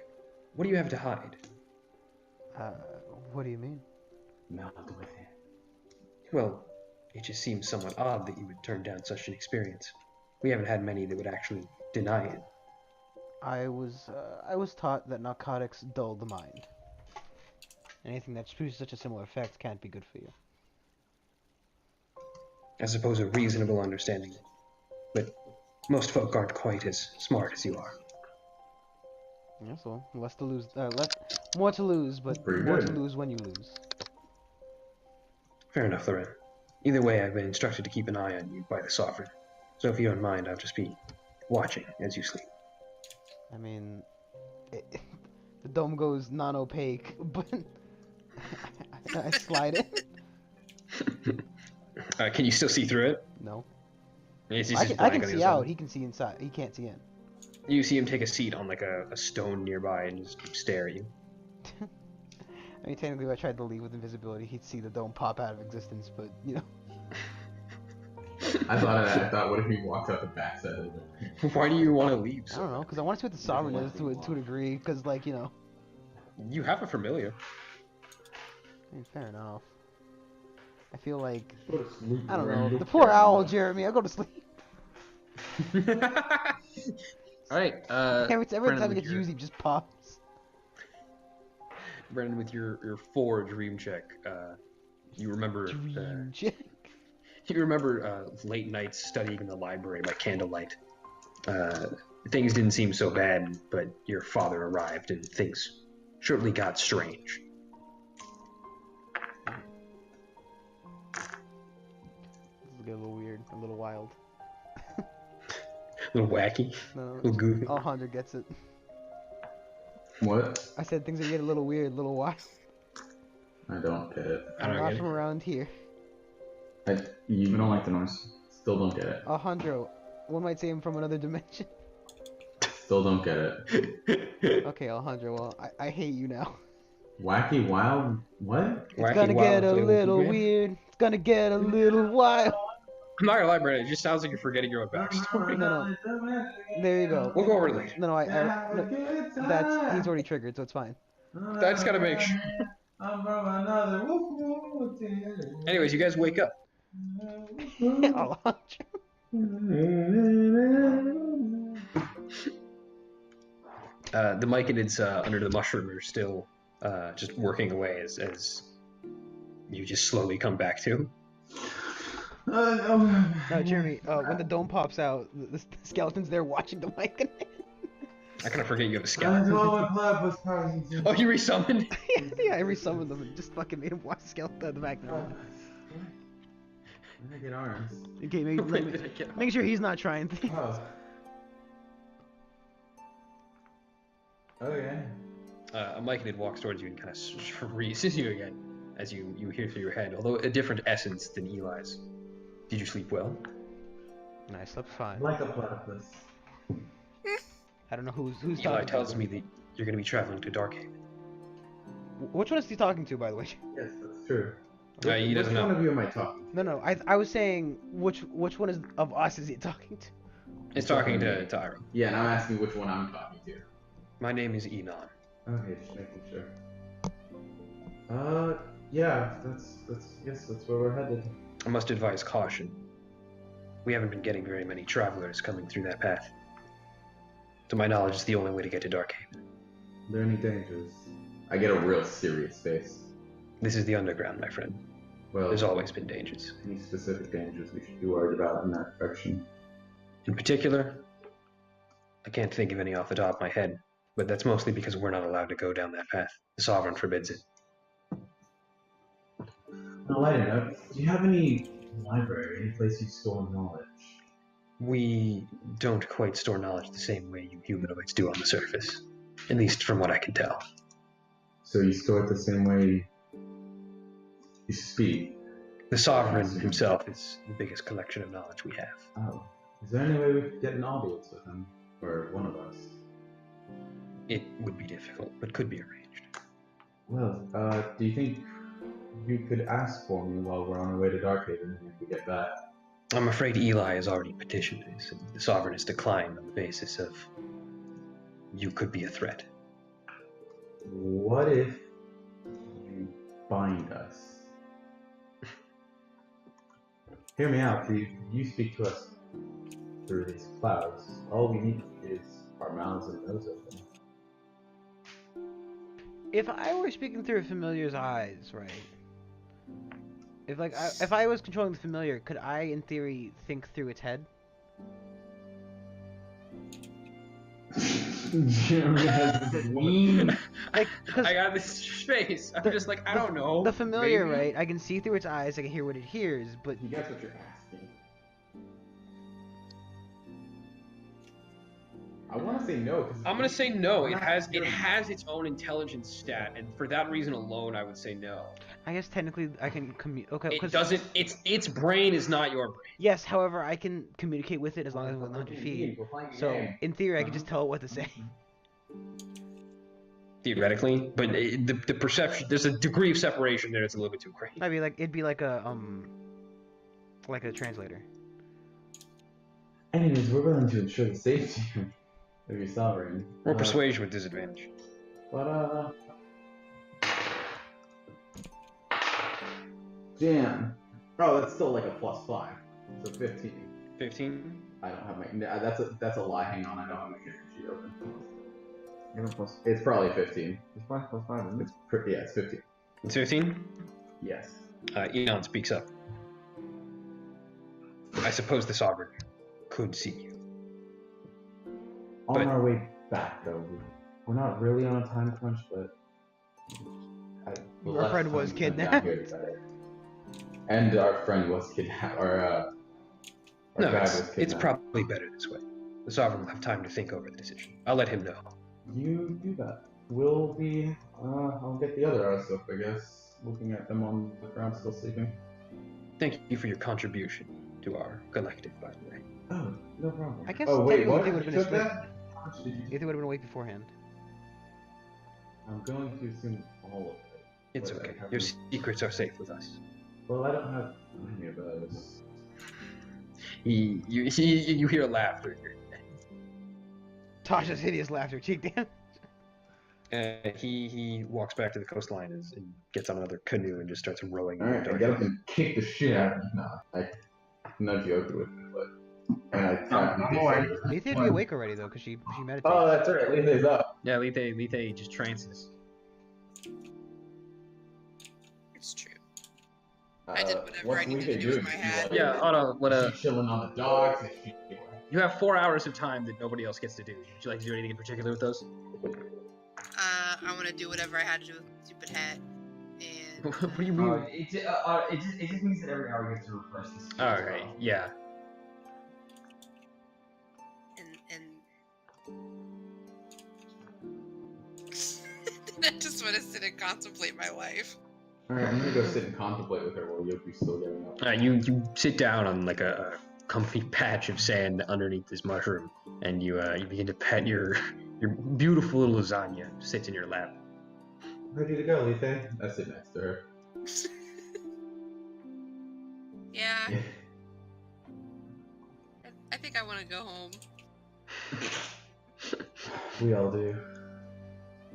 what do you have to hide? What do you mean? Not with it. Well, it just seems somewhat odd that you would turn down such an experience. We haven't had many that would actually deny it. I was taught that narcotics dull the mind. Anything that produces such a similar effect can't be good for you. I suppose a reasonable understanding. But most folk aren't quite as smart as you are. Yes, well, more to lose, but Pretty more good. to lose when you lose. Fair enough, Loren. Either way, I've been instructed to keep an eye on you by the Sovereign. So if you don't mind, I'll just be watching as you sleep. I mean, the dome goes non-opaque, but I slide it. Can you still see through it? No. It's I just can blank on the see other side. out. He can see inside. He can't see in. You see him take a seat on like a stone nearby and just stare at you. I mean, technically, if I tried to leave with invisibility, he'd see the dome pop out of existence, but, you know. I thought of that. I thought, what if he walked out the backside of it? Why do you want to leave? I don't know, because I want to see what the Sovereign is to a degree, because, like, you know. You have a familiar. I mean, fair enough. I feel like, Go to sleep, I don't know, Randall. the poor owl, Jeremy, I go to sleep. Alright, Every Brennan, time it with gets your- used, he just pops. Brennan, with your 4 dream check, you remember Dream check. you remember late nights studying in the library by candlelight. Things didn't seem so bad, but your father arrived and things shortly got strange. This is getting a little weird, a little wild. A little wacky, No, a little goofy. Alejandro gets it. What? I said things are getting a little weird, a little wild. I don't get it. I don't Not get from it. around here. I don't like the noise. Still don't get it. Alejandro, one might say I'm from another dimension. Still don't get it. Okay, Alejandro, well, I hate you now. Wacky Wild? What? It's Wacky, gonna wild, get a little little goofy. weird. It's gonna get a little wild. I'm not gonna lie, Brennan, it just sounds like you're forgetting your own backstory. No. There you go. We'll go over it later. No, that's he's already triggered, so it's fine. I just gotta make sure. Anyways, you guys wake up. Alejandro. The Myconids under the mushroom are still just working away as you just slowly come back to. No, Jeremy, when the dome pops out, the skeleton's there watching the mic. I kind of forget you have a skeleton. Oh, you resummoned? Yeah, I resummoned them and just fucking made him watch the skeleton in the background. I get arms. Okay, make sure he's not trying things. Oh. Okay. A Myconid walks towards you and kind of freezes you again as you hear through your head, although a different essence than Eli's. Did you sleep well? I slept fine. Like a platypus. I don't know who's Eli talking. tells me that you're going to be traveling to Darkhaven. Which one is he talking to, by the way? Yes, that's true. He doesn't Which know. one of you am I talking to? No, I was saying which one of us is he talking to? It's talking to Ira. Yeah, and I'm asking which one I'm talking to. My name is Enon. Okay, just making sure. Yeah, that's where we're headed. I must advise caution. We haven't been getting very many travelers coming through that path. To my knowledge, it's the only way to get to Darkhaven. Are there any dangers? I get a real serious face. This is the underground, my friend. Well, There's always been dangers. any specific dangers we should be worried about in that direction? In particular, I can't think of any off the top of my head, but that's mostly because we're not allowed to go down that path. The Sovereign forbids it. On a lighter note, do you have any library, any place you store knowledge? We don't quite store knowledge the same way you humanoids do on the surface. At least from what I can tell. So you store it the same way you speak? The Sovereign himself is the biggest collection of knowledge we have. Oh. Is there any way we could get an audience with him? Or one of us? It would be difficult, but could be arranged. Well, do you think you could ask for me while we're on our way to Darkhaven if we get back? I'm afraid Eli has already petitioned this, and the Sovereign has declined on the basis of you could be a threat. What if you bind us? Hear me out, please. You speak to us through these clouds. All we need is our mouths and nose open. If I were speaking through a familiar's eyes, right? If I was controlling the familiar, could I, in theory, think through its head? Jeremy has this weird. Like, because I got this face. I'm just like, I don't know. the familiar, maybe. right? I can see through its eyes. I can hear what it hears, but You guess what you're asking. I want to say no. I'm gonna say no. It has its own intelligence stat, and for that reason alone, I would say no. I guess technically I can okay. It doesn't. Its brain is not your brain. Yes, however, I can communicate with it as long as I'm within 100 feet. So in theory, I can just tell it what to say. Theoretically, but the perception, there's a degree of separation there that's a little bit too great. It'd be like a translator. Anyways, we're willing to ensure the safety of your sovereign. Or persuasion with disadvantage. But damn. Oh, that's still like a +5, so 15. 15. I don't have my. That's a lie. Hang on, I don't have my character sheet open. You have a plus. It's probably 15. It's probably +5, isn't it? Yeah, it's 15. It's 15. Yes. Eon speaks up. I suppose the sovereign could see you. On our way back, though, we're not really on a time crunch, but Our friend was kidnapped. And our friend was kidnapped. Our No, guy was kidnapped. it's probably better this way. The sovereign will have time to think over the decision. I'll let him know. You do that. We'll be. I'll get the other stuff, I guess. Looking at them on the ground, still sleeping. Thank you for your contribution to our collective, by the way. Oh, no problem. I guess Oh wait, what? they would have been You took asleep. that? How much did you If they would have been awake beforehand. I'm going to assume all of it. It's But I okay. haven't- Your secrets are safe with us. Well, I don't have any of those. You hear laughter. Tasha's hideous laughter. Cheek down. He walks back to the coastline and gets on another canoe and just starts rowing. Alright, I get up and kick the shit out of you. No, I nudge you over with it, but. And I tap you. Lethe would be awake already though, because she meditates. Oh, that's right. Lethe's up. Yeah, Lethe just trances. It's true. I did whatever what's I needed Lethe to do with doing? my Is she, head. like, Yeah, hold on. Is she chilling on the docks? Is she... You have 4 hours of time that nobody else gets to do. Would you like to do anything in particular with those? I want to do whatever I had to do with the stupid hat. And What do you mean? It just means that every hour gets to refresh this. Alright, yeah. and then I just want to sit and contemplate my life. Alright, I'm gonna go sit and contemplate with her while Yoku's still getting up. You sit down on like a comfy patch of sand underneath this mushroom, and you begin to pet your beautiful little lasagna sits in your lap. Ready to go, Lethe? I sit next to her. Yeah, I think I want to go home. We all do.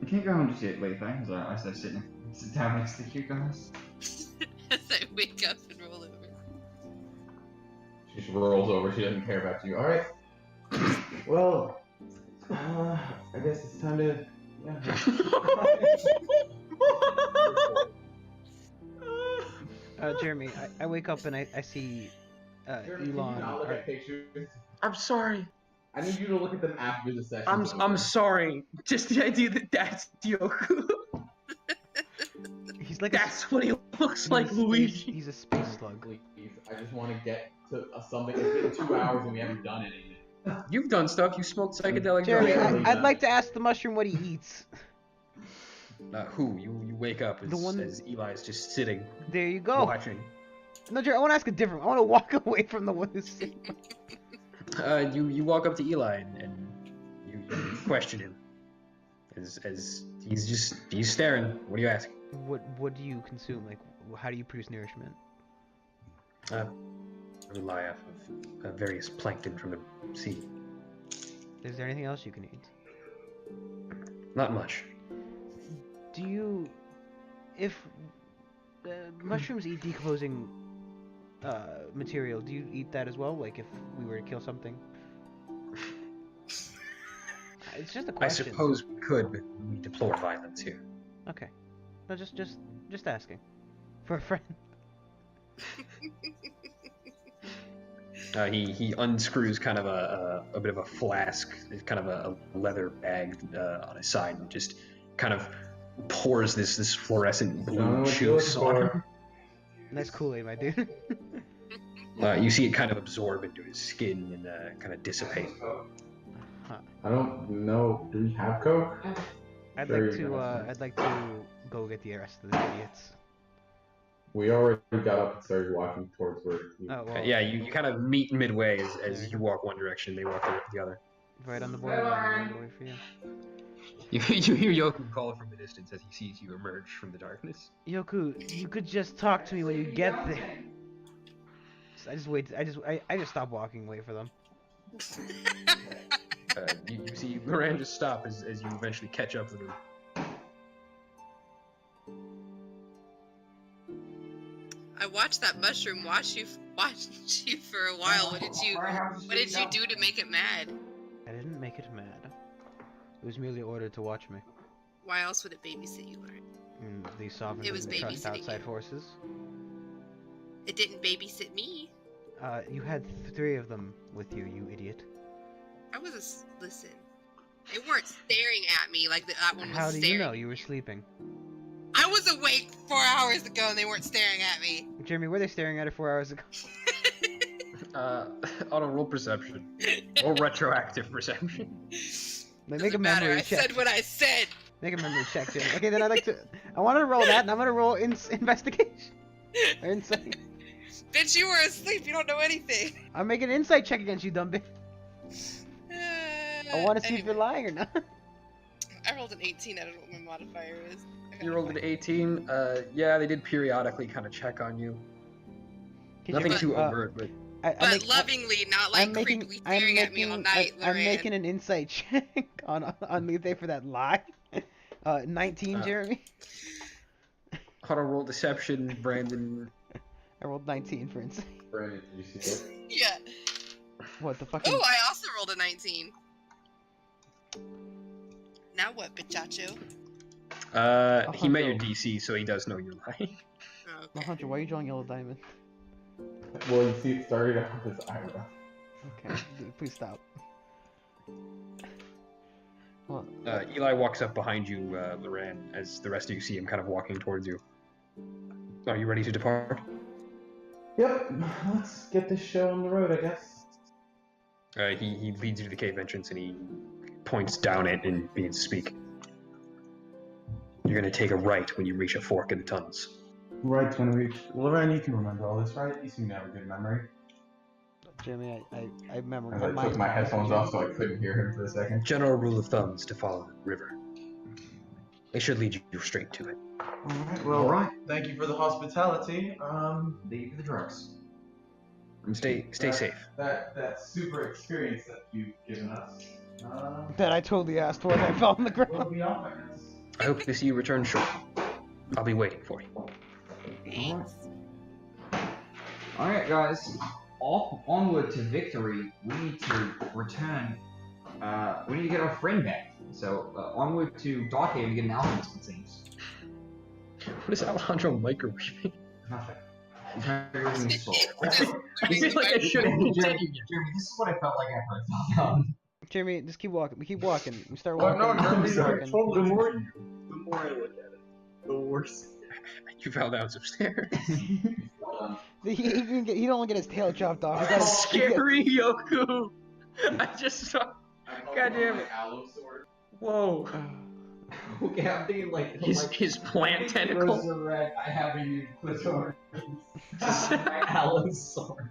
You can't go home just yet, Lethe, as I sit down next to you guys. As I wake up and roll over. She just rolls over. She doesn't care about you. Alright. Well, I guess it's time to. Jeremy, I wake up and I see Jeremy, can you Elon. not look at pictures? I'm sorry. I need you to look at them after the session. I'm sorry. Just the idea that that's Yoku. He's like That's what he looks like, he's, Luigi. He's a space slug. Please, I just want to get to something. It's been 2 hours and we haven't done anything. You've done stuff. You smoked psychedelic Jeremy, drugs. I'd like to ask the mushroom what he eats. Who? You wake up as, The one- as Eli's just sitting, There you go. watching. No, Jeremy, I want to ask a different. I want to walk away from the one who's sitting. You walk up to Eli and you question him. As he's staring. What do you ask? What do you consume? Like, how do you produce nourishment? Rely off of various plankton from the sea. Is there anything else you can eat? Not much. Do you, if mushrooms eat decomposing material, do you eat that as well? Like if we were to kill something? It's just a I question. suppose we could, but we deplore violence here. Okay. No, just asking. For a friend. He unscrews kind of a bit of a flask, kind of a leather bag on his side, and just kind of pours this fluorescent blue juice on him. Nice Kool-Aid, my dude. You see it kind of absorb into his skin and kind of dissipate. I don't know. Do we have Coke? I'd Sure, like you to. can. I'd like to go get the rest of the idiots. We already got up and started walking towards where. Oh well. Yeah, you kind of meet midway as There you you go. walk one direction, they walk the other. Right on the borderline. I'll wait for you. You hear Yoku call from the distance as he sees you emerge from the darkness. Yoku, you could just talk to me when you get there. I just wait. I just stop walking. Wait for them. You see Moran just stop as you eventually catch up with him. I watched that mushroom watch you for a while. What did you do to make it mad? I didn't make it mad. It was merely ordered to watch me. Why else would it babysit you, Lauren? The sovereign It was doesn't trust babysitting outside you. forces. It didn't babysit me. You had 3 of them with you, you idiot. I was listen. They weren't staring at me like that one was How do staring. you know? You were sleeping. I was awake 4 hours ago and they weren't staring at me. Jeremy, were they staring at her 4 hours ago? Auto roll perception or retroactive perception. Make Doesn't a matter. memory I check. said what I said. Make a memory check, Jeremy. Okay, then I'd like to. I want to roll that, and I'm gonna roll investigation or insight. Bitch, you were asleep. You don't know anything. I'm making an insight check against you, dumb bitch. I want to see if Anyway, you're lying or not. I rolled an 18. I don't know what my modifier is. I got You a rolled an 18. Yeah, they did periodically kind of check on you. Can Nothing but- too overt, but But lovingly, not like creepily staring at me all night, I'm Lorraine. making an insight check on Lethe for that lie. 19, Jeremy. auto roll deception, Brandon. I rolled 19 for insight. Brandon, did you see it? Yeah. What the fuck? Oh, I also rolled a 19. Now what, bichacho? He met your DC, so he does know you're lying. Oh, No, okay. Hunter, why are you drawing yellow diamond? Well, you see, it started off as Ira. Okay, please stop. Well, Eli walks up behind you, Loran, as the rest of you see him kind of walking towards you. Are you ready to depart? Yep, let's get this show on the road, I guess. He leads you to the cave entrance and he points down it and begins to speak. You're gonna take a right when you reach a fork in the tunnels. Right when we. Lorraine, you can remember all this, right? You seem to have a good memory. Jeremy, I remember. As I took my headphones off so I couldn't hear him for a second. General rule of thumb is to follow the river. It should lead you straight to it. Alright, well, right. Thank you for the hospitality. Leave you for the drugs. Stay safe. That super experience that you've given us. That I totally asked for. I fell on the Will ground. be off, I guess. I hope to see you return shortly. I'll be waiting for you. Thanks. Alright, guys. Onward to victory. We need to return. We need to get our friend back. So, onward to Darkhaven to get an alchemist, it seems. What is Alejandro microwaving? Nothing. He's microwaving his soul. I feel like I should Jeremy, continue. Jeremy, this is what I felt like after I fell down. Jeremy, just keep walking. We keep walking. We start Oh, walking. no, we keep Jeremy, walking. totally The more I look at it, the worse. You fell down some stairs. He don't get his tail chopped off. He got his, Scary Yoku! I just saw. God damn it. Whoa. Okay, I'm thinking like His plant tentacle. Resurrect. I have a new clitoris. Allosaurus.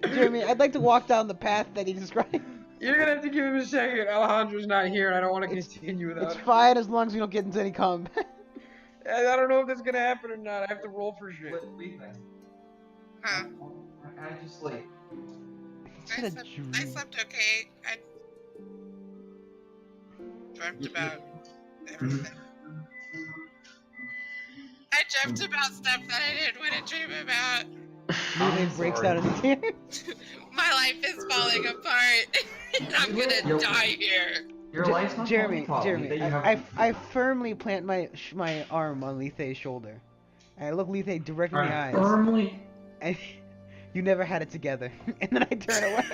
Jeremy, I'd like to walk down the path that he described. You're gonna have to give him a second. Alejandro's not here, and I don't want to It's- continue without It's him. fine as long as we don't get into any combat. I don't know if that's gonna happen or not. I have to roll for shit. What do you think? Huh. I just like. It's been a I dream. slept okay. I dreamt about everything. I dreamt about stuff that I didn't want to dream about. Lily breaks down in tears. My life is falling apart. And I'm gonna die here. Your life's not Jeremy, falling apart. Jeremy, You have- I firmly plant my arm on Lethe's shoulder. And I look Lethe directly in the eyes. Firmly. And you never had it together. And then I turn away.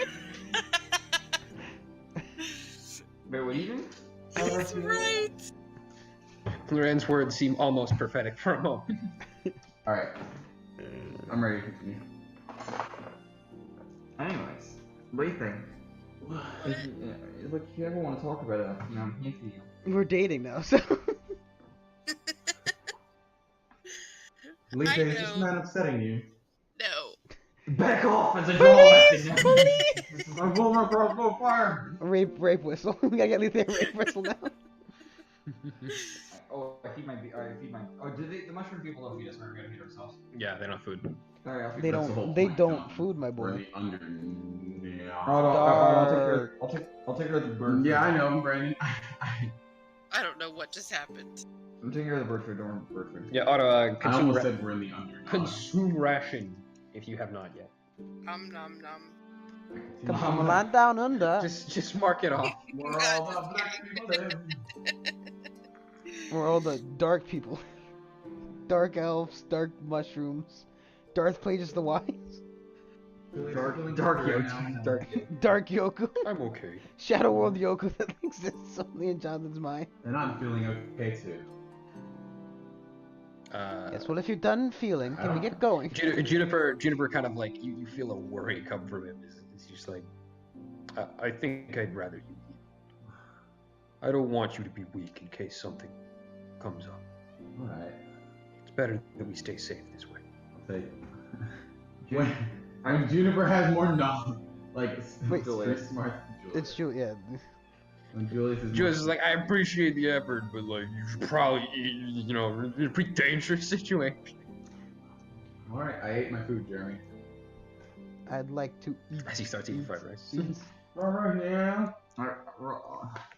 Wait, what do you think? That's right. Loren's words seem almost prophetic for a moment. Alright. I'm ready to continue. Anyways, Lethe, Look, if you ever want to talk about it, you know, I'm here for you. We're dating now, so. Lisa, I is this know. man upsetting you? No. Back off! It's a journalist! This is a vulnerable fire! Rape whistle. We gotta get Lisa a rape whistle now. Oh, I feed my. Oh, do the mushroom people don't feed us? We're gonna feed ourselves. Yeah, they don't have food. Alright, I'll feed They them. That's the whole don't. They point, don't John. food my We're boy. the under. I'll take care of the bird. Yeah, I know, Brandon. I don't know what just happened. I'm taking care of the bird food. Don't worry, bird food. Yeah, Otto, I consume, almost said we're in the under. consume ration if you have not yet. Nom nom. Come on, land down under. Just mark it off. Where all the black people live. We're all the dark people. Dark elves, dark mushrooms, Darth Plagueis the Wise, Dark Yoku. Dark Yoku, I'm okay. Shadow World Yoku that exists only in Jonathan's mind. And I'm feeling okay too. Yes, well, if you're done feeling, can we get going? Juniper kind of like, you feel a worry come from him. It's just like, I think I'd rather you eat. I don't want you to be weak in case something comes up. Alright. It's better that we stay safe this way. I'll take. When Juniper has more knowledge, like, Wait, very smart than Julius. It's true, yeah. When Julius is Julius is like, I appreciate the effort, but like, you should probably eat, you know, in a pretty dangerous situation. Alright, I ate my food, Jeremy. I'd like to eat. As he starts eating fried rice. Alright, yeah.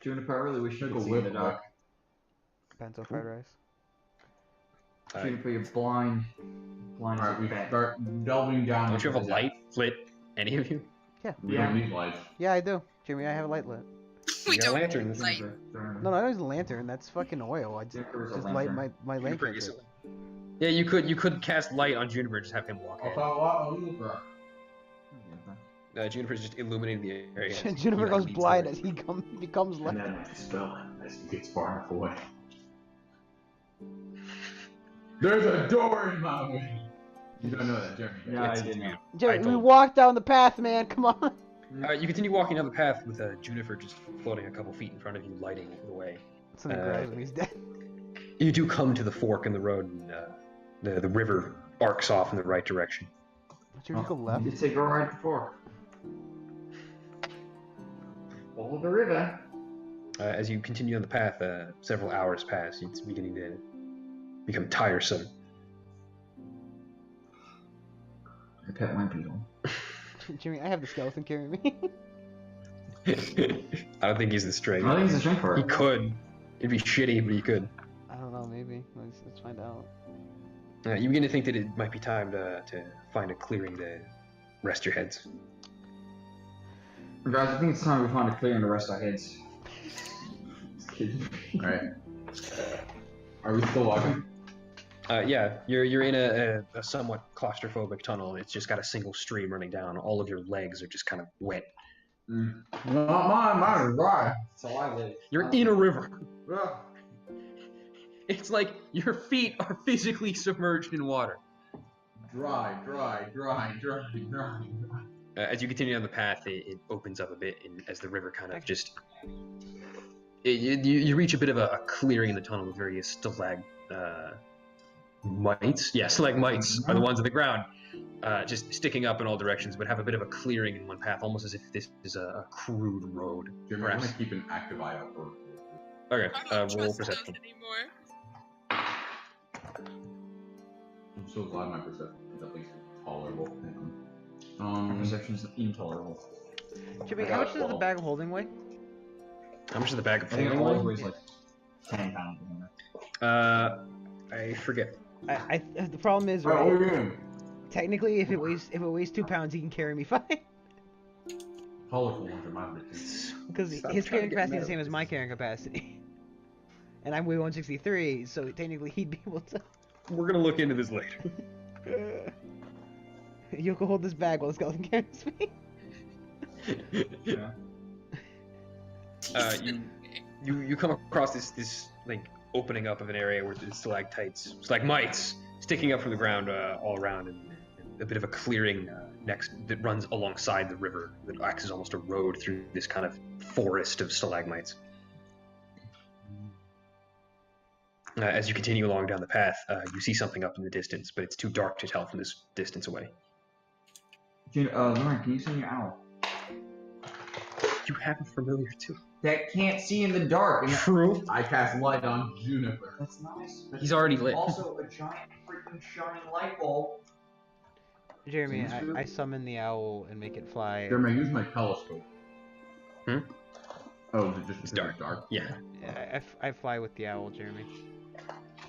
Juniper, I really wish you Took could a see whip in the dark. Bento fried rice. Juniper, you're blind. Blind as Alright, a we bat. start delving down. Don't you have a into the light lit? Any of you? We don't need lights. Yeah, I do. Jimmy, I have a light lit. We You got don't lanterns. like. No, I don't use a lantern. That's fucking oil. I Juniper's a just light lantern. my Juniper lantern. is a- Yeah, you could cast light on Juniper and just have him walk in. Juniper's just illuminating the area. Juniper He goes leads blind the as he becomes And light. then I spell it as he gets far enough away. There's a door in my way. You don't know that, Jeremy. Yeah, I did know. Jerry, we told- walked down the path, man. Come on. You continue walking down the path with Juniper just floating a couple feet in front of you, lighting the way. Something grabs him. He's dead. You do come to the fork in the road, and the river arcs off in the right direction. Should we go left? You did take a ride before. Follow the river. As you continue on the path, several hours pass. It's beginning to become tiresome. I pet my beetle. Jimmy, I have the skeleton carrying me. I don't think he's the strength. I think he's a strength for He it. could. It'd be shitty, but he could. I don't know, maybe. Let's find out. You begin to think that it might be time to find a clearing to rest your heads. Guys, I think it's time we find a clearing to rest our heads. Just kidding. Alright. Are we still walking? Yeah, you're in a somewhat claustrophobic tunnel. It's just got a single stream running down. All of your legs are just kind of wet. Not mine is dry. So I live. You're in a river. Ugh. It's like your feet are physically submerged in water. Dry. As you continue down the path, it opens up a bit, and as the river kind of just... You reach a bit of a clearing in the tunnel with various stalagmites. Yeah, stalagmites are the ones on the ground, just sticking up in all directions, but have a bit of a clearing in one path, almost as if this is a crude road. Jeremy, I'm Perhaps. gonna keep an active eye out for. Okay, I don't roll trust perception. those anymore. I'm so glad my perception is at least tolerable. My perception's intolerable. Jimmy, I how got much a does the 12. bag of holding weigh? How much is the bag of I think it holding always weigh? weighs like 10 pounds. Isn't it? I forget. The problem is, Alright, what are right? we doing? Technically, if it weighs 2 pounds, he can carry me fine. Colorful ones are my bitches. Because Stop his trying to carrying get capacity is mad the same at as my carrying capacity. And I weigh 163, so technically he'd be able to. We're gonna look into this later. Yoko, hold this bag while the skeleton carries me. Yeah. You come across this like opening up of an area where there's stalagmites sticking up from the ground all around, and a bit of a clearing that runs alongside the river that acts as almost a road through this kind of forest of stalagmites. As you continue along down the path, you see something up in the distance, but it's too dark to tell from this distance away. Lauren, can you send your owl? You have a familiar too. That can't see in the dark. True. I cast light on Juniper. That's nice. He's already lit. Also, a giant freaking shining light bulb. Jeremy, I summon the owl and make it fly. Jeremy, I use my telescope. Hmm? Oh, is it just It's because dark. Yeah. Yeah, I fly with the owl, Jeremy.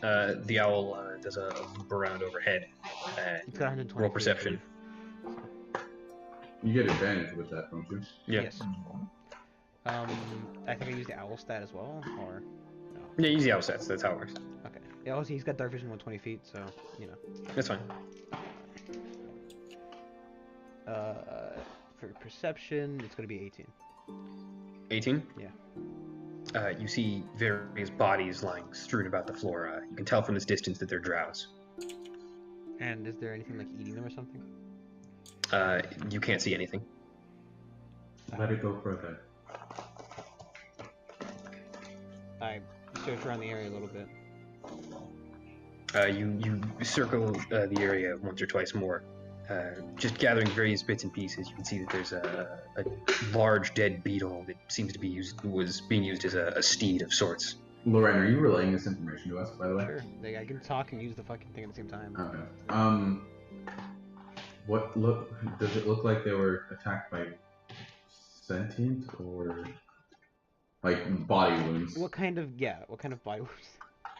The owl does a loop around overhead. It's got 120 Roll feet, I perception. believe. You get advantage with that, don't you? Yeah. Yes. I think I used the owl stat as well, or no? Yeah, use the owl stats. That's how it works. Okay. Yeah, also he's got dark vision 120 feet, so you know. That's fine. For perception, it's gonna be 18. 18? Yeah. You see various bodies lying strewn about the floor. You can tell from this distance that they're drows. And is there anything like eating them or something? You can't see anything. Let it go further. I search around the area a little bit. You circle the area once or twice more. Just gathering various bits and pieces, you can see that there's a large dead beetle that seems to be was being used as a steed of sorts. Lorraine, are you relaying this information to us, by the way? Sure. I can talk and use the fucking thing at the same time. Okay. Does it look like they were attacked by sentient or like body wounds? What kind of body wounds?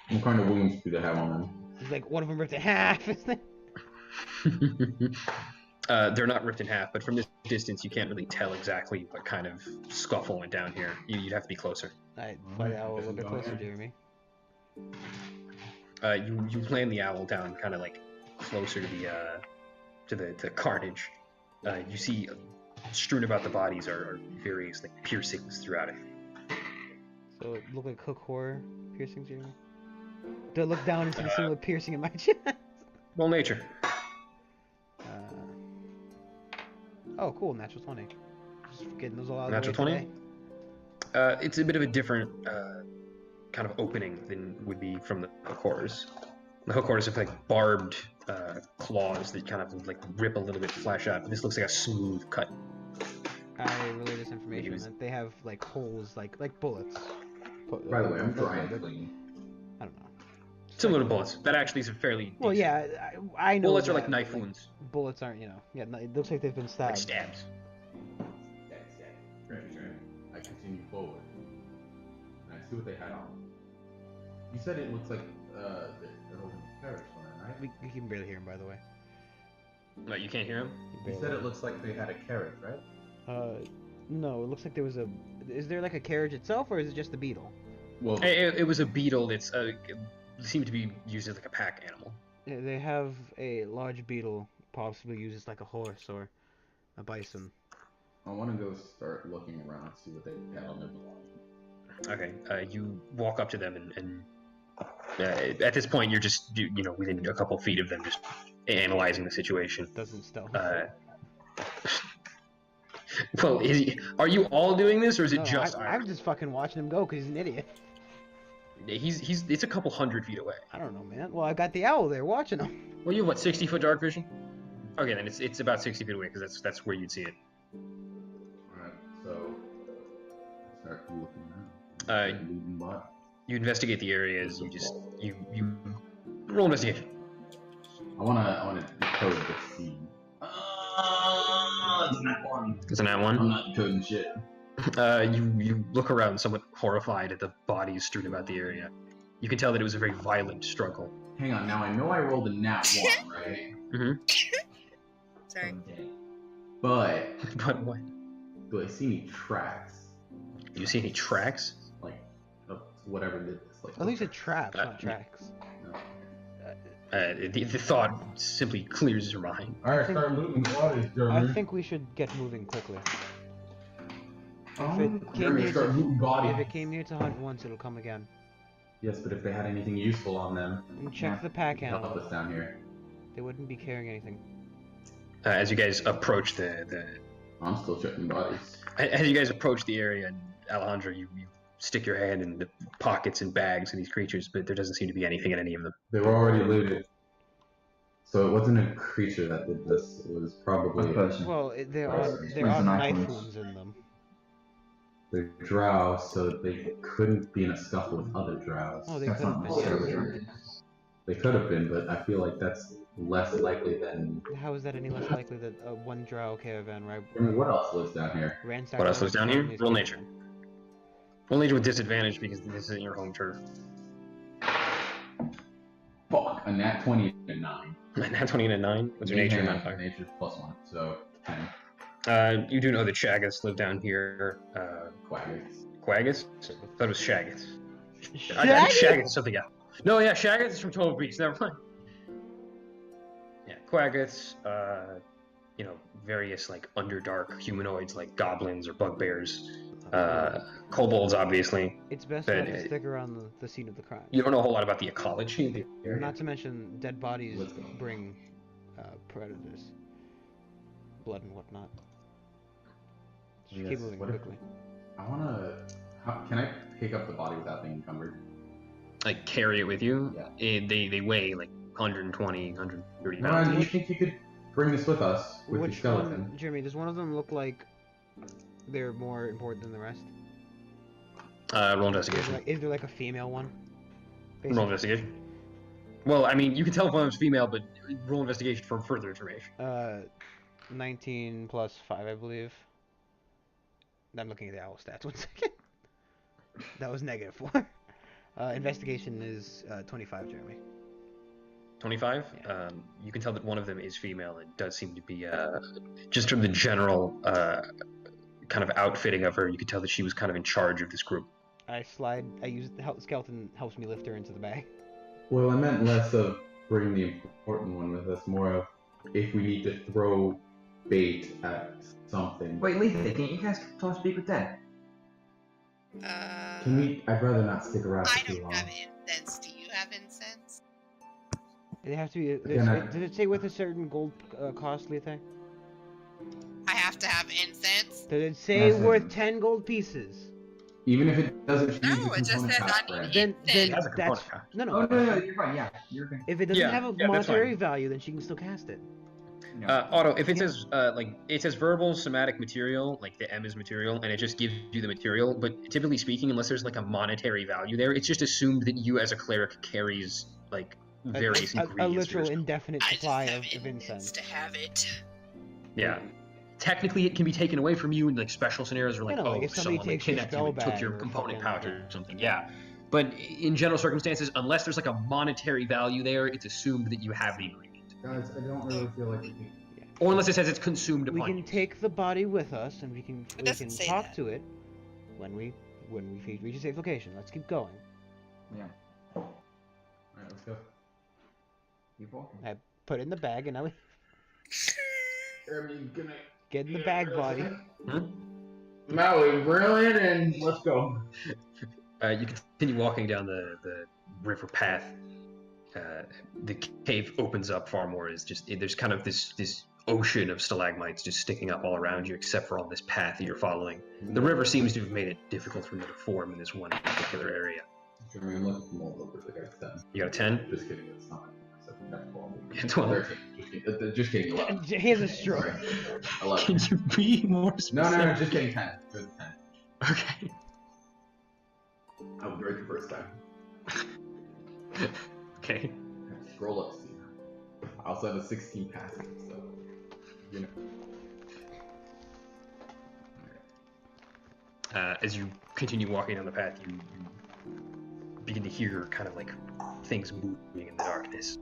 What kind of wounds do they have on them? It's like one of them ripped in half, isn't it? They're not ripped in half, but from this distance you can't really tell exactly what kind of scuffle went down here. You'd have to be closer. I fly the owl a little bit closer, Jeremy. You land the owl down kind of like closer to the carnage. You see strewn about the bodies are various like piercings throughout it. So it look like hook horror piercings, Jeremy? Do I look down into the similar piercing in my chest? Well, nature. Oh, cool, natural 20. Just getting those all out Natural of the way 20? today. It's a bit of a different kind of opening than would be from the hook horrors. The hook horrors have like barbed claws that kind of like rip a little bit flesh out. This looks like a smooth cut. I relay this information that they have like holes, like bullets. By the way, I'm trying to clean. I don't know. Similar to bullets. That actually is a fairly Well, decent- yeah, I know. Bullets are that, like knife wounds, Bullets aren't, Yeah, it looks like they've been stabbed. like stabs. I continue forward. And I see what they had on. You said it looks like they're holding carrots on it, right? We can barely hear him, by the way. No, you can't hear him? You said it looks like they had a carrot, right? No, it looks like there was a. Is there like a carriage itself, or is it just the beetle? Well, It was a beetle that's seemed to be used as like a pack animal. Yeah, they have a large beetle, possibly used as like a horse or a bison. I want to go start looking around, see what they had on them. Okay, you walk up to them and at this point you're just within a couple feet of them, just analyzing the situation. Doesn't stealth. Well, are you all doing this, or is it No, just I'm just fucking watching him go because he's an idiot. It's a couple hundred feet away. I don't know, man. Well, I got the owl there watching him. Well, you have what, 60-foot dark vision? Okay, then it's about 60 feet away because that's where you'd see it. Alright, so start looking around. Looting bot. You investigate the areas. You roll investigation. I wanna decode the scene. It's not one. It's a nat I'm one. not decoding shit. You look around, somewhat horrified at the bodies strewn about the area. You can tell that it was a very violent struggle. Hang on, now I know I rolled a nat 1, right? Sorry. But But what? do I see any tracks? Do you see any tracks? Like, of whatever did this? Like, At least it traps, not tracks. The thought simply clears your mind. Alright, start looting the bodies, Jeremy. I think we should get moving quickly. Oh, If it came Jeremy, here start looting bodies. If it came here to hunt once, it'll come again. Yes, but if they had anything useful on them, And check the pack help animal. us down here. They wouldn't be carrying anything. As you guys approach I'm still checking bodies. as you guys approach the area, and Alejandro, you stick your hand in the pockets and bags of these creatures, but there doesn't seem to be anything in any of them. They were already looted. So it wasn't a creature that did this. It was probably A person. Well, there Where's are the knife knife wounds in them. the drow, so they couldn't be in a scuffle with other drows. Oh, they That's could have not been. necessarily true. They could have been, but I feel like that's less likely than. How is that any less likely that one drow caravan I mean, what else lives down here? ransacked? What else all lives the down here? colonies Roll of nature. England? Roll nature with disadvantage because this isn't your home turf. Fuck, a nat 20 and 9. Nat 20 and a 9. What's your nature modifier? Nature's +1, so 10. You do know that Shaggoths live down here. Quaggers. Quaggoths? I thought it was Shaggoths. I Shaggy? think Shaggoths is something else. No, yeah, Shaggoths is from 12 Beasts. Never mind. Yeah, Quaggoths, various like underdark humanoids like goblins or bugbears. Kobolds, obviously. It's best but not to stick around the scene of the crime. You don't know a whole lot about the ecology of the area. Not to mention, dead bodies Let's go. bring predators, blood and whatnot. Just Yes, keep moving what if- quickly. I wanna. Can I pick up the body without being encumbered? Like carry it with you. Yeah. They weigh like 120, 130 Ryan, pounds. do you think you could bring this with us with the Which skeleton? one, Jeremy? Does one of them look like they're more important than the rest? Roll Is investigation. there like a female one? Roll investigation. Well, I mean, you can tell if one of them's female, but roll investigation for further information. 19 plus 5, I believe. I'm looking at the owl stats. 1 second. That was -4. Investigation is 25, Jeremy. 25. Yeah. You can tell that one of them is female. It does seem to be just from the general kind of outfitting of her. You could tell that she was kind of in charge of this group. I use the skeleton helps me lift her into the bag. Well, I meant less of bring the important one with us, more of if we need to throw bait at something. Wait, Letha, can't you guys talk speak with Dad? Can we? I'd rather not stick around I for too don't long. have incense. Do you have incense? They have to be. Again, Did it say with a certain gold costly thing? I have to have incense. Did it say Yes, worth it- 10 gold pieces? Even if it doesn't No, use the it just component says cost I for need it. Then It has a that's component cost. no. Oh, no, you're fine, yeah. You're okay. If it doesn't Yeah, have a yeah, that's monetary fine. value, then she can still cast it. No. Otto, if it says it says verbal somatic material, like the M is material, and it just gives you the material, but typically speaking, unless there's like a monetary value there, it's just assumed that you as a cleric carries like various a ingredients. for literal your spell. indefinite I just supply have of incense. to have it. Yeah. Technically, it can be taken away from you in like special scenarios where like, You know, like, oh, if somebody someone like, takes your kidnapped you spell and took bag your or component fucking- pouch or something. Yeah. But in general circumstances, unless there's like a monetary value there, it's assumed that you have the ingredient. Guys, I don't really feel like we can. Or unless it says it's consumed We upon can you. take the body with us, and we can doesn't say talk that. to it when we reach a safe location. Let's keep going. Yeah. Alright, let's go. Keep walking. I put it in the bag, and now we Are we gonna get in the bag, body. Maui, grill in and let's go. You continue walking down the river path. The cave opens up far more. There's kind of this ocean of stalagmites just sticking up all around you, except for on this path that you're following. The river seems to have made it difficult for you to form in this one particular area. Jeremy, I'm looking for multiple numbers. I got 10. You got a 10? Just kidding, it's not. That's 12. Yeah, 12. 13. Just kidding, 11. He has a stroke. Sorry. Can 11. you be more specific? No, just kidding, 10. Good 10. Okay. I was right the first time. Okay. Scroll up, Steve. I also have a 16 passive, so. You know. As you continue walking down the path, you begin to hear kind of like things moving in the darkness.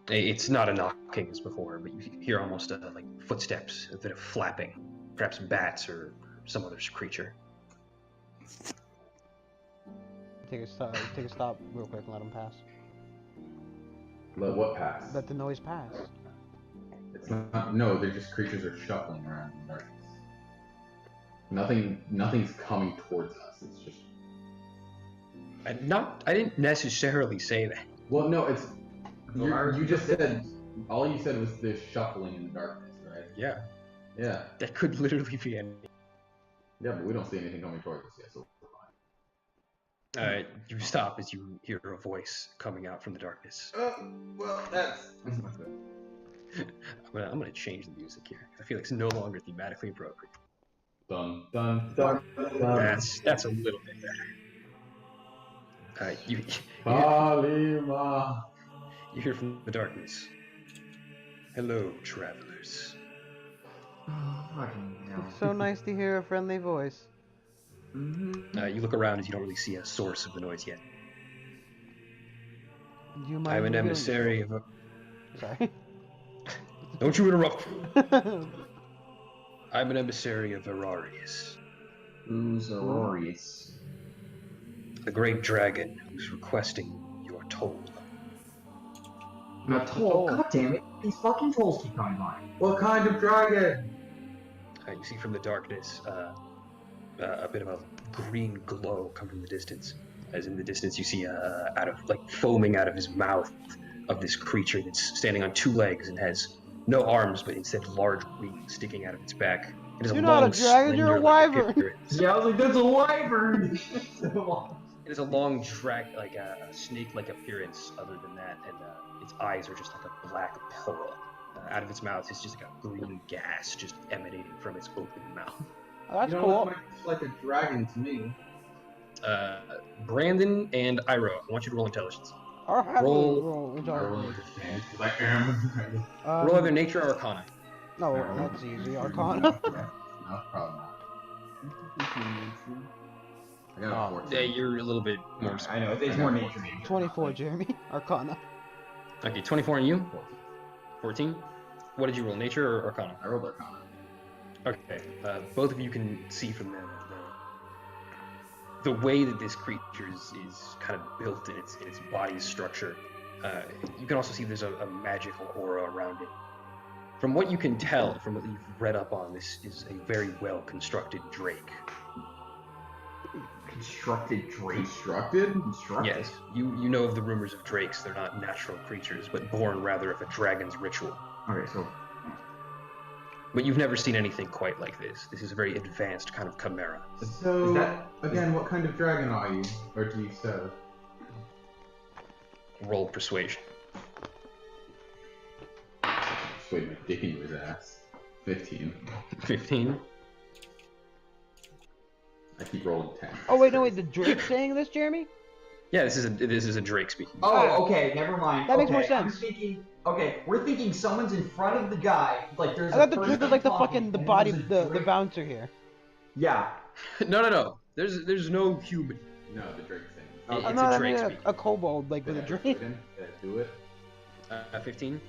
It's not a knocking as before, but you hear almost like footsteps, a bit of flapping, perhaps bats or some other creature. Take a stop real quick and let him pass. Let what pass? Let the noise pass. It's not. No, they're just creatures are shuffling around in the darkness. Nothing's coming towards us. It's just. I didn't necessarily say that. Well, no, it's. You just said all you said was this shuffling in the darkness, right? Yeah, Yeah. that could literally be any. Yeah, but we don't see anything coming towards us yet, so we're fine. You stop as you hear a voice coming out from the darkness. Well, that's not good. I'm gonna change the music here. I feel like it's no longer thematically appropriate. Dun dun dun dun. That's a little bit better. You Kalima. hear from the darkness. Hello, travelers. Fucking hell. It's so nice to hear a friendly voice. You look around as you don't really see a source of the noise yet. Do you mind I'm an doing- emissary of a... Sorry. Don't you interrupt! I'm an emissary of Ararius, Who's Aurorius? the great dragon who's requesting your toll. A toll? God damn it. These fucking tolls keep coming by. What kind of dragon? You see from the darkness a bit of a green glow come from the distance. As in the distance you see foaming out of his mouth of this creature that's standing on two legs and has no arms but instead large wings sticking out of its back. It is You're not a long, dragon, you're a slender-like wyvern. appearance. Yeah, I was like, that's a wyvern! It is a long like a snake-like appearance. Other than that, and its eyes are just like a black pearl. Out of its mouth is just like a green gas just emanating from its open mouth. Oh, that's you know, cool. It looks like a dragon to me. Brandon and Iroh, I want you to roll intelligence. I'll have Roll- roll. I really understand. I am a dragon. Roll either nature or arcana. No, that's easy. Arcana. No problem. I got a 14. Yeah, you're a little bit more. I know, it's more nature. 24, Jeremy. Arcana. Okay, 24 on you. 14. What did you roll? Nature or arcana? I rolled Arcana. Okay. Both of you can see from the way that this creature is kind of built in its body's structure. You can also see there's a magical aura around it. From what you can tell, from what you've read up on, this is a very well constructed drake. Constructed drake? Constructed? Yes, you know of the rumors of drakes. They're not natural creatures, but born rather of a dragon's ritual. Okay, so... But you've never seen anything quite like this. This is a very advanced kind of chimera. So, Is that- again, what kind of dragon are you? Or do you serve? Roll persuasion. Persuade my dick into his ass. 15. 15. I keep rolling 10. Oh wait, no wait. The Drake saying this, Jeremy? Yeah, this is a drake speaking. Oh, okay, never mind. That makes more Okay, I'm sense. thinking, okay, we're thinking someone's in front of the guy, like there's I thought the person Drake was like the talking, fucking the and body there's a the Drake. bouncer here. Yeah. No. There's no human. No, the Drake thing. It's I'm a not Drake a speaking. kobold like with a Drake. Did I do it? 15.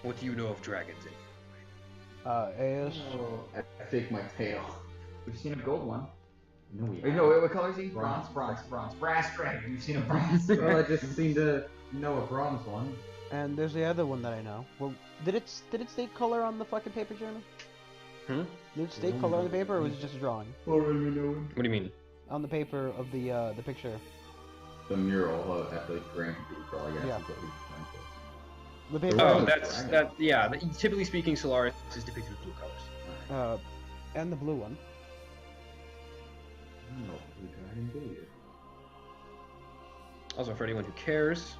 What do you know of dragons? Aeus. Oh, I fake my tail. We've seen a gold one. No, we Wait, no, wait, what color is he? Bronze. Bronze. Brass dragon. We've seen a bronze Well, I dragon. just seem to know a bronze one. And there's the other one that I know. Well, did it state color on the fucking paper, Jeremy? Did it state color on the paper, or was it just a drawing? What do you mean? On the paper of the picture. The mural at the Grand Cathedral, I guess. Yeah. Is what he's trying to. The paper. Oh, Dragon. yeah. Typically speaking, Solaris is depicted with blue colors. And the blue one. I don't know what blue dragon do you? Also, for anyone who cares.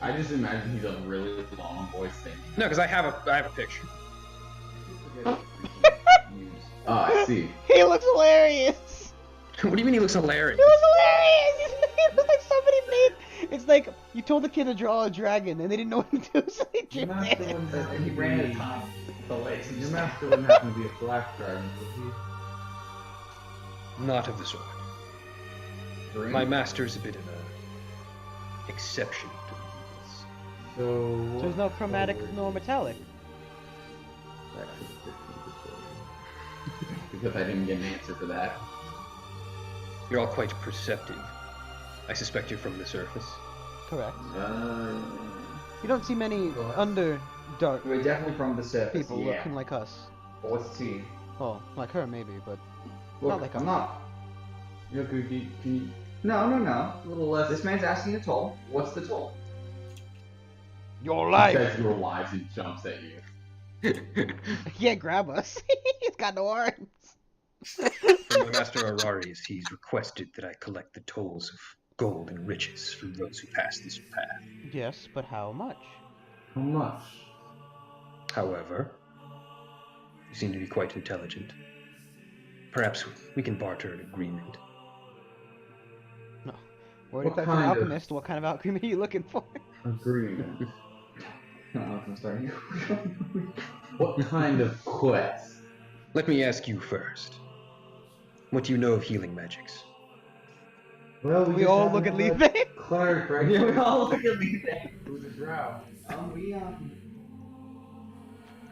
I just imagine he's a really long voice thing. No, because I have a picture. Oh, I see. He looks hilarious. What do you mean he looks hilarious? He was hilarious. It was like somebody made. It's like you told the kid to draw a dragon, and they didn't know what to do, so they Your drew master it. wouldn't And happen he to ran out be- of time. The legs. Your master wouldn't happen to be a black dragon, would Not of the sort. he? Green? My master's a bit of a exception to the rules. So. There's no chromatic nor metallic. Actually, 15 persuasion. Because I didn't get an answer for that. You're all quite perceptive. I suspect you're from the surface. Correct. Uh, You don't see many What? underdark We're definitely from the surface. people yeah. looking like us. But what's T? Well, like her maybe, but Look, Not like I'm us. not. Yoku, can you No. a little less? This man's asking the toll. What's the toll? Your He life. says your lives and jumps at you. He can't grab us. He's got no arms. From my master Araris, he's requested that I collect the tolls of gold and riches from those who pass this path. Yes, but how much? How much? However, you seem to be quite intelligent. Perhaps we can barter an agreement. No. We're What an kind of- alchemist. What kind of agreement are you looking for? Agreement. I don't know if I'm starting. What kind of quest? Let me ask you first. What do you know of healing magics? Well, We just all haven't look at had Lethe. Cleric, right? Yeah, we all look at Lethe. Who's a drow?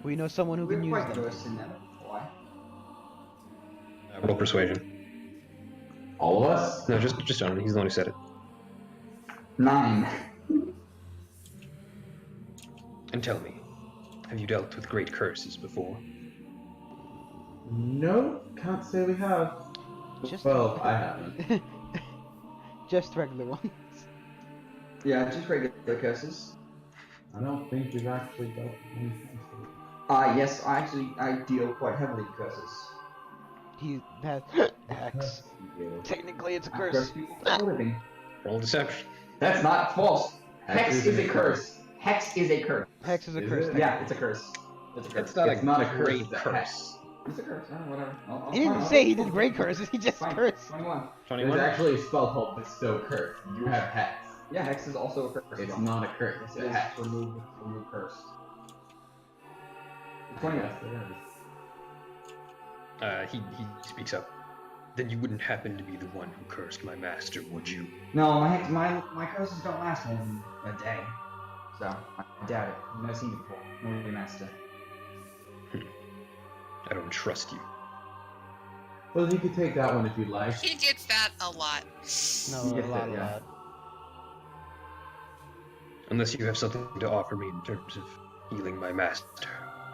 We know someone who We're can use quite them. versed in them. Why? Roll persuasion. All of us? No, just John. He's the one who said it. 9. And tell me, have you dealt with great curses before? No, can't say we have. Just Well, I haven't. just regular ones. Yeah, just regular curses. I don't think we've actually dealt with any curses. Yes, I deal quite heavily in curses. He has hex. Technically, it's a I curse. curse people for a living. Roll deception. That's not false. Hex Hex is is a a curse. Hex is a curse. Hex is a Is curse. it? Yeah, it's a curse. It's a curse. It's not It's a not a curse, great it's a curse. hex. It's a curse. Whatever. He didn't say he did great curses. He just Fine. cursed. 21. There's 21. actually a spell called Bestow Curse. You have hex. Yeah, hex is also a curse. It's not a curse, Yes, it's it a is. hex. Remove curse. 21. Yes, it is. He speaks up. Then you wouldn't happen to be the one who cursed my master, would you? No, my curses don't last more than a day. So, I doubt it. I've never seen it before. Nor your master. I don't trust you. Well, you could take that one if you like. He gets that a lot. No, You a get lot, that, a yeah. lot. Unless you have something to offer me in terms of healing my master.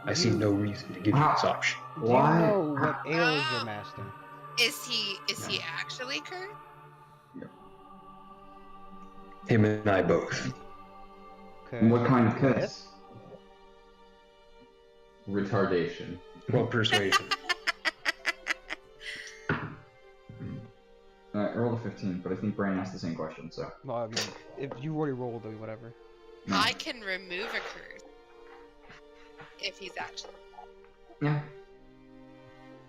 I see no reason to give you this option. Do you Why? know what ails your master? Is he actually cursed? Him and I both. What kind of curse? Yes? Retardation. Roll persuasion. Alright, roll a 15, but I think Brain asked the same question, so. Well, I mean, if you already rolled, then whatever. No. I can remove a curse if he's actually. Yeah.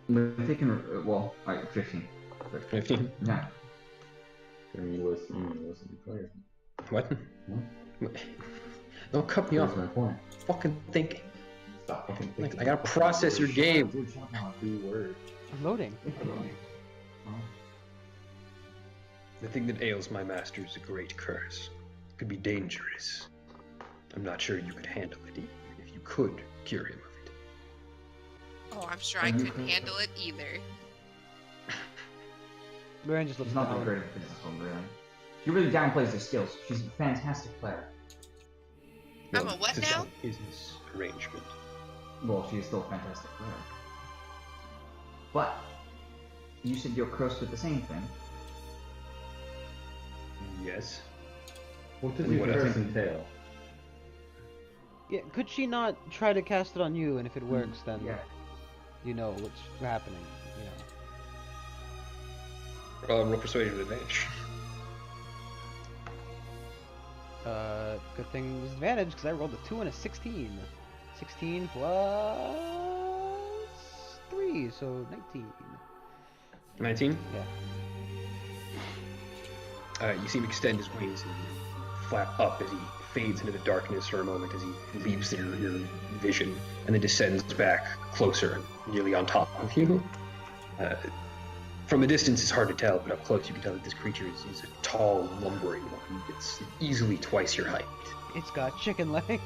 But they can, well, alright, 15. 15. Yeah. Can you listen to players? What? What? Don't cut me off. That's my point. Fucking thinking. Stop fucking Like, thinking. I gotta process your game. We're talking about 2 words. I'm loading. The thing that ails my master is a great curse. It could be dangerous. I'm not sure you could handle it, even if you could cure him of it. Oh, I'm sure I couldn't handle it either. Baron just looks She's not that down. great at physical, really. She really downplays her skills. She's a fantastic player. I'm a what this is now? a business arrangement. Well, she's still a fantastic player. But, you said you're cursed with the same thing. Yes. What does What your I curse think- entail? Yeah, could she not try to cast it on you, and if it works, then Yeah. you know what's happening, you know? Roll persuasion with advantage. Good thing it was advantage, because I rolled a 2 and a 16. 16 plus 3, so 19. 19? Yeah. You see him extend his wings and flap up as he fades into the darkness for a moment as he leaves your vision and then descends back closer and nearly on top of you. From a distance it's hard to tell, but up close you can tell that this creature is a tall, lumbering one. It's easily twice your height. It's got chicken legs.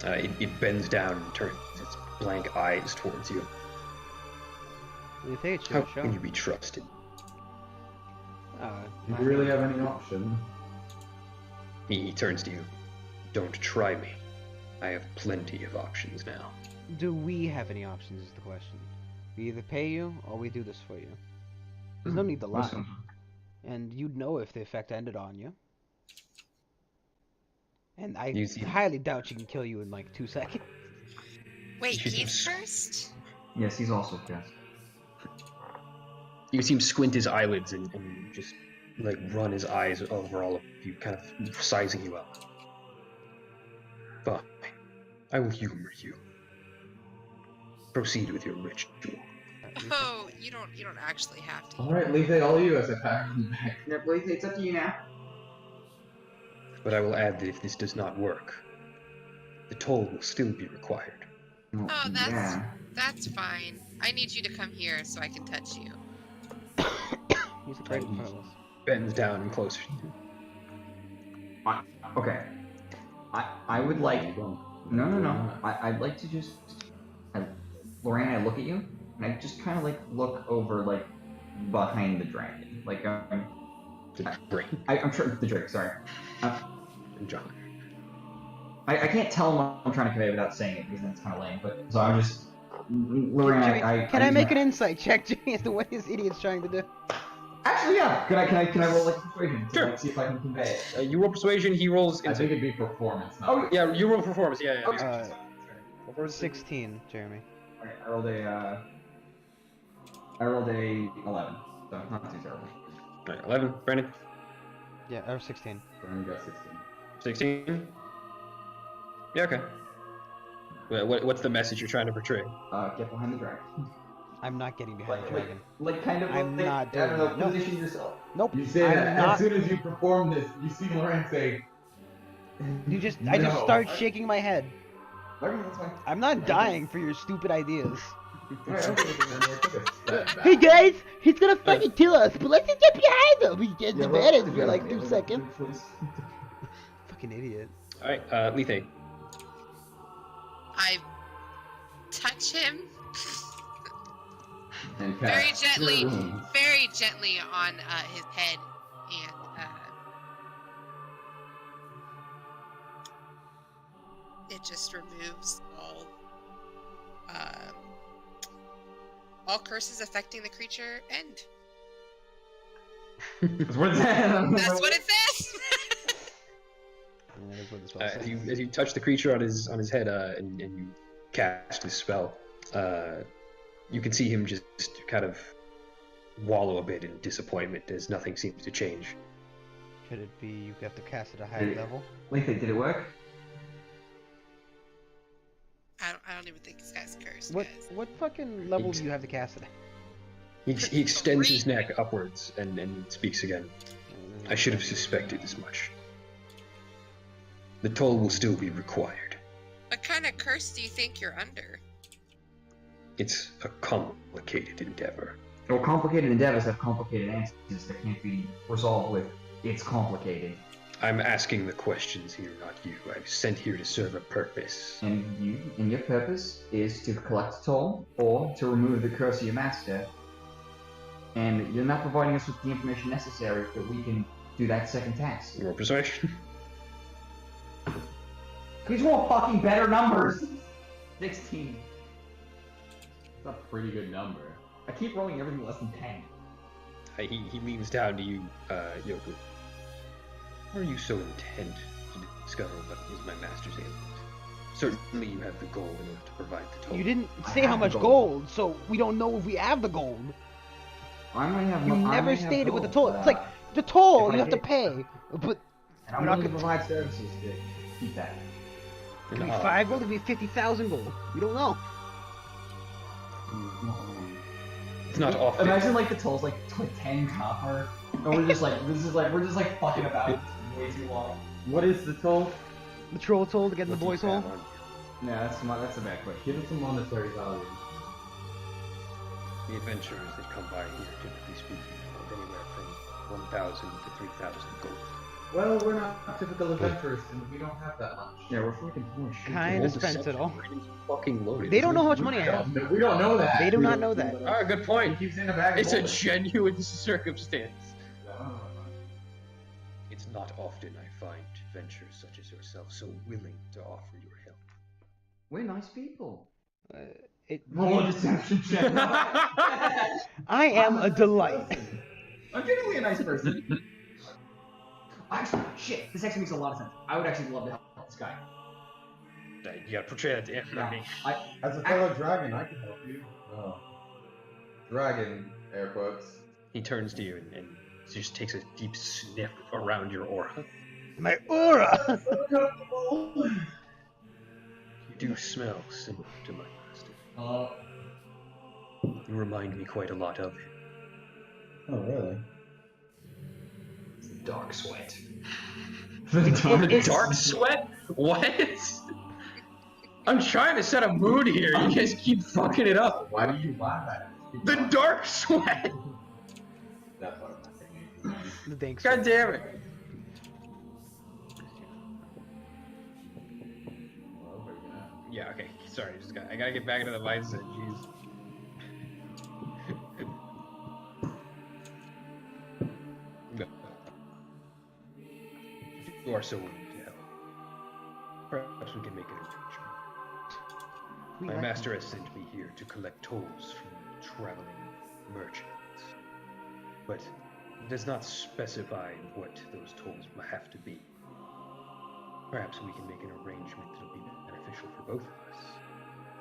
It bends down and turns its blank eyes towards you. What do you think it How should show? can you be trusted? Do you really have any option? He turns to you. Don't try me. I have plenty of options now. Do we have any options is the question. We either pay you, or we do this for you. There's no need to lie. Listen, And you'd know if the effect ended on you. And I You see- highly doubt she can kill you in like 2 seconds. Wait, She's he's some cursed? Yes, he's also cast. You see him squint his eyelids and just like run his eyes over all of you, kind of sizing you up. Fine, I will humor you. Proceed with your ritual. Oh, you don't actually have to. Alright, Lethe, all you as I pat him back. Yeah, Lethe, it's up to you now. But I will add that if this does not work, the toll will still be required. Well, Oh, that's yeah. that's fine. I need you to come here so I can touch you. He's right in front of us. Bends down and closer to you. Okay. I would like. Don't. No. I'd like to just. Lorraine, I look at you, and I just kind of like look over like behind the dragon. Like The drink. I'm sure the drake. Sorry. And John. I can't tell him what I'm trying to convey without saying it because then it's kind of lame. But so I'm just. Lorraine, Jimmy, can I make an insight check, Jimmy, as to what this idiot's trying to do? Actually, yeah. Can I roll like persuasion to Sure. like, see if I can convey it? You roll persuasion, he rolls I think insight. it'd be performance. Not Oh, Yeah, you roll performance, yeah. Okay. Uh, 16, Jeremy. Alright, I rolled a 11, so not too terrible. Alright, 11, Brandon. Yeah, or 16. Brian got 16. 16? Yeah, okay. What's the message you're trying to portray? Get behind the dragon. I'm not getting behind the Like, dragon. like kind of. I'm like, not I don't know. doing that. No. Position yourself. Nope. You say I'm that not. as soon as you perform this, you see Lorraine say, I just No. start shaking my head. Okay, that's fine. I'm not dying for your stupid ideas. Alright, okay. Hey guys, he's gonna fucking kill us, but let's just get behind him. We get Yeah, advantage well, for like yeah, 2 seconds. please. Fucking idiot. Alright, Lethe. I touch him and very cast gently, Cure Wounds. very gently on his head, and it just removes all curses affecting the creature end. What's that? That's what it says. And that is what the spell says. As you touch the creature on his head and you cast this spell, you can see him just kind of wallow a bit in disappointment as nothing seems to change. Could it be you have to cast at a higher level? Lethe, did it work? I don't even think this guy's cursed, What guys. what fucking level do you have to cast it at? He extends his neck upwards and speaks again. I should have suspected as much. The toll will still be required. What kind of curse do you think you're under? It's a complicated endeavor. Well, complicated endeavors have complicated answers that can't be resolved with "it's complicated." I'm asking the questions here, not you. I'm sent here to serve a purpose. And your purpose is to collect a toll or to remove the curse of your master. And you're not providing us with the information necessary that we can do that second task. Your persuasion? Please roll fucking better numbers. 16. That's a pretty good number. I keep rolling everything less than 10. He leans down to you, Yoku. Are you so intent to discover what is my master's ailment? Certainly you have the goal in order to provide the toll. You didn't I say how have much the gold, so we don't know if we have the gold. I might have. You I never might have stated what the gold, toll. It's like the toll if I you have to did- pay, but And I'm we're not willing to gonna- provide services to keep that. it could be 5 gold, it could be 50,000 gold. We don't know. It's not often. Imagine like the toll's like 10 copper, and we're just like we're just like fucking about way too long. What is the toll? The troll toll to get in the boys' hole. No, that's a bad question. Give it some monetary value. The adventurers that come by here, typically speaking, hold anywhere from 1,000 to 3,000 gold. Well, we're not typical adventurers, and we don't have that much. Yeah, we're fucking bullshit. Kinda Roll spent it deception. all. Braden's fucking loaded. They don't know how much money I have. We don't know that. They do We not don't- know that. Ah, good point. He keeps in a bag. It's of a gold. genuine circumstance. Oh. It's not often I find adventurers such as yourself so willing to offer your help. We're nice people. Roll a deception check. I am a delight. I'm generally a nice person. Actually, shit, this actually makes a lot of sense. I would actually love to help. guy. You gotta portray that to him, not me. As a fellow dragon, I can help you. Oh. Dragon, air quotes. He turns to you and just takes a deep sniff around your aura. My aura! You do smell similar to my master. You remind me quite a lot of him. Oh, really? Dark sweat. Dark sweat? What? I'm trying to set a mood here. You guys keep fucking it up. Why do you laugh at it? The dark sweat. That's what I'm thinking. The dank God damn it. Well, we're gonna- Yeah. Okay. Sorry. I gotta get back into the mindset. Jeez. Go. You are so willing to help. Perhaps we can make an arrangement. My master has sent me here to collect tolls from traveling merchants, but it does not specify what those tolls will have to be. Perhaps we can make an arrangement that will be beneficial for both of us.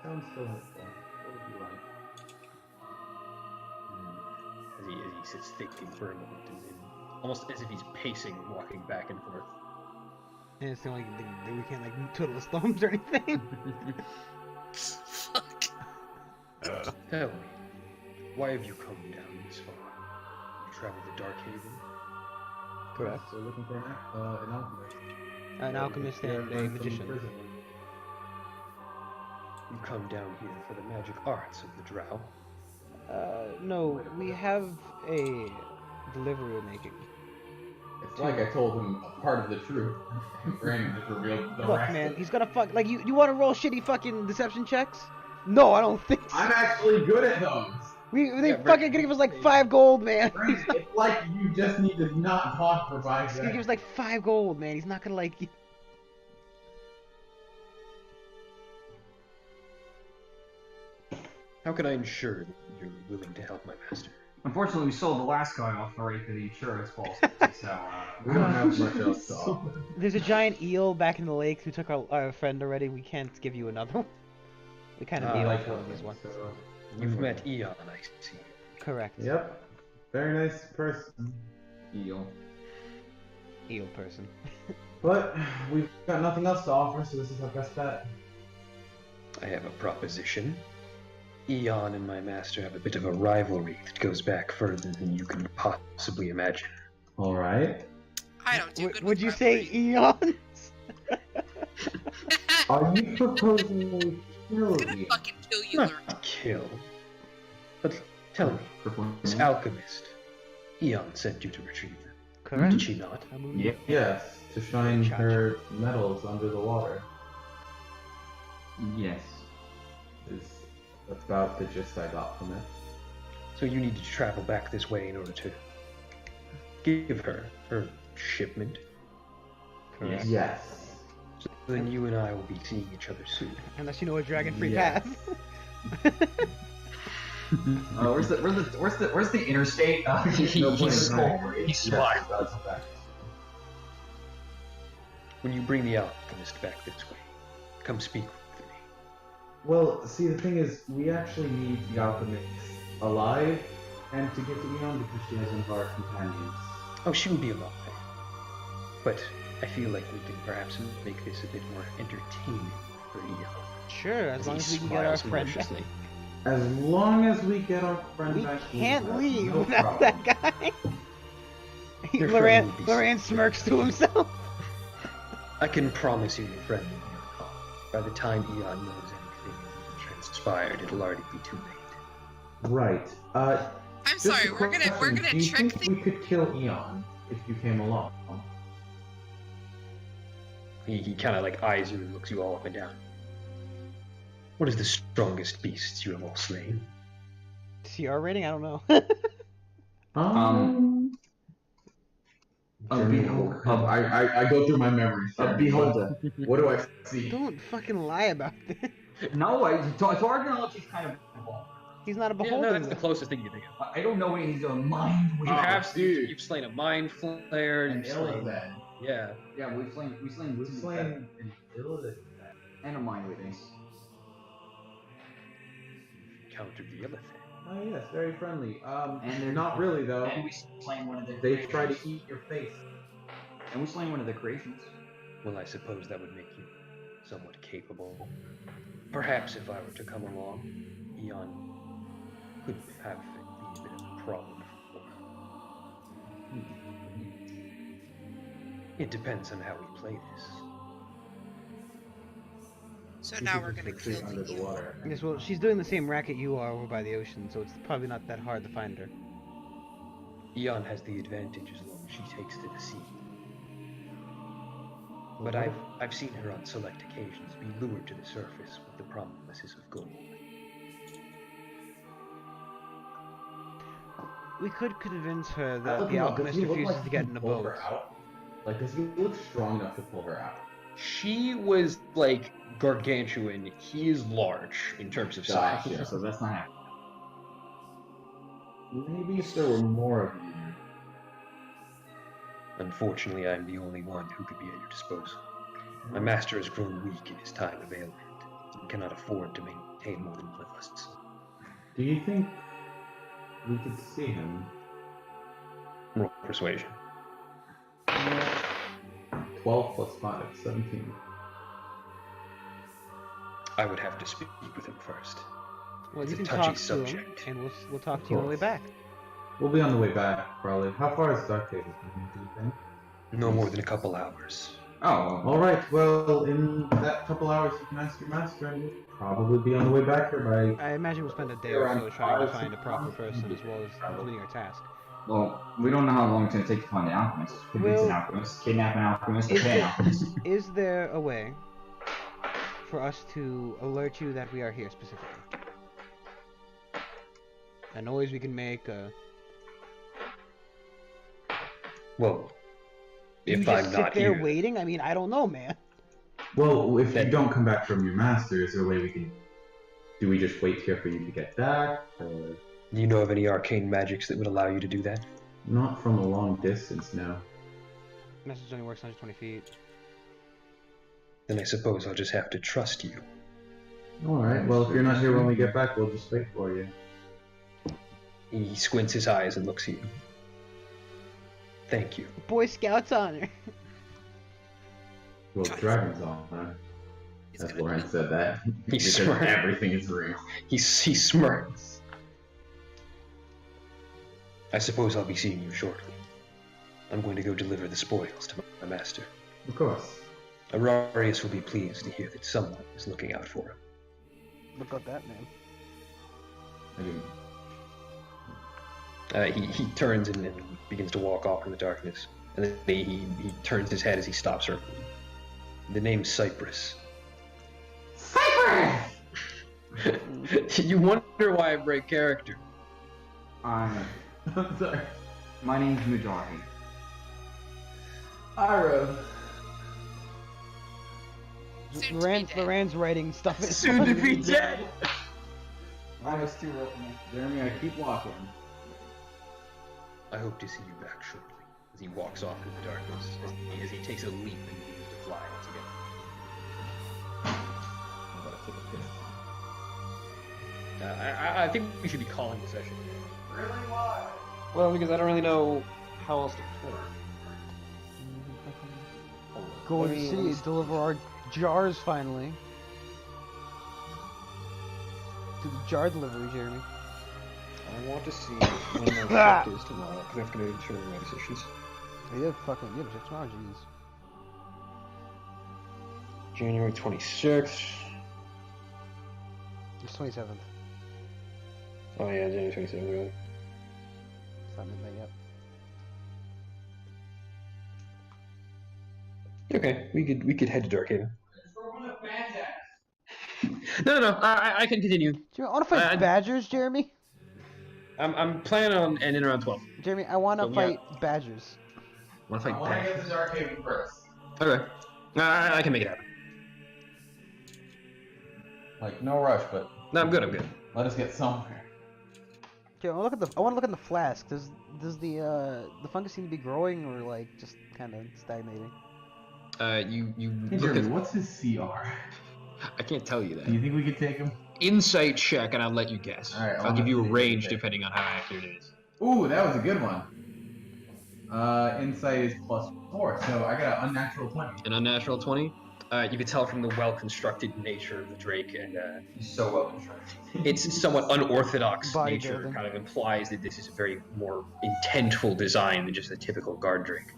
Sounds delightful. What would you like? As he sits thinking for a moment, and almost as if he's pacing, walking back and forth. And it's the only thing that we can't like twiddle his thumbs or anything. Fuck. Tell me, why have you come down this far? You traveled to Darkhaven? Correct. So we're looking for an alchemist. An alchemist and a magician. You come down here for the magic arts of the Drow? No, we have a delivery we're making. It's like I told him a part of the truth. Brandon just revealed the Look, rest. man, he's gonna fuck. Like, you want to roll shitty fucking deception checks? No, I don't think so. I'm actually good at those. They fucking gonna give us like 5 gold, man. Brandon, it's like you just need to not talk for 5 He's gonna give seconds. us like 5 gold, man. He's not gonna like. How can I ensure that you're willing to help my master? Unfortunately, we sold the last guy off already for the insurance policy, so We don't have much else to offer. There's a giant eel back in the lake who took our friend already. We can't give you another one. We kind of I need like one of these helping, ones. so- You've met Eon, I see. Correct. Yep. Very nice person. eel. Eel person. But we've got nothing else to offer, so this is our best bet. I have a proposition. Eon and my master have a bit of a rivalry that goes back further than you can possibly imagine. Alright. I don't do good Would with you say rivalry. eons? Are you proposing we kill I'm gonna you? fucking kill you, Not Lurk. kill. But tell me, this alchemist, Eon sent you to retrieve them. Correct. Did she not? Yep. Yes, to shine her metals under the water. Yes. Is about the gist I got from it. So you need to travel back this way in order to give her shipment. Correct. Yes. So then you and I will be seeing each other soon. Unless you know a dragon-free Yes. path. Where's the interstate? He's smart. That's a fact. When you bring the alchemist back this way, come speak with me. Well, see, the thing is, we actually need the alchemist alive, and to get to Eon because she has one of our companions. Oh, she will be alive. But I feel like we can perhaps make this a bit more entertaining for Eon. Sure, as long he as we can get our smiles friend back. maliciously. As long as we get our friend We back, can't have leave no without problem. that guy. Your friend will be Loran smirks to himself. I can promise you, your friend will be on call. By the time Eon knows anything that transpired, it'll already be too late. Right. I'm Just sorry, a we're gonna question. Do you trick think the we could kill Eon if you came along? He kind of like eyes you and looks you all up and down. What is the strongest beast you have all slain? CR rating? I don't know. I go through my memories. Beholder. What do I see? Don't fucking lie about this. No, to our knowledge, he's kind of involved. He's not a Yeah, beholder. no, that's the closest thing you think of. I don't know what he's doing. Mind You wave. have dude. you've slain a mind flare. An You've slain, Illithid. yeah. Yeah, we've slain. We've slain Illithid. And a mind reading. Encountered the Illithid. Oh yes, very friendly. And they're not really though. And we slain one of their They creations. try to eat your face. And we slain one of their creations. Well, I suppose that would make you somewhat capable. Perhaps if I were to come along, Eon could have be a bit of a problem for. It depends on how we play this. So now we're gonna kill under the you. water. Yes, well, she's doing the same racket you are over by the ocean, so it's probably not that hard to find her. Eon has the advantage as long as she takes to the sea. But I've seen her on select occasions be lured to the surface with the promises of gold. We could convince her Look that the him up. alchemist Does he look refuses like to he get can in a pull boat. her out? Like, does he look strong enough to pull her out? She was like gargantuan. He is large in terms of size. Gotcha, so that's not happening. Maybe if there were more of you. Unfortunately, I'm the only one who could be at your disposal. My master has grown weak in his time of ailment and cannot afford to maintain more than one of us. Do you think we could see him? Roll persuasion. 12 plus 5, 17. I would have to speak with him first. Well, It's you a can touchy talk to subject. him, and we'll talk to you on the way back. We'll be on the way back, probably. How far is Dark Cave from here, do you think? No more than a couple hours. Oh, Alright, well, in that couple hours you can ask your master, and we'll probably be on the way back here by... I imagine we'll spend a day or so Around trying to 5, find a 6 proper months. person as well as completing our task. well, we don't know how long it's going to take to find the alchemist. Convince Well- an alchemist, kidnap an alchemist, or Is pay an it- alchemist. Is there a way for us to alert you that we are here specifically? A noise we can make, Well, you if just I'm sit not there here, waiting? I mean, I don't know, man. Well, if you That- don't come back from your master, is there a way we can... Do we just wait here for you to get back, or... do you know of any arcane magics that would allow you to do that? Not from a long distance, no. Message only works 120 feet. Then I suppose I'll just have to trust you. Alright, well, if you're not here when we get back, we'll just wait for you. He squints his eyes and looks at you. Thank you. Boy Scouts honor. Well, Dragon's on, huh? He's As gonna Loren said that. He because smirked. everything is real. He smirks. I suppose I'll be seeing you shortly. I'm going to go deliver the spoils to my master. Of course. Ararius will be pleased to hear that someone is looking out for him. Look at that, man. I mean, He turns and begins to walk off in the darkness. And then he turns his head as he stops her. The name's Cypress. Cypress! You wonder why I break character. I'm sorry. My name's Mujahi. Ira. Soon to be dead. Loren's writing stuff. Soon to be dead! I was too real for me. Jeremy, I keep walking. I hope to see you back shortly. As he walks off into the darkness, as he takes a leap and begins to fly once again. I'm about to take a piss. I think we should be calling the session. Really? Why? Well, because I don't really know how else to play. Go to the city, deliver our jars finally. Do the jar delivery, Jeremy. I want to see when my shift is tomorrow, because I have to make sure my decisions. You have shift tomorrow, jeez. January 26th. It's 27th. Oh yeah, January 27th, really. It's not midnight yet. Okay, we could head to Darkhaven. No, I can continue. Jeremy, I want to fight badgers, Jeremy. I'm planning on ending around 12. Jeremy, I want to So, yeah. fight badgers. Want I want to get to Dark Haven first. Okay. I can make it happen. Like, no rush, but No, I'm good. let us get somewhere. Okay, I want to look at the flask. Does the fungus seem to be growing or like just kind of stagnating? You Hey, look Jeremy, at. what's his CR? I can't tell you Do that. you think we could take him? Insight check, and I'll let you guess. Alright, I'll give you a honestly, range okay. depending on how accurate it is. Ooh, that was a good one. Insight is +4, so I got an unnatural 20. An unnatural 20. You can tell from the well-constructed nature of the Drake, and He's so well constructed. its somewhat unorthodox Bodybuilding. nature kind of implies that this is a very more intentful design than just a typical guard Drake.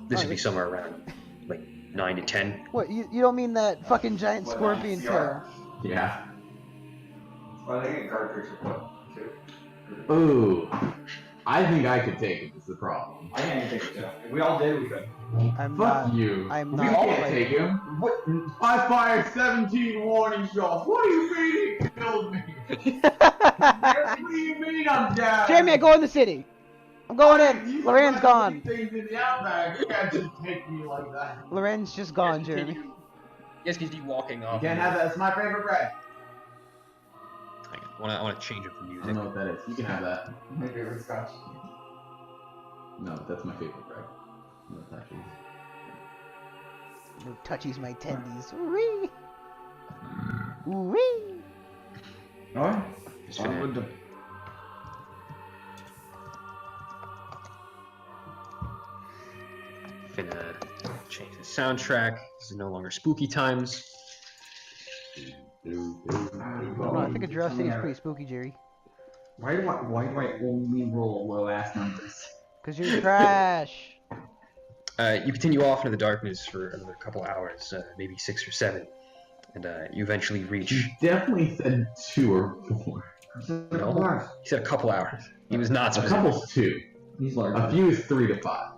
This would be somewhere around like 9 to 10. What, you don't mean that fucking giant scorpion tail? Yeah. Well, I think a guard tricks are what? 2. Ooh. I think I could take it, is the problem. I can't even take it too. If we all did, we could. I'm Fuck not. you. I'm We not can't like- take him. What? I fired 17 warning shots. What do you mean he killed me? What do you mean I'm down? Jeremy, I go in the city. I'm going in. You Loren's find gone. Things in the outback. You can't just take me like that. Loren's just gone, Jeremy. Yes, because you walking off. You can't have that. It's my favorite bread. Hang on, I want to change it for I music. don't know what that is. You can have that. My favorite scotch. No, that's my favorite bread. No touchies. No touchies my tendies. Ooh-wee. Ooh-wee. Alright. Just finna, finna change the soundtrack. This is no longer spooky times. No, I think a giraffe city is pretty spooky, Jerry. Why do I only roll low ass numbers? Cause you're trash. You continue off into the darkness for another couple hours, maybe 6 or 7, and you eventually reach. You definitely said 2 or 4. No, he said a couple hours. He was not A specific. couple's 2. He's large. A few is 3 to 5.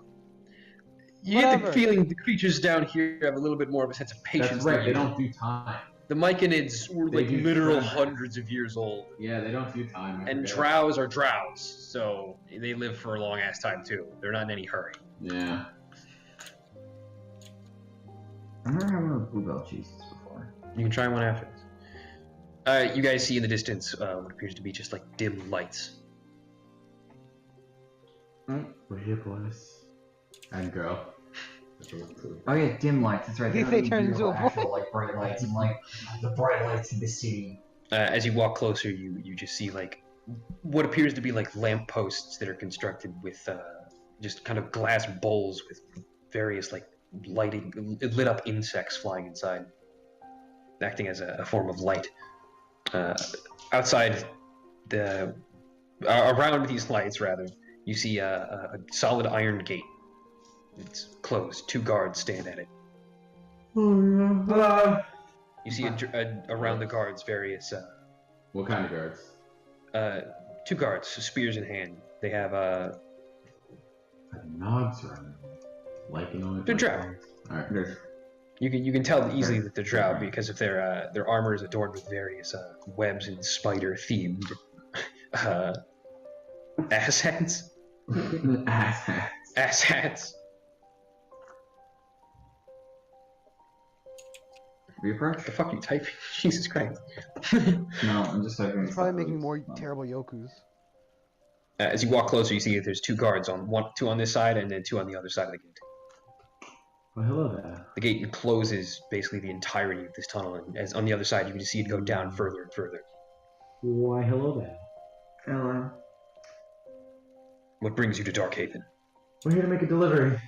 You get the Whatever. feeling the creatures down here have a little bit more of a sense of patience. That's right. than They you. don't do time. The Myconids were They like do literal time. hundreds of years old, Yeah, they don't do time. I and forget. drows are drows, so they live for a long ass time too. They're not in any hurry. Yeah. I've never had one of those bluebell cheeses before. You can try one after this. You guys see in the distance what appears to be just like dim lights. We're here, boys. And girl. Oh yeah, dim lights. That's right. They don't turn do into a actual like bright lights and like the bright lights of the city. As you walk closer, you just see like what appears to be like lampposts that are constructed with just kind of glass bowls with various like lit up insects flying inside, acting as a form of light. Outside around these lights, rather, you see a solid iron gate. It's closed. 2 guards stand at it. You see around the guards various What kind of guards? 2 guards, spears in hand. They have Nods around. Like, you know. They're drow. Alright. You can tell easily that they're drow because of their armor is adorned with various webs and spider themed ass hats. Ass hats. We approach? What the fuck are you typing? Jesus Christ. No, I'm just typing. It's probably making more terrible yokus. As you walk closer, you see that there's 2 guards on 2 on this side and then 2 on the other side of the gate. Well, hello there. The gate encloses basically the entirety of this tunnel, and as on the other side, you can see it go down further and further. Why, hello there. Hello. What brings you to Darkhaven? We're here to make a delivery.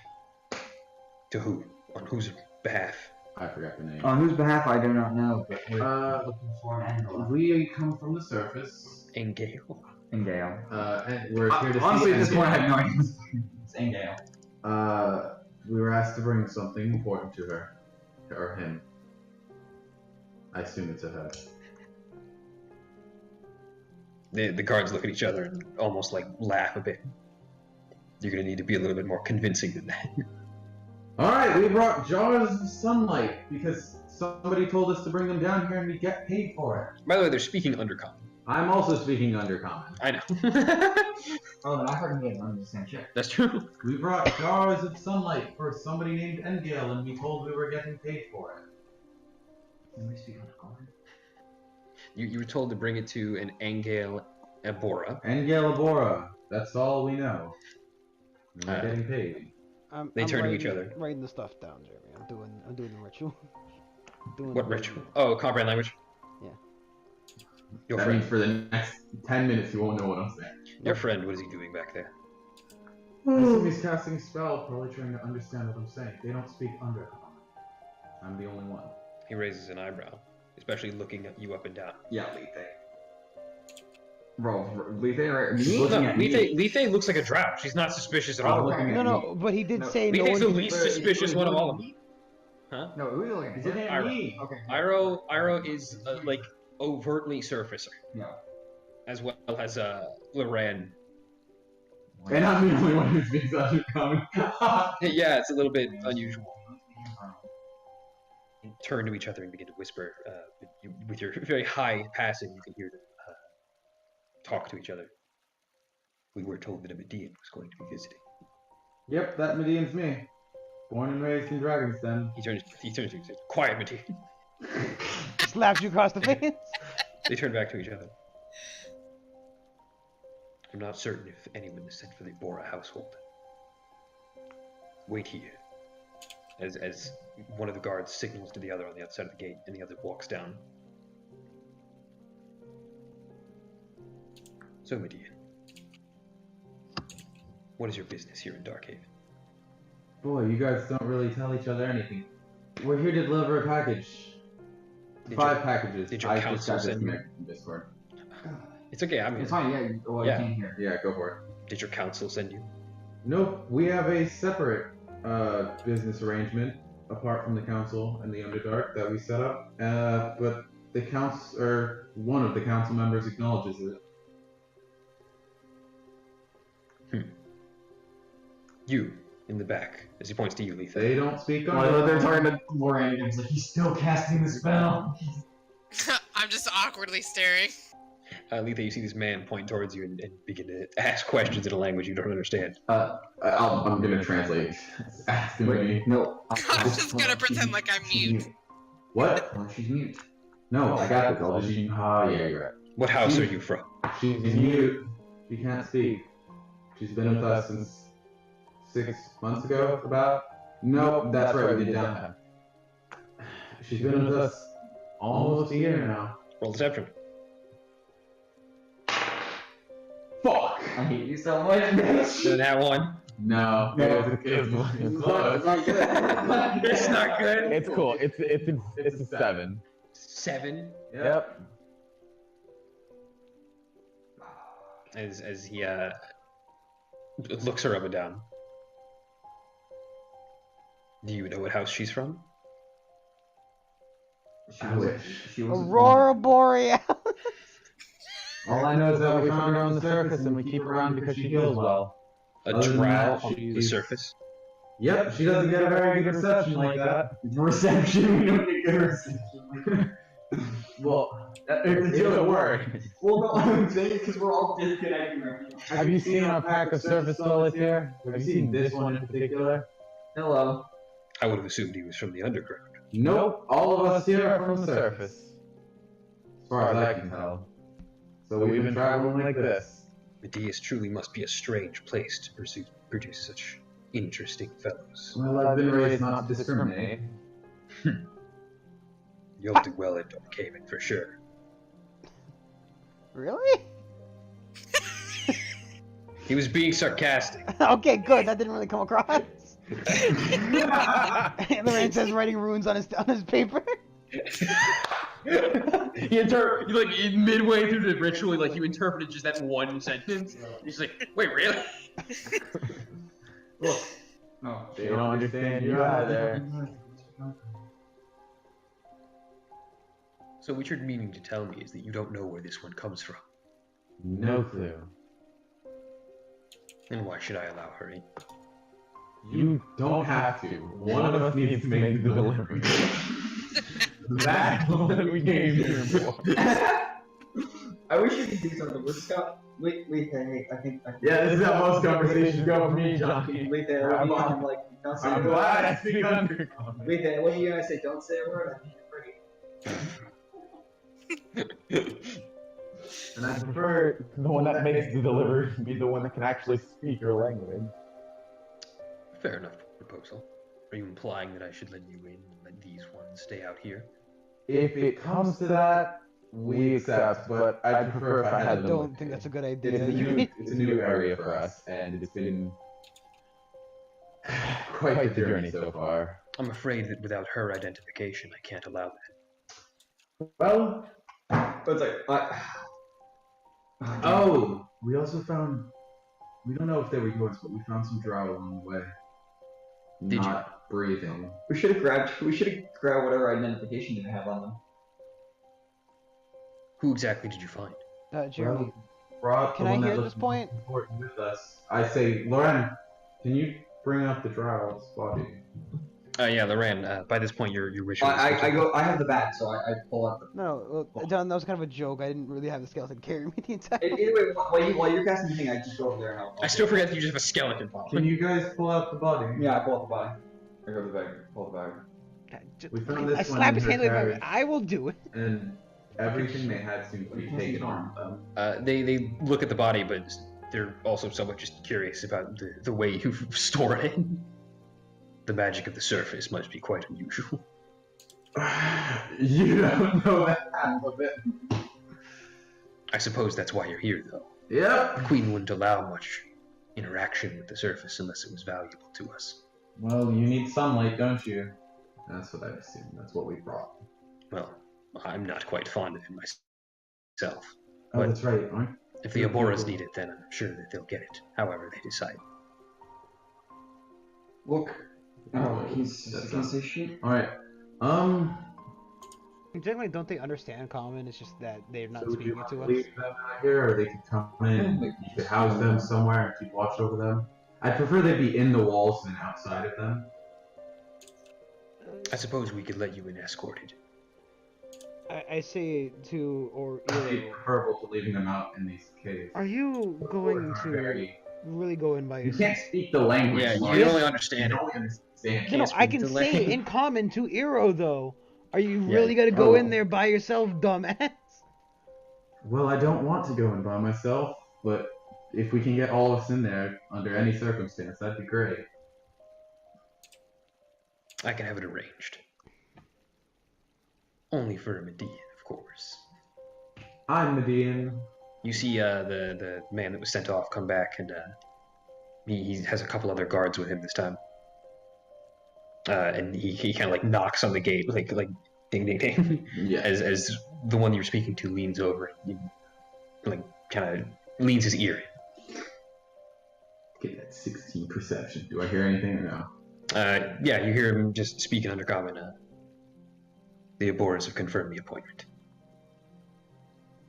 To who? On whose behalf? I forgot the name. On whose behalf I do not know, but we're looking for an envelope. We come from the surface. Engale. Engale. And we're here to Honestly, see at this Engale. point, I have no idea. It's Engale. We were asked to bring something important to her. Or him. I assume it's a her. The guards look at each other and almost like laugh a bit. You're gonna need to be a little bit more convincing than that. Alright, we brought jars of sunlight because somebody told us to bring them down here and we get paid for it. By the way, they're speaking Undercommon. I'm also speaking Undercommon. I know. Oh, then I heard me on the same shit. That's true. We brought jars of sunlight for somebody named Engale and we told we were getting paid for it. Can we speak on the call? You were told to bring it to an Engale Abora. Engale Abora. That's all we know. We're Uh, getting paid. They turn to writing, each other. Writing the stuff down, Jeremy. I'm doing the ritual. What ritual? Oh, comprehend language? Yeah. Your That friend. means for the next 10 minutes you won't know what I'm saying. Your friend, what is he doing back there? I assume he's casting a spell, probably trying to understand what I'm saying. They don't speak Undercommon. I'm the only one. He raises an eyebrow, especially looking at you up and down. Yeah, Lethe. Bro, Lethe, right? Me? Looking at me. Lethe looks like a drow. She's not suspicious at all. looking at No, me. no, but he did No, say no Lethe's one. the least suspicious one of all of them. Huh? No, who are you looking at? He's looking at me. Okay. Iroh is like overtly surfacer, Yeah. as well as Loran. And I'm the only one who speaks Undercommon. Yeah, it's a little bit unusual. Turn to each other and begin to whisper. With your very high passing, you can hear them talk to each other. We were told that a Median was going to be visiting. Yep, that Median's me. Born and raised in Dragon's Den. He turns to you and says, "Quiet, Median." Slaps you across the face. They turn back to each other. I'm not certain if anyone is sent for the Bora household. Wait here. As one of the guards signals to the other on the outside of the gate, and the other walks down. So, Median, what is your business here in Darkhaven? Boy, you guys don't really tell each other anything. We're here to deliver a package. Did 5 packages. did your I council just got send you? disconnected from Discord. It's okay, I'm here. It's fine, yeah. Well, Yeah. you can't hear. Yeah, go for it. Did your council send you? Nope, we have a separate business arrangement apart from the council and the Underdark that we set up. But the council, or one of the council members, acknowledges it. You, in the back, as he points to you, Lethe. They don't speak Oh, I thought they were Underdark. talking to Lorraine, and it's like, he's still casting the spell. I'm just awkwardly staring. Lethe, you see this man point towards you and begin to ask questions in a language you don't understand. I'm gonna translate. It's asking me. No. I'm just gonna pretend like I'm mute. What? Oh, she's mute. No, I got this. I'll just. Yeah, you're right. What house are you from? She's mute. She can't speak. She's been with us since 6 months ago, about? No, that's right, we did downtime. She's been with us almost a year now. Roll deception. Fuck! I hate you so much, bitch. Doesn't have one. No, it's close. It's not good. It's cool. It's a 7. 7. Yep. As he looks her up and down. Do you know what house she's from? I wish. She was Aurora Borealis. All I know is that we found her on the surface and we keep her around because she heals well. A Other than drow that, on the she's- surface. Yep, she doesn't get a very good reception like that. Reception, we don't get good reception. Well, it's just a word. Well, no, I'm saying because we're all disconnecting right now. Have you seen our pack of surface dwellers here? Have you seen this one in particular? Hello. I would have assumed he was from the underground. Nope, all of us here Here from the surface. as far as I can tell. So we've been traveling like this. Medius truly must be a strange place to produce such interesting fellows. Well, I've been raised not to discriminate. You'll do well at Darkhaven for sure. Really? He was being sarcastic. Okay, good. That didn't really come across. Lorraine says writing runes on his paper. Midway through the ritual, like you interpreted just that one sentence. He's like, wait, really? Look. No. They don't understand you either. So what you're meaning to tell me is that you don't know where this one comes from. No clue. And why should I allow her in? You don't have to. One of us needs to make the delivery. That's what we came here for. I wish you could do something with Scott. Wait, hey, I think. Yeah, this is how most conversations go for me, Johnny. Wait there, what do you mean, like, don't say a I'm word? glad I speak Undercommon. Wait there, what are you gonna say? Don't say a word? I think you're pretty. And I prefer the one that makes the delivery be the one that can actually speak your language. Fair enough proposal. Are you implying that I should let you in and let these ones stay out here? If it comes to that, we accept, but I'd prefer if I I had them. don't think that's a good idea. It's a new area for us, and it's been quite the journey so far. I'm afraid that without her identification, I can't allow that. Well, It's like, Oh, we also found. We don't know if they were yours, but we found some drow along the way. Did you? Not breathing. we should have grabbed whatever identification they have on them. Who exactly did you find? Jeremy, Brought Can the I one hear that at looked this point? important with us. I say, Lauren, can you bring up the drow's body? Yeah, Loran, by this point, your ritual is I complete. go. I have the bag, so I pull out the. no, John, that was kind of a joke. I didn't really have the skeleton carry me the entire time. Anyway, while you're casting the thing, I just go over there and I'll. I still forget that you just have a skeleton body. Can you guys pull out the body? Yeah, I pull out the body. I go to the bag. Pull the bag. God, We found this I one slap in his her hand away from me. carriage. I will do it. And everything they had seemed to be taken on them. They look at the body, but they're also somewhat just curious about the way you store it. The magic of the surface must be quite unusual. You don't know that half of it. I suppose that's why you're here, though. Yep. The Queen wouldn't allow much interaction with the surface unless it was valuable to us. Well, you need sunlight, don't you? That's what I assumed. That's what we brought. Well, I'm not quite fond of it myself. Oh, But- that's right. Aren't If the Aboras need it, then I'm sure that they'll get it, however they decide. Look. Oh, He's that's gonna not- say shit. All right. Generally, don't they understand common? It's just that they're not So would you speaking want to to us. leave them out here, or they could come in? You could house them somewhere and keep watch over them. I'd prefer they be in the walls than outside of them. I suppose we could let you in escorted. I say to or It'd be Iro, preferable to leaving them out in these caves. are you going to Very- really go in by You yourself? can't speak the language. Yeah, Mark. you only understand You it. don't understand. No, I can speak the say it language. in common to Iro though. Are you Yeah. really gonna go Oh. in there by yourself, dumbass? Well, I don't want to go in by myself, but if we can get all of us in there under any circumstance, that'd be great. I can have it arranged. Only for a Median, of course. I'm Median. You see the man that was sent off come back, and he has a couple other guards with him this time. And he kind of like knocks on the gate, like ding ding ding, Yeah. as the one you're speaking to leans over and he, like kind of leans his ear in. Get that 16 perception. Do I hear anything or no? Yeah, you hear him just speaking under common. The Aboras have confirmed the appointment.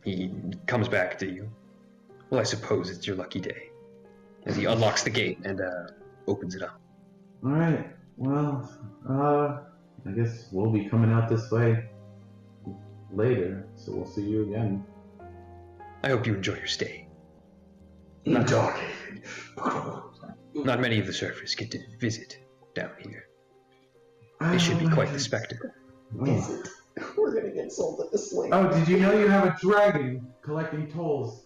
He comes back to you. Well, I suppose it's your lucky day. As he unlocks the gate and opens it up. Alright. Well, I guess we'll be coming out this way later, so we'll see you again. I hope you enjoy your stay. In dark. Not many of the surface get to visit down here. It should be quite the spectacle. Is it? We're gonna get sold at the slave. Oh, did you know you have a dragon collecting tolls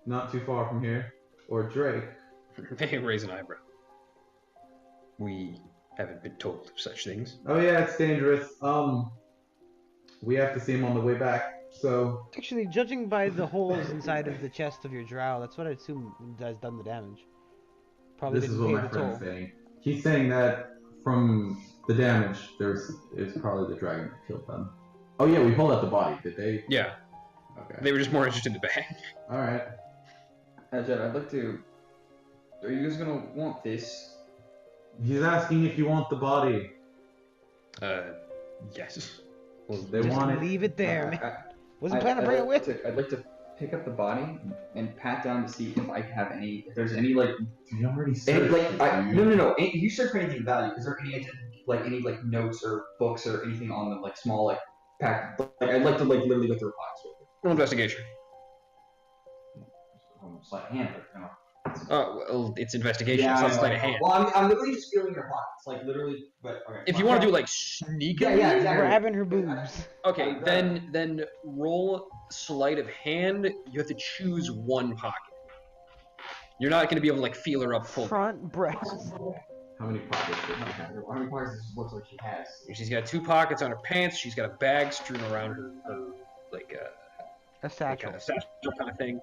not too far from here? Or Drake? They raise an eyebrow. We haven't been told of such things. Oh yeah, it's dangerous. We have to see him on the way back, so... Actually, judging by the holes inside of the chest of your drow, that's what I assume has done the damage. Probably This is didn't what pay my the toll. friend's saying. He's saying that from the damage, it's probably the dragon that killed them. Oh yeah, we pulled out the body, did they? Yeah, Okay. they were just more interested in the bag. Alright. Jed, I'd like to. Are you guys gonna want this? He's asking if you want the body. Yes. Well, They Just want it. leave it there, man. I- Wasn't planning to bring it with. I'd like to pick up the body and pat down to see if I have any. If there's any like. You already Any, searched like it, no, dude. no, no. You search for anything of value. Is there any any notes or books or anything on the like small like pack? Like I'd like to like literally go through pockets with it. roll investigation. Almost like a hand, but you know. Well, it's investigation, so it's I like know. a hand. Well, I'm literally just feeling your pockets, like literally. But okay. If you want to do like sneak, Yeah, yeah, exactly. Grabbing her boobs. Okay, then roll sleight of hand. You have to choose one pocket. You're not going to be able to like feel her up full. Front breast. How many pockets does she have? How many pockets does it look like she has? She's got 2 pockets on her pants. She's got a bag strewn around her like A satchel. like a satchel kind of thing,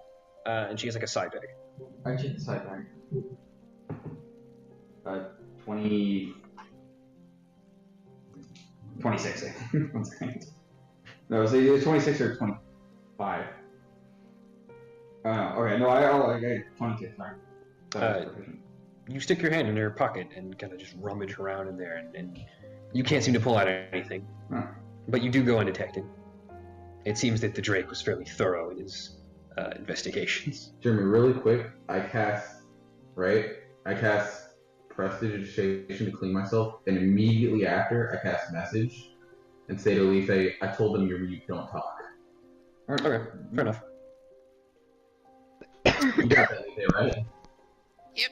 and she has like a side bag. I check the side bag. 26. I think. 1 second. No, is it 26 or 25? Okay, no, I 22. Sorry. You stick your hand in her pocket and kind of just rummage around in there, and you can't seem to pull out anything. Huh. But you do go undetected. It seems that the Drake was fairly thorough in his investigations. Jeremy, really quick, I cast prestidigitation to clean myself, and immediately after, I cast message and say to Lethe, I told them you're mute, don't talk. Okay, fair enough. You got that, Lethe, right? Yep.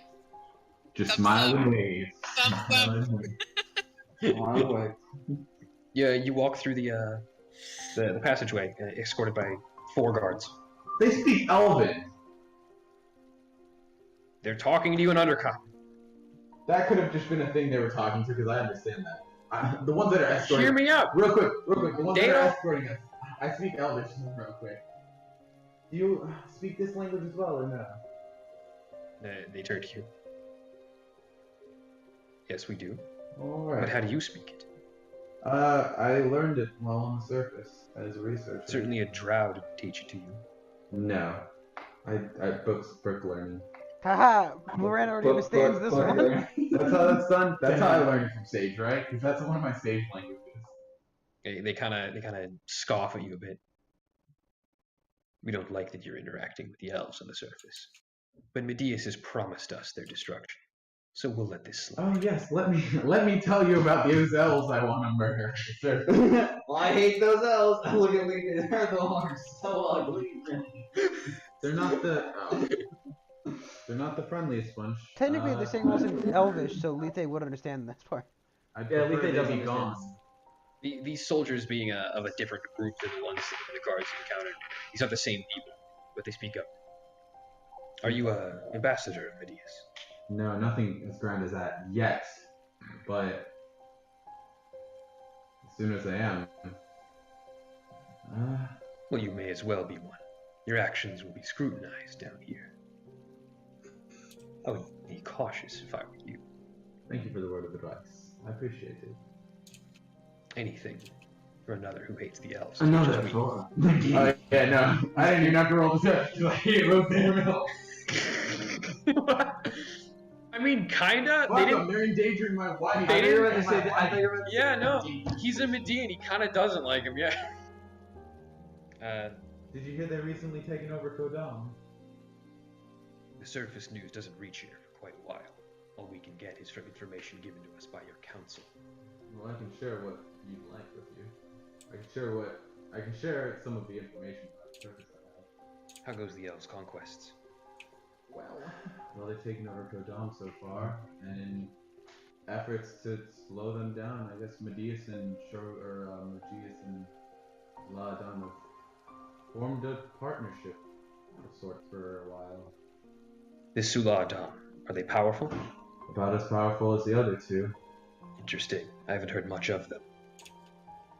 Just Thumbs smile up. and wave. Thumbs up. Yeah, you walk through the passageway, escorted by 4 guards. They speak Elven. They're talking to you in Undercommon. That could have just been a thing they were talking to, because I understand that. The ones that are escorting... Hear me out! Real quick, the ones They that are don't- escorting us. I speak Elvish real quick. Do you speak this language as well, or no? They turn to you. Yes, we do. Alright. But how do you speak it? I learned it while on the surface as a researcher. Certainly a drow to teach it to you. No. I book learning. Haha, Moran already understands this one. That's how that's done. That's how I learned it from Sage, right? Because that's one of my Sage languages. They kind of scoff at you a bit. We don't like that you're interacting with the elves on the surface. But Medius has promised us their destruction. So we'll let this slide. Oh yes, let me tell you about those elves I want to murder. Sure. Well, I hate those elves. Look at me, they're the ones so ugly. They're not the friendliest bunch. Technically, they're saying also in Elvish, so Lethe would understand this part. Yeah, Lethe doesn't be gone. These soldiers being of a different group than the ones the guards you encountered. These are the same people, but they speak up. Are you a ambassador of Medius? No, nothing as grand as that yet. But as soon as I am, Well, you may as well be one. Your actions will be scrutinized down here. I would be cautious if I were you. thank you for the word of advice. I appreciate it. Anything for another who hates the elves. Another Just floor. Yeah, no, I didn't even have to roll the because I hate Rose Vanderbilt. I mean, kinda. Fuck them, they're endangering my wife. They didn't- I thought you were about to say Yeah, no. Median. He's a Median. He kind of doesn't like him. Yeah. Did you hear they recently taken over Kodam? The surface news doesn't reach here for quite a while. All we can get is from information given to us by your council. Well, I can share what you'd like with you. I can share some of the information about the surface I have. How goes the elves' conquests? Well, they've taken over Kodam so far, and in efforts to slow them down, I guess Medius and Laodam have formed a partnership of sorts for a while. The Sulaadam, are they powerful? About as powerful as the other two. Interesting. I haven't heard much of them.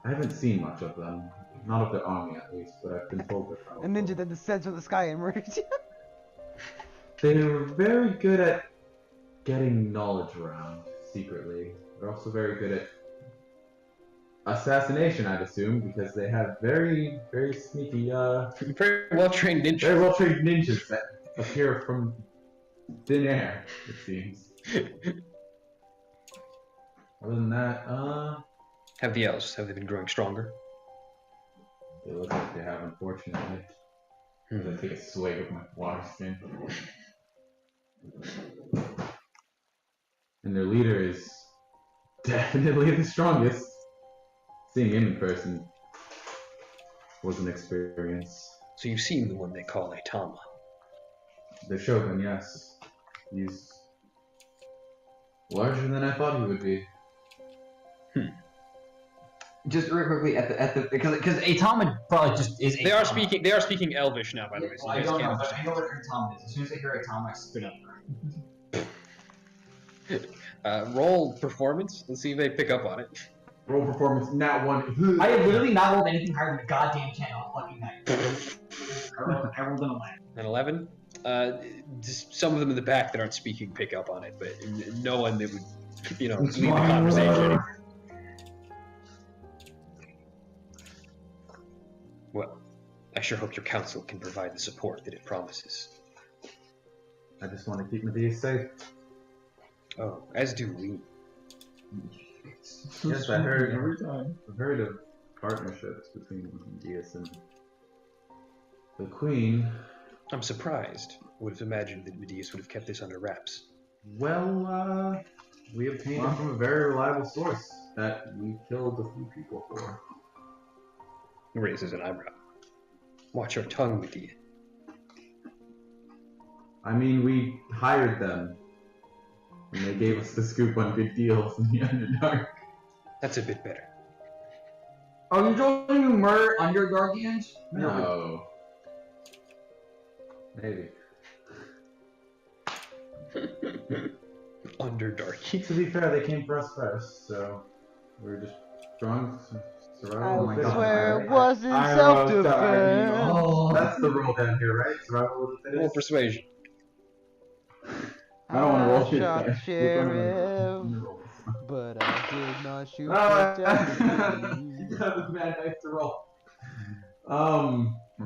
I haven't seen much of them. Not of their army, at least, but I've been told they're A powerful. ninja that descends from the sky and murders you. They're very good at getting knowledge around secretly. They're also very good at assassination, I'd assume, because they have very, very sneaky, Very well trained ninjas. very well-trained ninjas that appear from thin air, it seems. Other than that, Have the elves, have they been growing stronger? it looks like they have, unfortunately. I take a swig of my water skin. And their leader is definitely the strongest. Seeing him in person was an experience. So you've seen the one they call a Tama. The Shogun, yes. He's larger than I thought he would be. Just very quickly because Atama probably just is. They are Atama. speaking Elvish now, by the way. So Well, I you guys don't know, can't but I understand. know what Atama is. As soon as I hear Atama, I spin up. Roll performance. Let's see if they pick up on it. Roll performance, nat 1. I have literally not rolled anything higher than a goddamn 10 on a fucking night. I rolled an 11. An 11. Just some of them in the back that aren't speaking pick up on it, but no one that would, lead the conversation. Well, I sure hope your council can provide the support that it promises. I just want to keep Medea safe. Oh, as do we. Yes, I heard every time. I've heard of partnerships between Medius and the Queen. I'm surprised. Would have imagined that Medius would have kept this under wraps. Well, we obtained it from a very reliable source that we killed a few people for. Raises an eyebrow. Watch your tongue, Medea. I mean, we hired them. And they gave us the scoop on good deals in the Underdark. That's a bit better. Are you telling me murder Underdarkians? No. Maybe. Underdark. To be fair, they came for us first, so we were just strong. Survival. I swear it wasn't self-defense. Oh, that's the rule down here, right? Survival of the fittest. Roll persuasion. I don't want to roll shit. Shot the sheriff, but I did not shoot the deputy. That was mad nice to roll.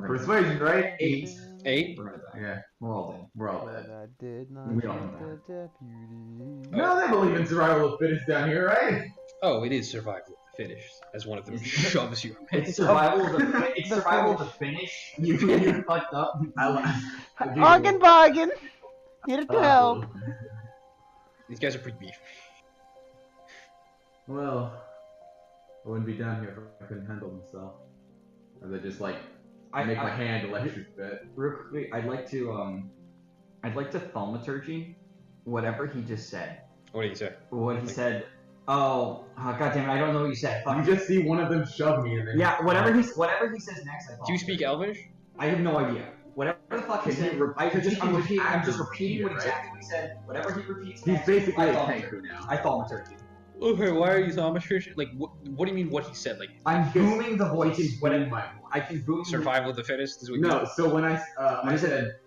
Persuasion, right? 8. 8? We're gonna die. Yeah, We're all dead. we're all But dead. I did not We shoot don't the deputy. No, they believe in survival of the fittest down here, right? Oh, it is survival of the fittest, as one of them shoves you. It's survival of the it's survival of the finish. You fucked up. Argan bargain! Here to help. These guys are pretty beef. Well, I wouldn't be down here if I couldn't handle myself. Or they just like make my hand electric bit. Real quickly, I'd like to thaumaturgy whatever he just said. What do you say? What he said. Oh, god damn it! I don't know what you said. Fuck. You just see one of them shove me and then Whatever he says next. Do you speak Elvish? I have no idea. Whatever the fuck he said, I'm just repeating what exactly what he said. Whatever he repeats. He's next, basically I a thaumaturgy. tanker now. I thaumaturgy. Okay, why are you thaumaturgy? Like, what do you mean what he said? Like, I'm booming the voice. Boom my voice. I can boom. survival of the fittest is what you No, so when I said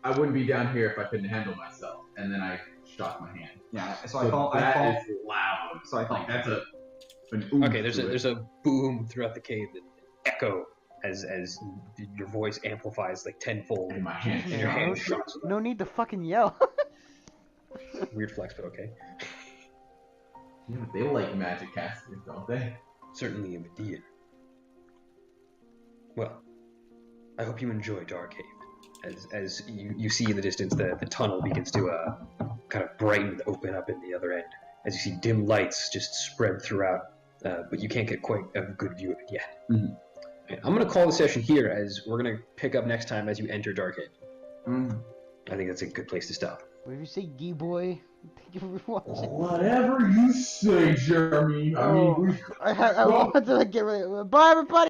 I wouldn't be down here if I couldn't handle myself, and then I shot my hand. Yeah. So So I thought. that is loud. So I thought. Like that's an oomph Okay, there's to it. there's a boom throughout the cave that echo as your voice amplifies like tenfold in my hand. and your hand shocks. No need to fucking yell. Weird flex, but okay. Yeah, they like magic casters, don't they? Certainly a Medea. Well, I hope you enjoy Darkhaven. As you see in the distance, the tunnel begins to kind of brighten and open up in the other end. As you see dim lights just spread throughout, but you can't get quite a good view of it yet. Mhm. Okay, I'm going to call the session here, as we're going to pick up next time as you enter Darkhaven. Mm. I think that's a good place to stop. What did you say, gay boy? Thank you for watching. Whatever you say, Jeremy. I mean, I wanted to get rid of it. Bye, everybody!